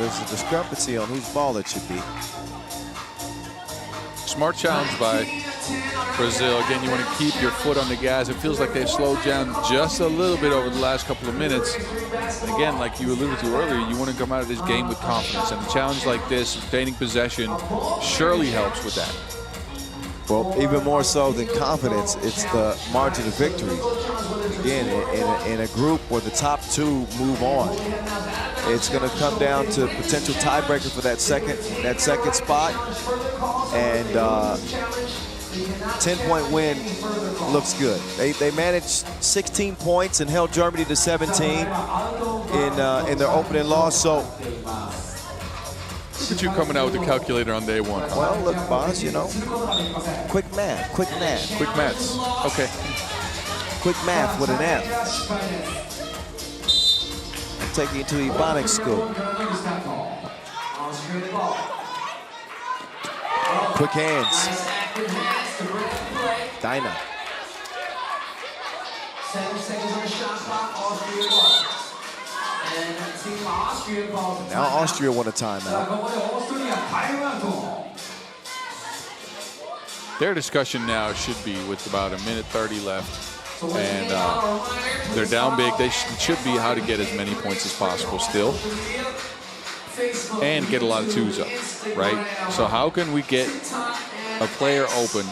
Speaker 1: there's a discrepancy on whose ball it should be.
Speaker 2: Smart challenge by Brazil. Again, you want to keep your foot on the gas. It feels like they've slowed down just a little bit over the last couple of minutes. Again, like you alluded to earlier, you want to come out of this game with confidence. And a challenge like this, retaining possession, surely helps with that.
Speaker 1: Well, even more so than confidence, it's the margin of victory. Again, in a group where the top two move on, it's going to come down to potential tiebreaker for that second spot, and 10-point win looks good. They managed 16 points and held Germany to 17 in their opening loss. So.
Speaker 2: Look at you coming out with the calculator on day one.
Speaker 1: Well, look, boss, you know, quick math.
Speaker 2: Quick maths. Okay.
Speaker 1: Quick math with an F. I'm taking you to Ebonics school. Quick hands. Dinah.
Speaker 3: 7 seconds on the shot clock, Austria ball. And Team Austria ball.
Speaker 1: Now Austria won a timeout.
Speaker 2: Their discussion now should be with about 1:30 left. And they're down big. They should be how to get as many points as possible still. And get a lot of twos up, right? So how can we get a player open,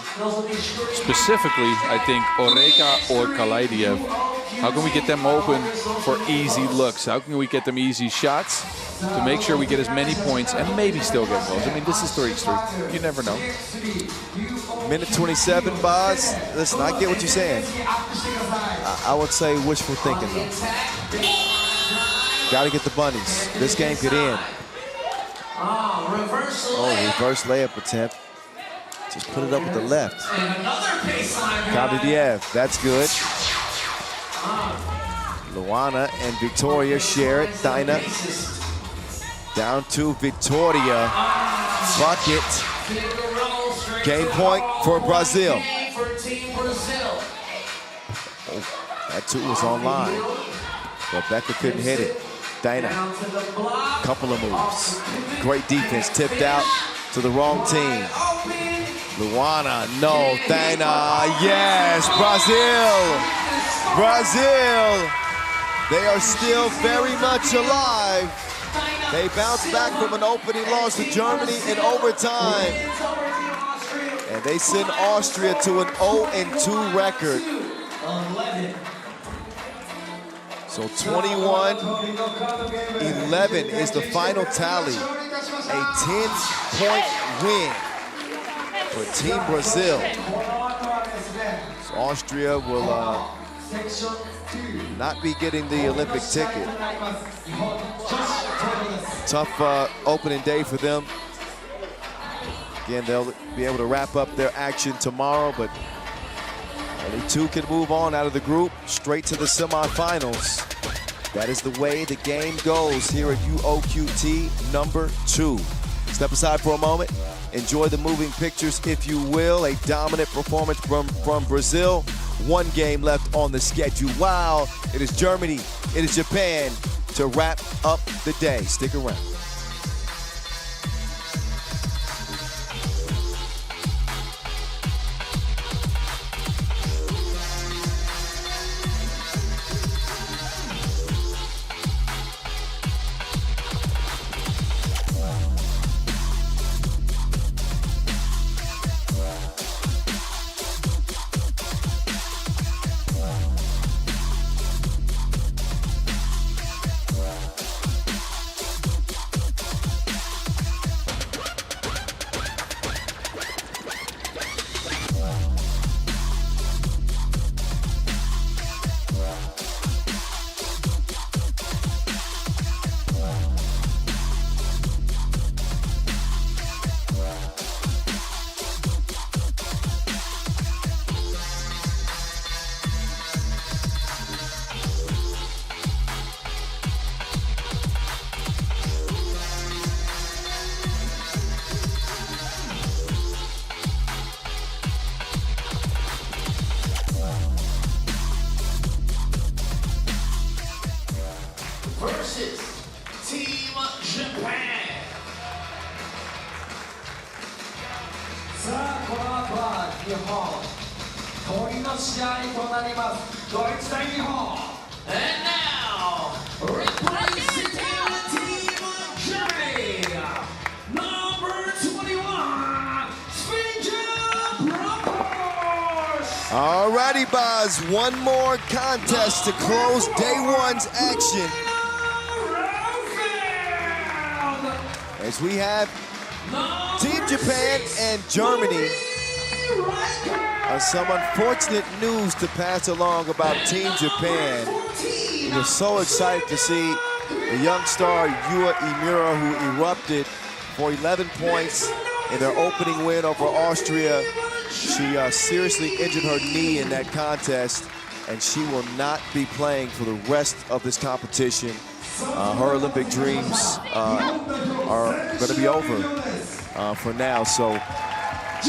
Speaker 2: specifically, I think, Oreka or Kalaidiev, how can we get them open for easy looks? How can we get them easy shots to make sure we get as many points and maybe still get goals? I mean, this is 3x3. You never know.
Speaker 1: Minute 27, Boz. Listen, I get what you're saying. I would say wishful thinking, though. Got to get the bunnies. This game could end. Oh, reverse layup attempt. Just put it up with the left. Kalaidiev, that's good. Luana and Victoria share it. Dinah down to Victoria. Bucket. Game point for Brazil. Oh, that two was online. Rebecca couldn't hit it. Dinah, couple of moves. Great defense, tipped out to the wrong team. Luana, no, Dinah, yes, Brazil! Brazil! They are still very much alive. They bounced back from an opening loss to Germany in overtime. And they send Austria to an 0-2 record. So 21-11 is the final tally. A 10-point win for Team Brazil. So Austria will not be getting the Olympic ticket. Tough opening day for them. Again, they'll be able to wrap up their action tomorrow, but only two can move on out of the group straight to the semifinals. That is the way the game goes here at UOQT #2. Step aside for a moment. Enjoy the moving pictures, if you will. A dominant performance from Brazil. One game left on the schedule. Wow, it is Germany, it is Japan to wrap up the day. Stick around.
Speaker 3: And now, representing the team of Germany, number 21, Prefecture.
Speaker 1: All righty, Buzz. One more contest to close day one's action. As we have Team Japan and Germany. Some unfortunate news to pass along about Team Japan. We were so excited to see the young star Utsunomiya, who erupted for 11 points in their opening win over Austria. She seriously injured her knee in that contest, and she will not be playing for the rest of this competition. Her Olympic dreams are going to be over for now. So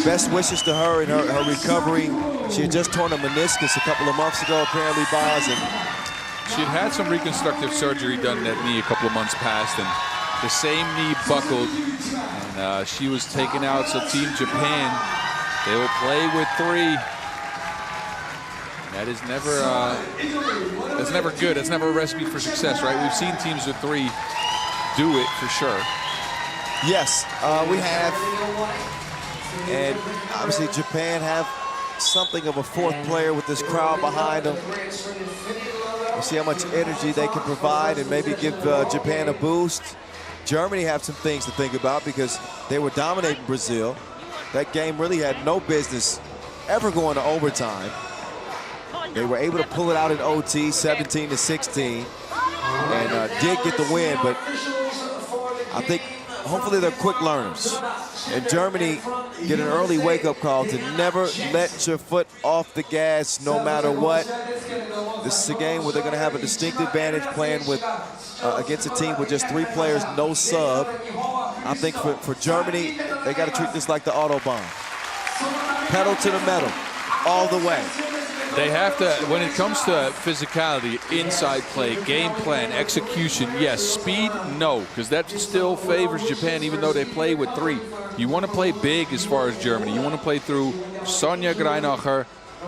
Speaker 1: best wishes to her in her recovery. She had just torn a meniscus a couple of months ago, apparently, Boz. And
Speaker 2: she had some reconstructive surgery done in that knee a couple of months past, and the same knee buckled, and she was taken out. So Team Japan, they will play with 3. That is never, that's never good. It's never a recipe for success, right? We've seen teams with 3 do it for sure.
Speaker 1: Yes, we have. And obviously Japan have something of a 4th player with this crowd behind them. We'll see how much energy they can provide and maybe give Japan a boost. Germany have some things to think about because they were dominating Brazil. That game really had no business ever going to overtime. They were able to pull it out in OT, 17-16, and did get the win, but I think hopefully they're quick learners. And Germany get an early wake-up call to never let your foot off the gas no matter what. This is a game where they're going to have a distinct advantage playing with against a team with just 3 players, no sub. I think for Germany, they got to treat this like the Autobahn. Pedal to the metal, all the way.
Speaker 2: They have to, when it comes to physicality, inside play, game plan, execution, yes. Speed, no, because that still favors Japan, even though they play with 3. You want to play big as far as Germany. You want to play through Sonja Greinacher,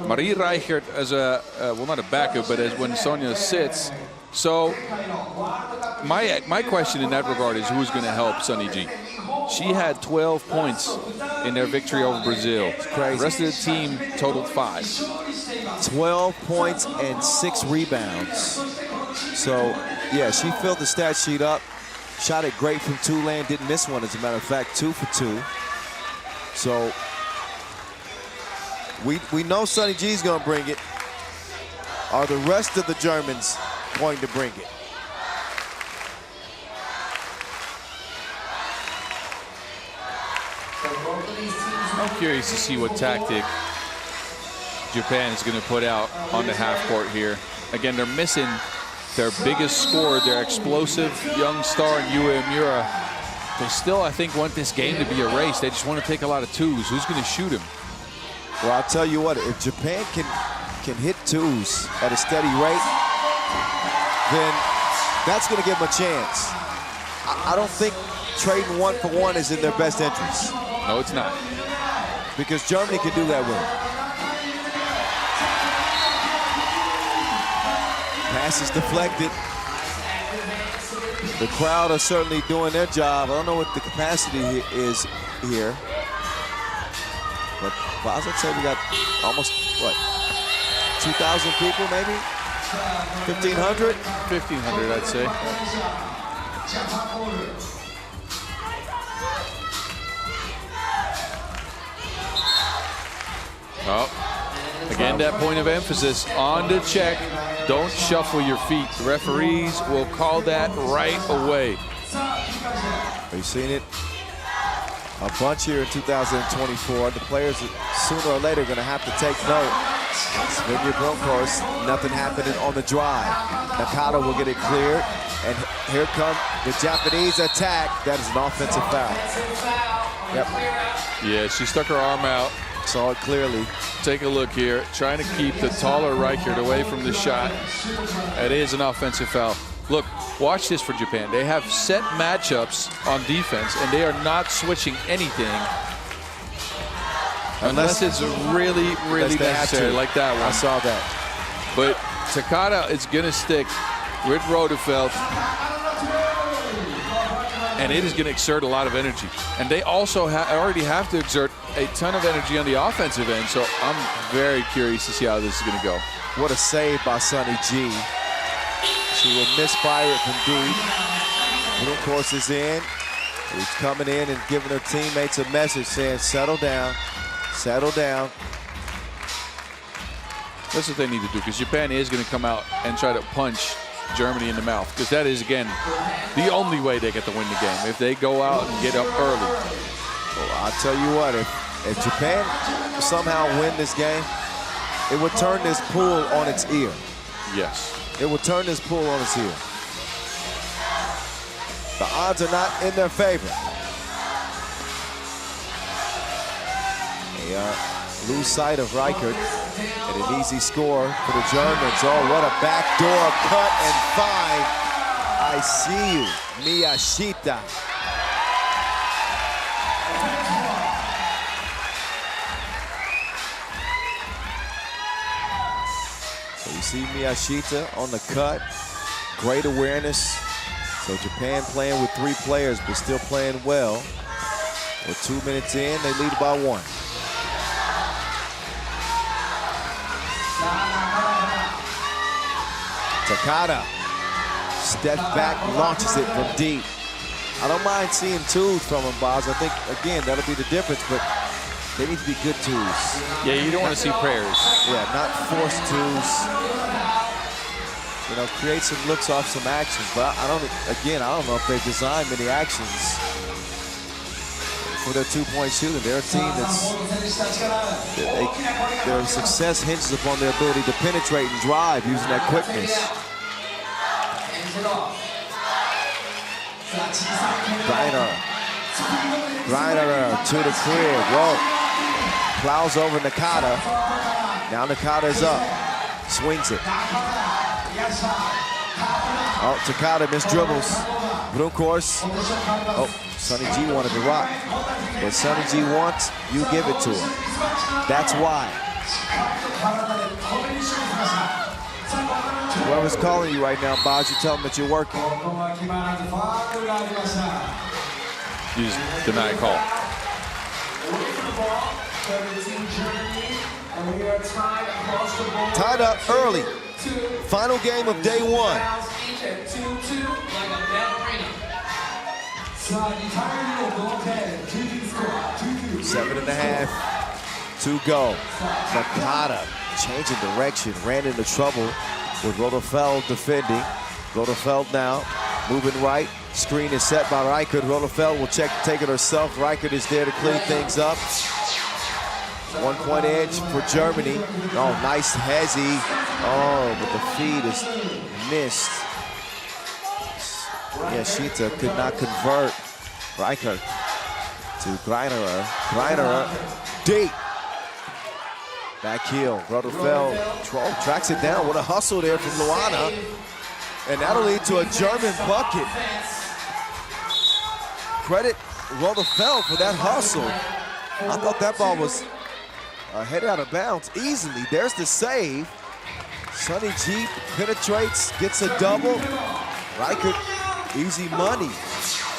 Speaker 2: Marie Reichert as a, well, not a backup, but as when Sonja sits. So my question in that regard is who's going to help Sunny G? She had 12 points in their victory over Brazil. It's crazy. The rest of the team totaled 5.
Speaker 1: 12 points and 6 rebounds. So, yeah, she filled the stat sheet up. Shot it great from Tulane. Didn't miss one, as a matter of fact, 2 for 2. So, we know Sunny G's going to bring it. Are the rest of the Germans going to bring it?
Speaker 2: I'm curious to see what tactic Japan is going to put out on the half court here. Again, they're missing their biggest scorer, their explosive young star, Utsunomiya. They still, I think, want this game to be a race. They just want to take a lot of 2s. Who's going to shoot him?
Speaker 1: Well, I'll tell you what, if Japan can hit 2s at a steady rate, then that's going to give them a chance. I don't think trading 1 for 1 is in their best interest.
Speaker 2: No, it's not.
Speaker 1: Because Germany can do that with it. Pass is deflected. The crowd are certainly doing their job. I don't know what the capacity is here. But I'd say we got almost, what, 2,000 people maybe? 1,500?
Speaker 2: 1,500, I'd say. Oh, again, that point of emphasis on the check. Don't shuffle your feet. The referees will call that right away.
Speaker 1: We've seen it a bunch here in 2024. The players sooner or later are going to have to take note. Svenja Brunkhorst, nothing happening on the drive. Nakata will get it cleared. And here comes the Japanese attack. That is an offensive foul. Yep.
Speaker 2: Yeah, she stuck her arm out.
Speaker 1: Saw it clearly.
Speaker 2: Take a look here, trying to keep the taller Reichert away from the shot. That is an offensive foul. Look, watch this for Japan. They have set matchups on defense, and they are not switching anything. Unless it's really, really necessary, like that one.
Speaker 1: I saw that.
Speaker 2: But Takada is going to stick with Rodefeld, and it is going to exert a lot of energy. And they also already have to exert a ton of energy on the offensive end, so I'm very curious to see how this is going to go.
Speaker 1: What a save by Sonny G. She will misfire it from deep. Blue course is in. He's coming in and giving her teammates a message saying, settle down, settle down.
Speaker 2: That's what they need to do, because Japan is going to come out and try to punch Germany in the mouth, because that is, again, the only way they get to win the game, if they go out and get up early.
Speaker 1: Well, I'll tell you what, if Japan somehow win this game, it would turn this pool on its ear.
Speaker 2: Yes.
Speaker 1: It would turn this pool on its ear. The odds are not in their favor. They lose sight of Reichert, and an easy score for the Germans. Oh, what a backdoor cut and find. I see you, Miyashita. So you see Miyashita on the cut. Great awareness. So Japan playing with 3 players, but still playing well. We're 2 minutes in, they lead by 1. Takada, step back, launches it from deep. I don't mind seeing twos from him, Boz. I think, again, that'll be the difference, but they need to be good twos.
Speaker 2: Yeah, you don't want to see prayers.
Speaker 1: Yeah, not forced twos. You know, create some looks off some actions, but I don't know if they've designed many actions for their two-point shooting. They're a team their success hinges upon their ability to penetrate and drive using that quickness. Greiner to the crib. Whoa. Plows over Nakata. Now Nakata's up. Swings it. Oh, Takada missed dribbles. Blue course. Oh, Sonny G wanted to rock. What Sonny G wants, you give it to him. That's why. Whoever's calling you right now, Boz, you tell them that you're working.
Speaker 2: You just deny a call.
Speaker 1: Tied up early. Final game of day 1. 7.5 to go. Nakata changing direction, ran into trouble with Rodefeld defending. Rodefeld now moving right. Screen is set by Reichert. Rodefeld will take it herself. Reichert is there to clean things up. 1-point edge for Germany. Oh, nice hezzy. Oh, but the feed is missed. Yeah, Shita could not convert. Reichert to Greiner. Greiner deep. Back heel. Rodefeld tracks it down. What a hustle there from Luana. And that'll lead to a German bucket. Credit Rodefeld for that hustle. I thought that ball was headed out of bounds easily. There's the save. Sonny G penetrates, gets a double. Reichert, easy money.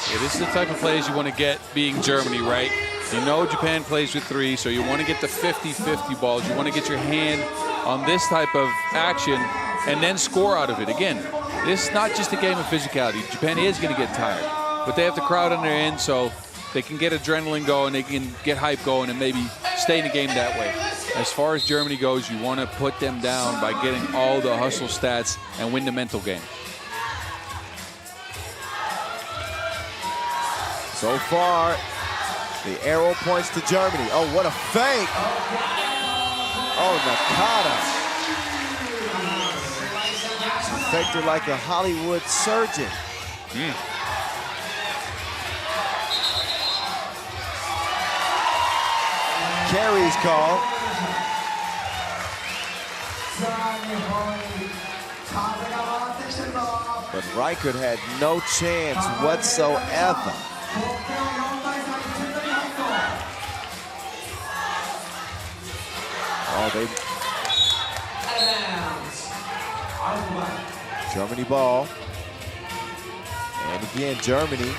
Speaker 2: Yeah, this is the type of plays you want to get being Germany, right? You know Japan plays with 3, so you want to get the 50-50 balls. You want to get your hand on this type of action and then score out of it. Again, this is not just a game of physicality. Japan is going to get tired, but they have the crowd on their end, so they can get adrenaline going, they can get hype going, and maybe stay in the game that way. As far as Germany goes, you want to put them down by getting all the hustle stats and win the mental game.
Speaker 1: So far, the arrow points to Germany. Oh, what a fake. Oh, Nakata. She faked her like a Hollywood surgeon. Carries called. But Reichert had no chance whatsoever. Oh, they. Germany ball. And again, Germany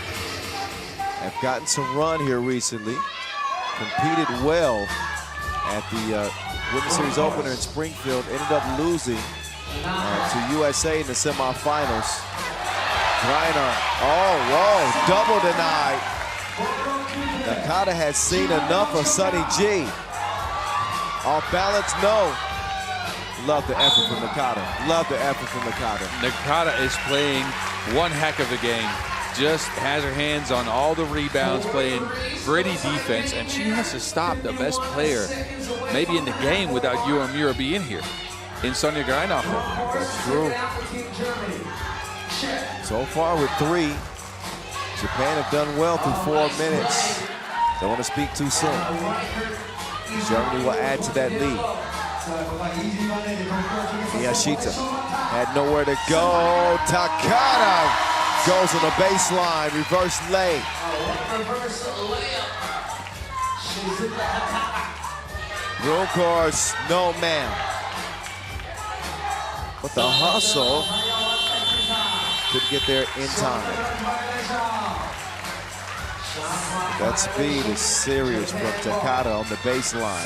Speaker 1: have gotten some run here recently. Competed well at the Women's Series opener in Springfield. Ended up losing to USA in the semifinals. Greiner, oh, whoa, double denied. Nakata has seen enough of Sunny G. Off balance, no. Love the effort from Nakata. Love the effort from Nakata.
Speaker 2: Nakata is playing one heck of a game. Just has her hands on all the rebounds, playing gritty defense, and she has to stop the best player maybe in the game without Utsunomiya being here in Sonia Greiner.
Speaker 1: That's true. So far with 3, Japan have done well through 4 minutes. Don't want to speak too soon. Germany will add to that lead. Miyashita had nowhere to go. Takada goes on the baseline, reverse lay. Room course, no ma'am. But the hustle couldn't get there in time. That speed is serious from Takada on the baseline.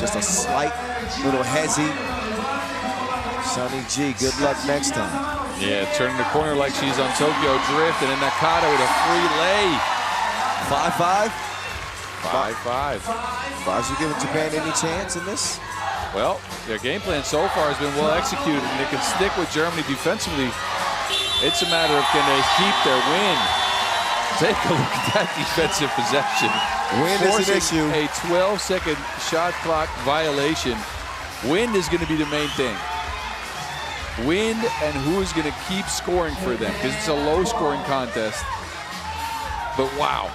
Speaker 1: Just a slight little hezzy. Sunny G, good luck next time.
Speaker 2: Yeah, turning the corner like she's on Tokyo Drift, and then Nakata with a free lay.
Speaker 1: 5-5?
Speaker 2: 5-5.
Speaker 1: Are you giving Japan any chance in this?
Speaker 2: Well, their game plan so far has been well executed, and they can stick with Germany defensively. It's a matter of can they keep their win. Take a look at that defensive possession.
Speaker 1: Wind is an issue.
Speaker 2: A 12-second shot clock violation. Wind is going to be the main thing. Wind and who is going to keep scoring for them, because it's a low-scoring contest. But wow.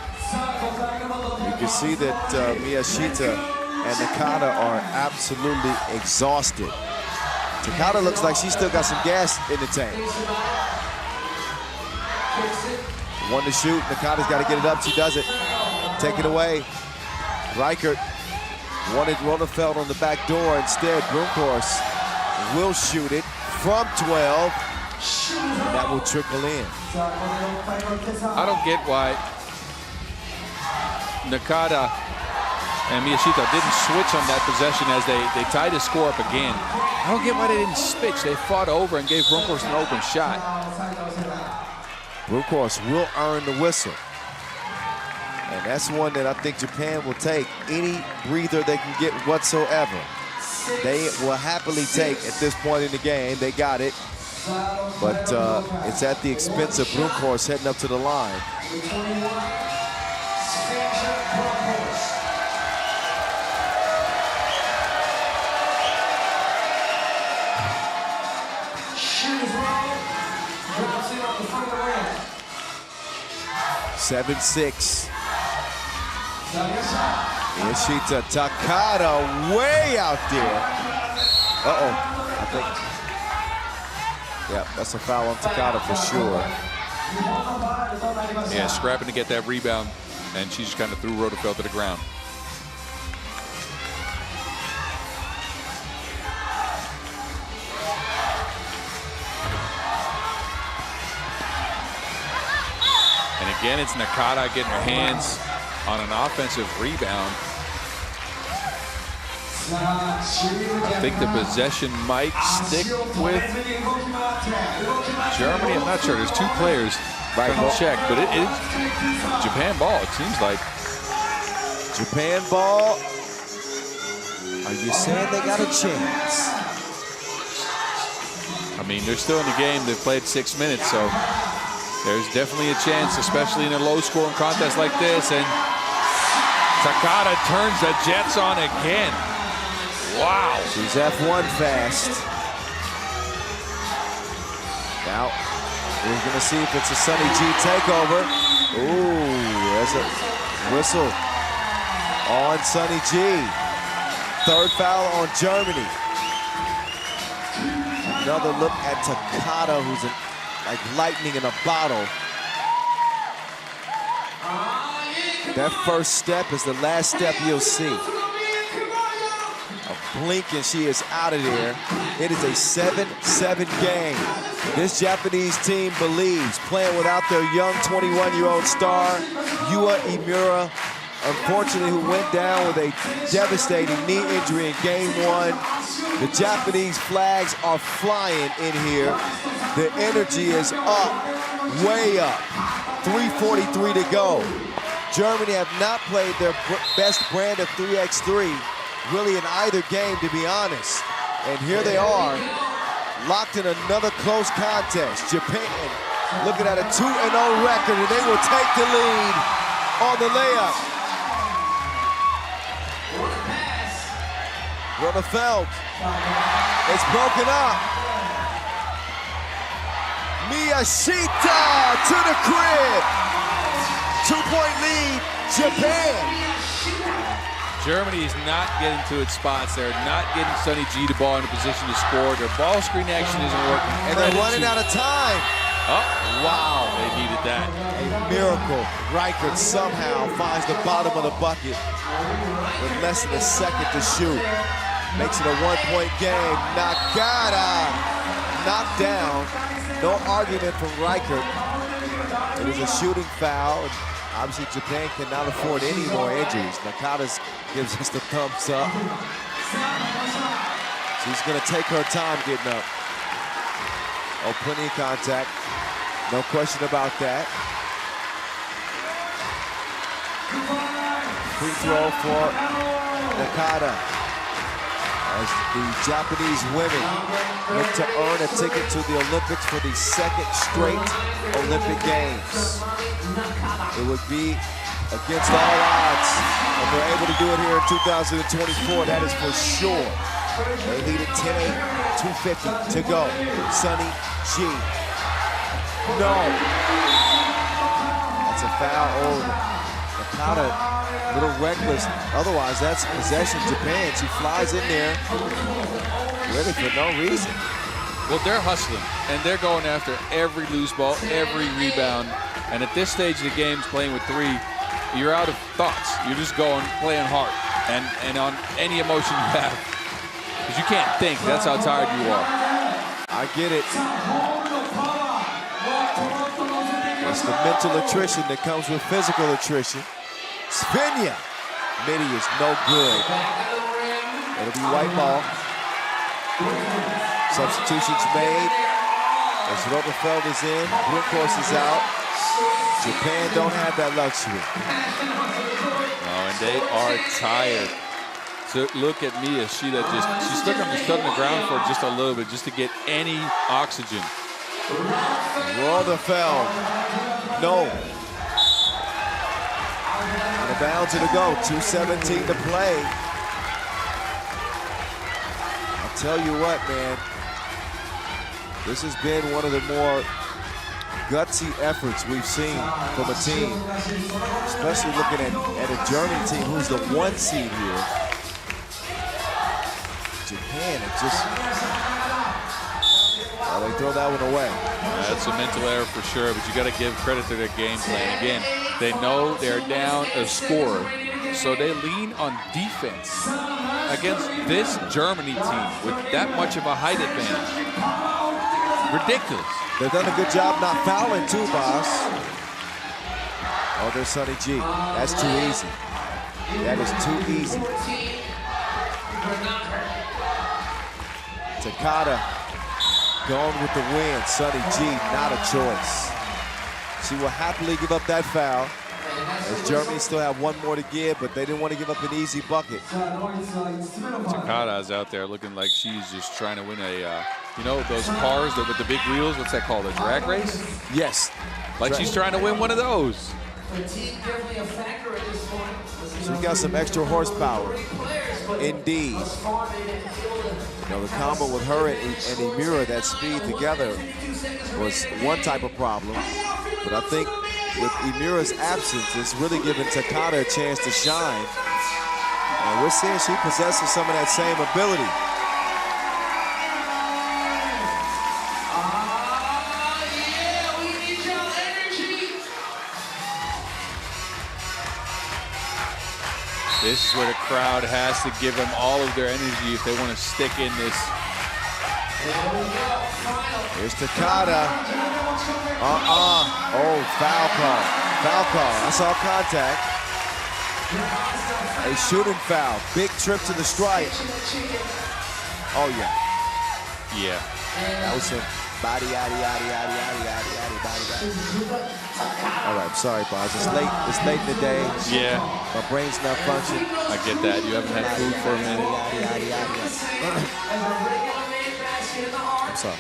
Speaker 1: You can see that Miyashita and Nakata are absolutely exhausted. Takada looks like she's still got some gas in the tank. 1 to shoot. Nakata's got to get it up. She does it. Take it away. Reichert wanted Ronefeld on the back door. Instead, Brunkhorst will shoot it from 12. And that will trickle in.
Speaker 2: I don't get why Nakata and Miyashita didn't switch on that possession as they tied the score up again. I don't get why they didn't switch. They fought over and gave Brunkhorst an open shot.
Speaker 1: Brunkhorst will earn the whistle. And that's one that I think Japan will take any breather they can get whatsoever. They will happily take at this point in the game. They got it. But it's at the expense of Brunkhorst heading up to the line. Seven-6. Miyashita, Takada way out there. Uh-oh, I think. Yeah, that's a foul on Takada for sure.
Speaker 2: Yeah, scrapping to get that rebound, and she just kind of threw Ronefeld to the ground. And again, it's Nakata getting her hands on an offensive rebound. I think the possession might stick with Germany. I'm not sure. There's 2 players right on check, but it is Japan ball, it seems like.
Speaker 1: Japan ball. Are you saying they got a chance?
Speaker 2: I mean, they're still in the game. They've played 6 minutes, so there's definitely a chance, especially in a low-scoring contest like this. And Takada turns the Jets on again. Wow.
Speaker 1: She's F1 fast. Now, we're going to see if it's a Sunny G takeover. Ooh, there's a whistle on Sunny G. 3rd foul on Germany. Another look at Takada, who's like lightning in a bottle. That first step is the last step you'll see. A blink and she is out of there. It is a 7-7 game. This Japanese team believes, playing without their young 21-year-old star, Utsunomiya, unfortunately, who went down with a devastating knee injury in game 1. The Japanese flags are flying in here. The energy is up, way up. 3:43 to go. Germany have not played their best brand of 3x3 really in either game, to be honest. And here they are, locked in another close contest. Japan looking at a 2-0 record, and they will take the lead on the layup. Rutherford, it's broken up. Miyashita to the crib. 2-point lead, Japan.
Speaker 2: Germany is not getting to its spots. They're not getting Sonny G the ball in a position to score. Their ball screen action isn't working.
Speaker 1: And they're running out of time.
Speaker 2: Oh,
Speaker 1: wow.
Speaker 2: They needed that.
Speaker 1: A miracle. Reichert somehow finds the bottom of the bucket with less than a second to shoot. Makes it a 1-point game. Nakata knocked down. No argument from Reichert. It was a shooting foul. Obviously, Japan cannot afford any more injuries. Nakata gives us the thumbs up. She's going to take her time getting up. Oh, plenty of contact. No question about that. Free throw for Nakata. As the Japanese women look to earn a ticket to the Olympics for the second straight Olympic Games. It would be against all odds if they're able to do it here in 2024, that is for sure. They lead at 10-8, 2:50 to go. Sonny G. No. That's a foul. Oh, Nakata, a little reckless. Otherwise, that's possession Japan. She flies in there really for no reason.
Speaker 2: Well, they're hustling, and they're going after every loose ball, every rebound. And at this stage of the game, playing with 3, you're out of thoughts. You're just going, playing hard, and on any emotion you have. Because you can't think. That's how tired you are.
Speaker 1: I get it. It's the mental attrition that comes with physical attrition. Svinya. Midi is no good. It'll be white ball. Substitutions made. As Rotherfeld is in, Brinkhorst is out. Japan don't have that luxury.
Speaker 2: Oh, and they are tired. So look at Mia. She stood on the ground for just a little bit, just to get any oxygen.
Speaker 1: Rotherfeld, no. Out of bounds to go, 2:17 to play. I'll tell you what, man. This has been one of the more gutsy efforts we've seen from a team, especially looking at a German team who's the 1 seed here. Japan, it just, well, they throw that one away.
Speaker 2: That's a mental error for sure, but you got to give credit to their game plan. Again, they know they're down a score, so they lean on defense against this Germany team with that much of a height advantage. Ridiculous.
Speaker 1: They've done a good job not fouling too, boss. Oh, there's Sonny G. That's too easy. That is too easy. Takada going with the win. Sonny G, not a choice. She will happily give up that foul, as Germany still have 1 more to give, but they didn't want to give up an easy bucket.
Speaker 2: Takada is out there looking like she's just trying to win a, you know, those cars with the big wheels, what's that called, a drag race?
Speaker 1: Yes.
Speaker 2: Like she's trying to win one of those.
Speaker 1: She got some extra horsepower, indeed. You know, the combo with her and Emira, that speed together, was one type of problem. But I think with Emira's absence, it's really giving Takada a chance to shine. And we're seeing she possesses some of that same ability.
Speaker 2: This is where the crowd has to give them all of their energy if they want to stick in this.
Speaker 1: Here's Takada. Oh, foul call. Foul call. I saw contact. A shooting foul. Big trip to the stripe. Oh, yeah.
Speaker 2: Yeah.
Speaker 1: That was some body, body. All right, I'm sorry, boss. It's late in the day.
Speaker 2: Yeah.
Speaker 1: My brain's not functioning.
Speaker 2: I get that. You haven't had food for a minute.
Speaker 1: I'm sorry.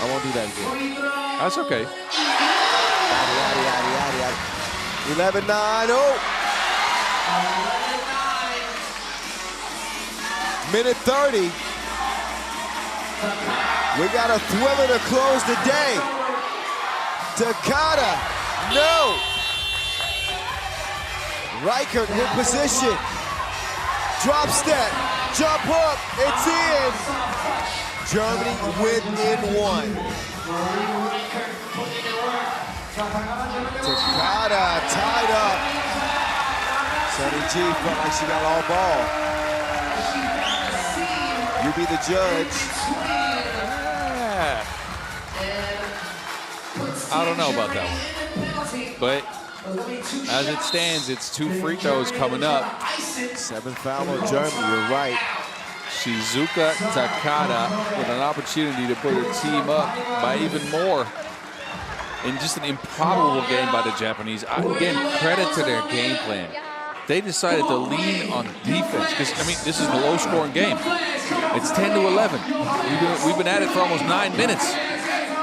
Speaker 1: I won't do that again.
Speaker 2: That's okay.
Speaker 1: 11-9. Oh! Minute 30. We got a thriller to close the day. Takada, no. Rico in position. Drop step, jump hook, it's in. Germany win in one. Takada tied up. Sunny G felt like she got all ball. You be the judge.
Speaker 2: I don't know about that one. But as it stands, it's 2 free throws coming up.
Speaker 1: 7 foul on Germany, you're right.
Speaker 2: Shizuka Takada with an opportunity to put her team up by even more. In just an improbable game by the Japanese. Again, credit to their game plan. They decided to lean on defense because, I mean, this is a low-scoring game. It's 10-11. We've been at it for almost 9 minutes.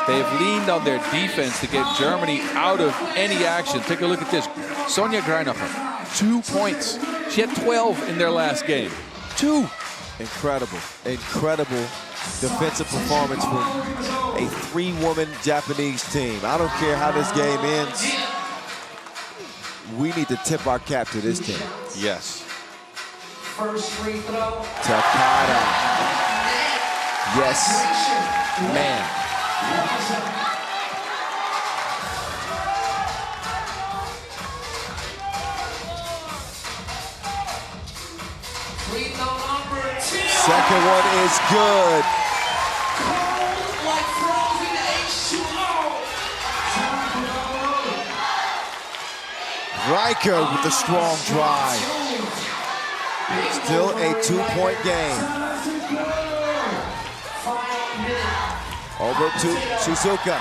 Speaker 2: They've leaned on their defense to get Germany out of any action. Take a look at this. Sonja Greinacher, 2 points. She had 12 in their last game. 2.
Speaker 1: Incredible, incredible defensive performance from a 3-woman Japanese team. I don't care how this game ends. We need to tip our cap to this team.
Speaker 2: Yes.
Speaker 3: First free throw.
Speaker 1: Takada. Yes, man.
Speaker 3: Free throw number 2.
Speaker 1: Second one is good.
Speaker 3: Cold like frozen H2O.
Speaker 1: Rico with the strong drive. Still a 2-point game. Over to Shizuka.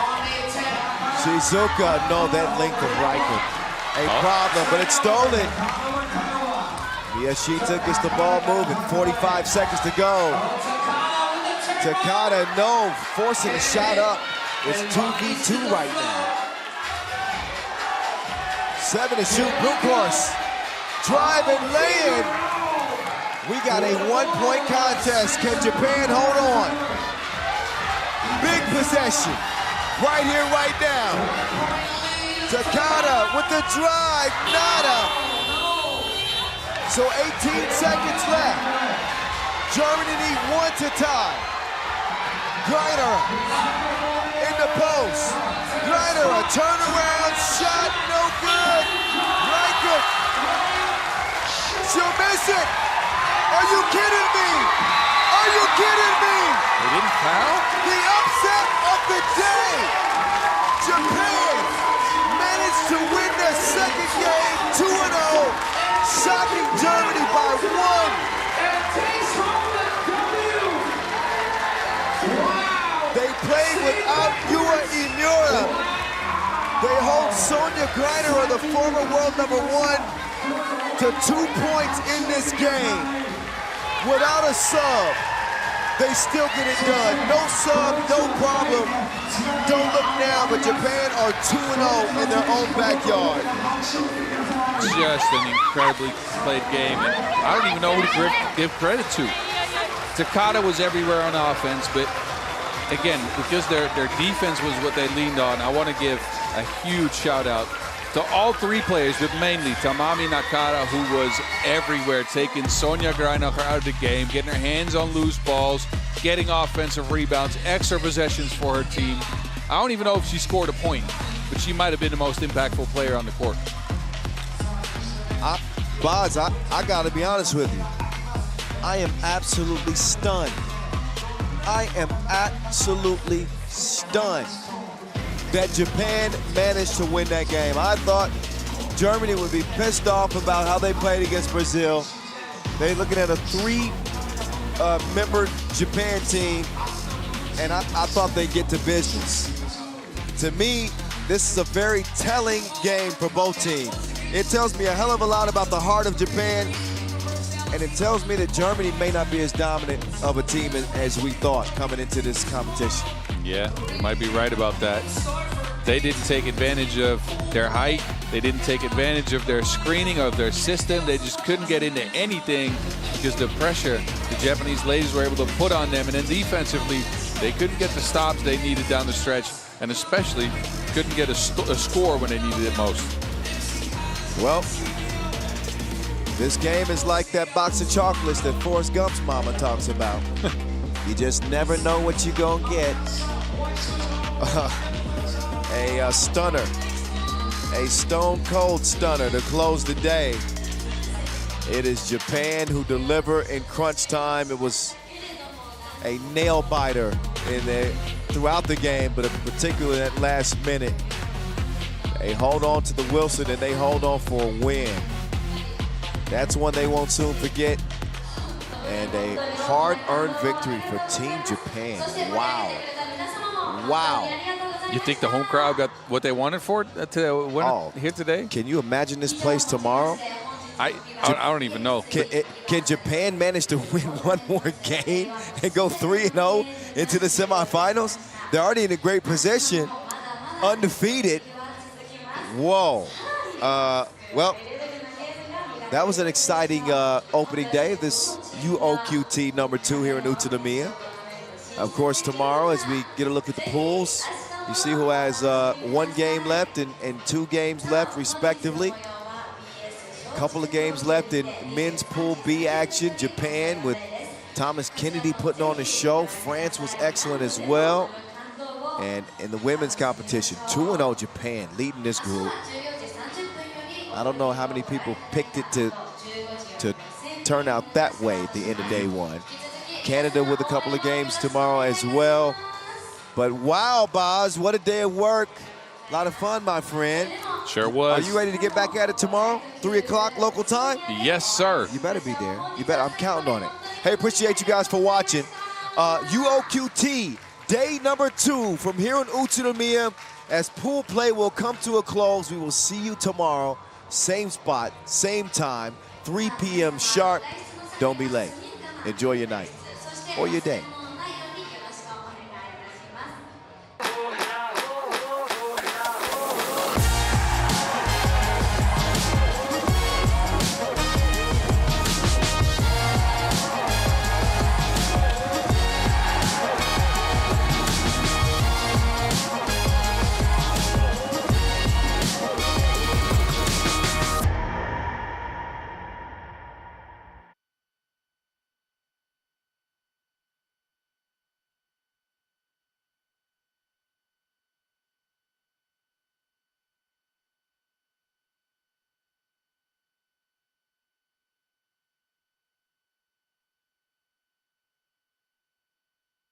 Speaker 1: Shizuka, no, that length of Rico. A problem, but it's stolen. Miyashita gets the ball moving. 45 seconds to go. Takada, no, forcing a shot up. It's 2v2 right now. 7 to shoot, brute force. Drive and lay in. We got a 1-point contest. Can Japan hold on? Big possession, right here, right now. Takada with the drive, nada. So 18 seconds left. Germany need 1 to tie. Greiner in the post. Greiner, a turnaround shot, no good. Rico, she'll miss it. Are you kidding me? Are you kidding me?
Speaker 2: They didn't foul?
Speaker 1: The upset of the day. Japan managed to win their second game 2-0, shocking Germany by 1. They played without Yua Imura. They hold Sonja Greiner, the former world #1, to 2 points in this game. Without a sub, they still get it done. No sub, no problem. Don't look now, but Japan are 2-0 in their own backyard.
Speaker 2: Just an incredibly played game. And I don't even know who to give credit to. Takada was everywhere on offense, but again, because their defense was what they leaned on, I want to give a huge shout out to all 3 players, but mainly Tamami Nakata, who was everywhere, taking Sonja Greinacher out of the game, getting her hands on loose balls, getting offensive rebounds, extra possessions for her team. I don't even know if she scored a point, but she might have been the most impactful player on the court.
Speaker 1: Boz, I gotta be honest with you. I am absolutely stunned. I am absolutely stunned that Japan managed to win that game. I thought Germany would be pissed off about how they played against Brazil. They're looking at a three-member Japan team, and I thought they'd get to business. To me, this is a very telling game for both teams. It tells me a hell of a lot about the heart of Japan, and it tells me that Germany may not be as dominant of a team as we thought coming into this competition.
Speaker 2: Yeah, you might be right about that. They didn't take advantage of their height. They didn't take advantage of their screening, of their system. They just couldn't get into anything because the pressure the Japanese ladies were able to put on them. And then defensively, they couldn't get the stops they needed down the stretch, and especially couldn't get a score when they needed it most.
Speaker 1: Well, this game is like that box of chocolates that Forrest Gump's mama talks about. You just never know what you're gonna get. A stunner, a stone-cold stunner to close the day. It is Japan who deliver in crunch time. It was a nail-biter throughout the game, but particularly that last minute. They hold on to the Wilson, and they hold on for a win. That's one they won't soon forget. And a hard-earned victory for Team Japan. Wow. Wow.
Speaker 2: You think the home crowd got what they wanted for it to win here today?
Speaker 1: Can you imagine this place tomorrow?
Speaker 2: I don't even know.
Speaker 1: Can Japan manage to win one more game and go 3-0 into the semifinals? They're already in a great position, undefeated. Whoa. Well, that was an exciting opening day of this UOQT #2 here in Utsunomiya. Of course, tomorrow, as we get a look at the pools, you see who has 1 game left and 2 games left, respectively. A couple of games left in men's Pool B action. Japan with Thomas Kennedy putting on a show. France was excellent as well. And in the women's competition, 2-0 Japan leading this group. I don't know how many people picked it to turn out that way at the end of day 1. Canada with a couple of games tomorrow as well. But wow, Boz, what a day of work. A lot of fun, my friend.
Speaker 2: Sure was.
Speaker 1: Are you ready to get back at it tomorrow, 3 o'clock local time?
Speaker 2: Yes, sir.
Speaker 1: You better be there. You better. I'm counting on it. Hey, appreciate you guys for watching. UOQT, day #2 from here in Utsunomiya. As pool play will come to a close, we will see you tomorrow. Same spot, same time, 3 p.m. sharp. Don't be late. Enjoy your night or your day.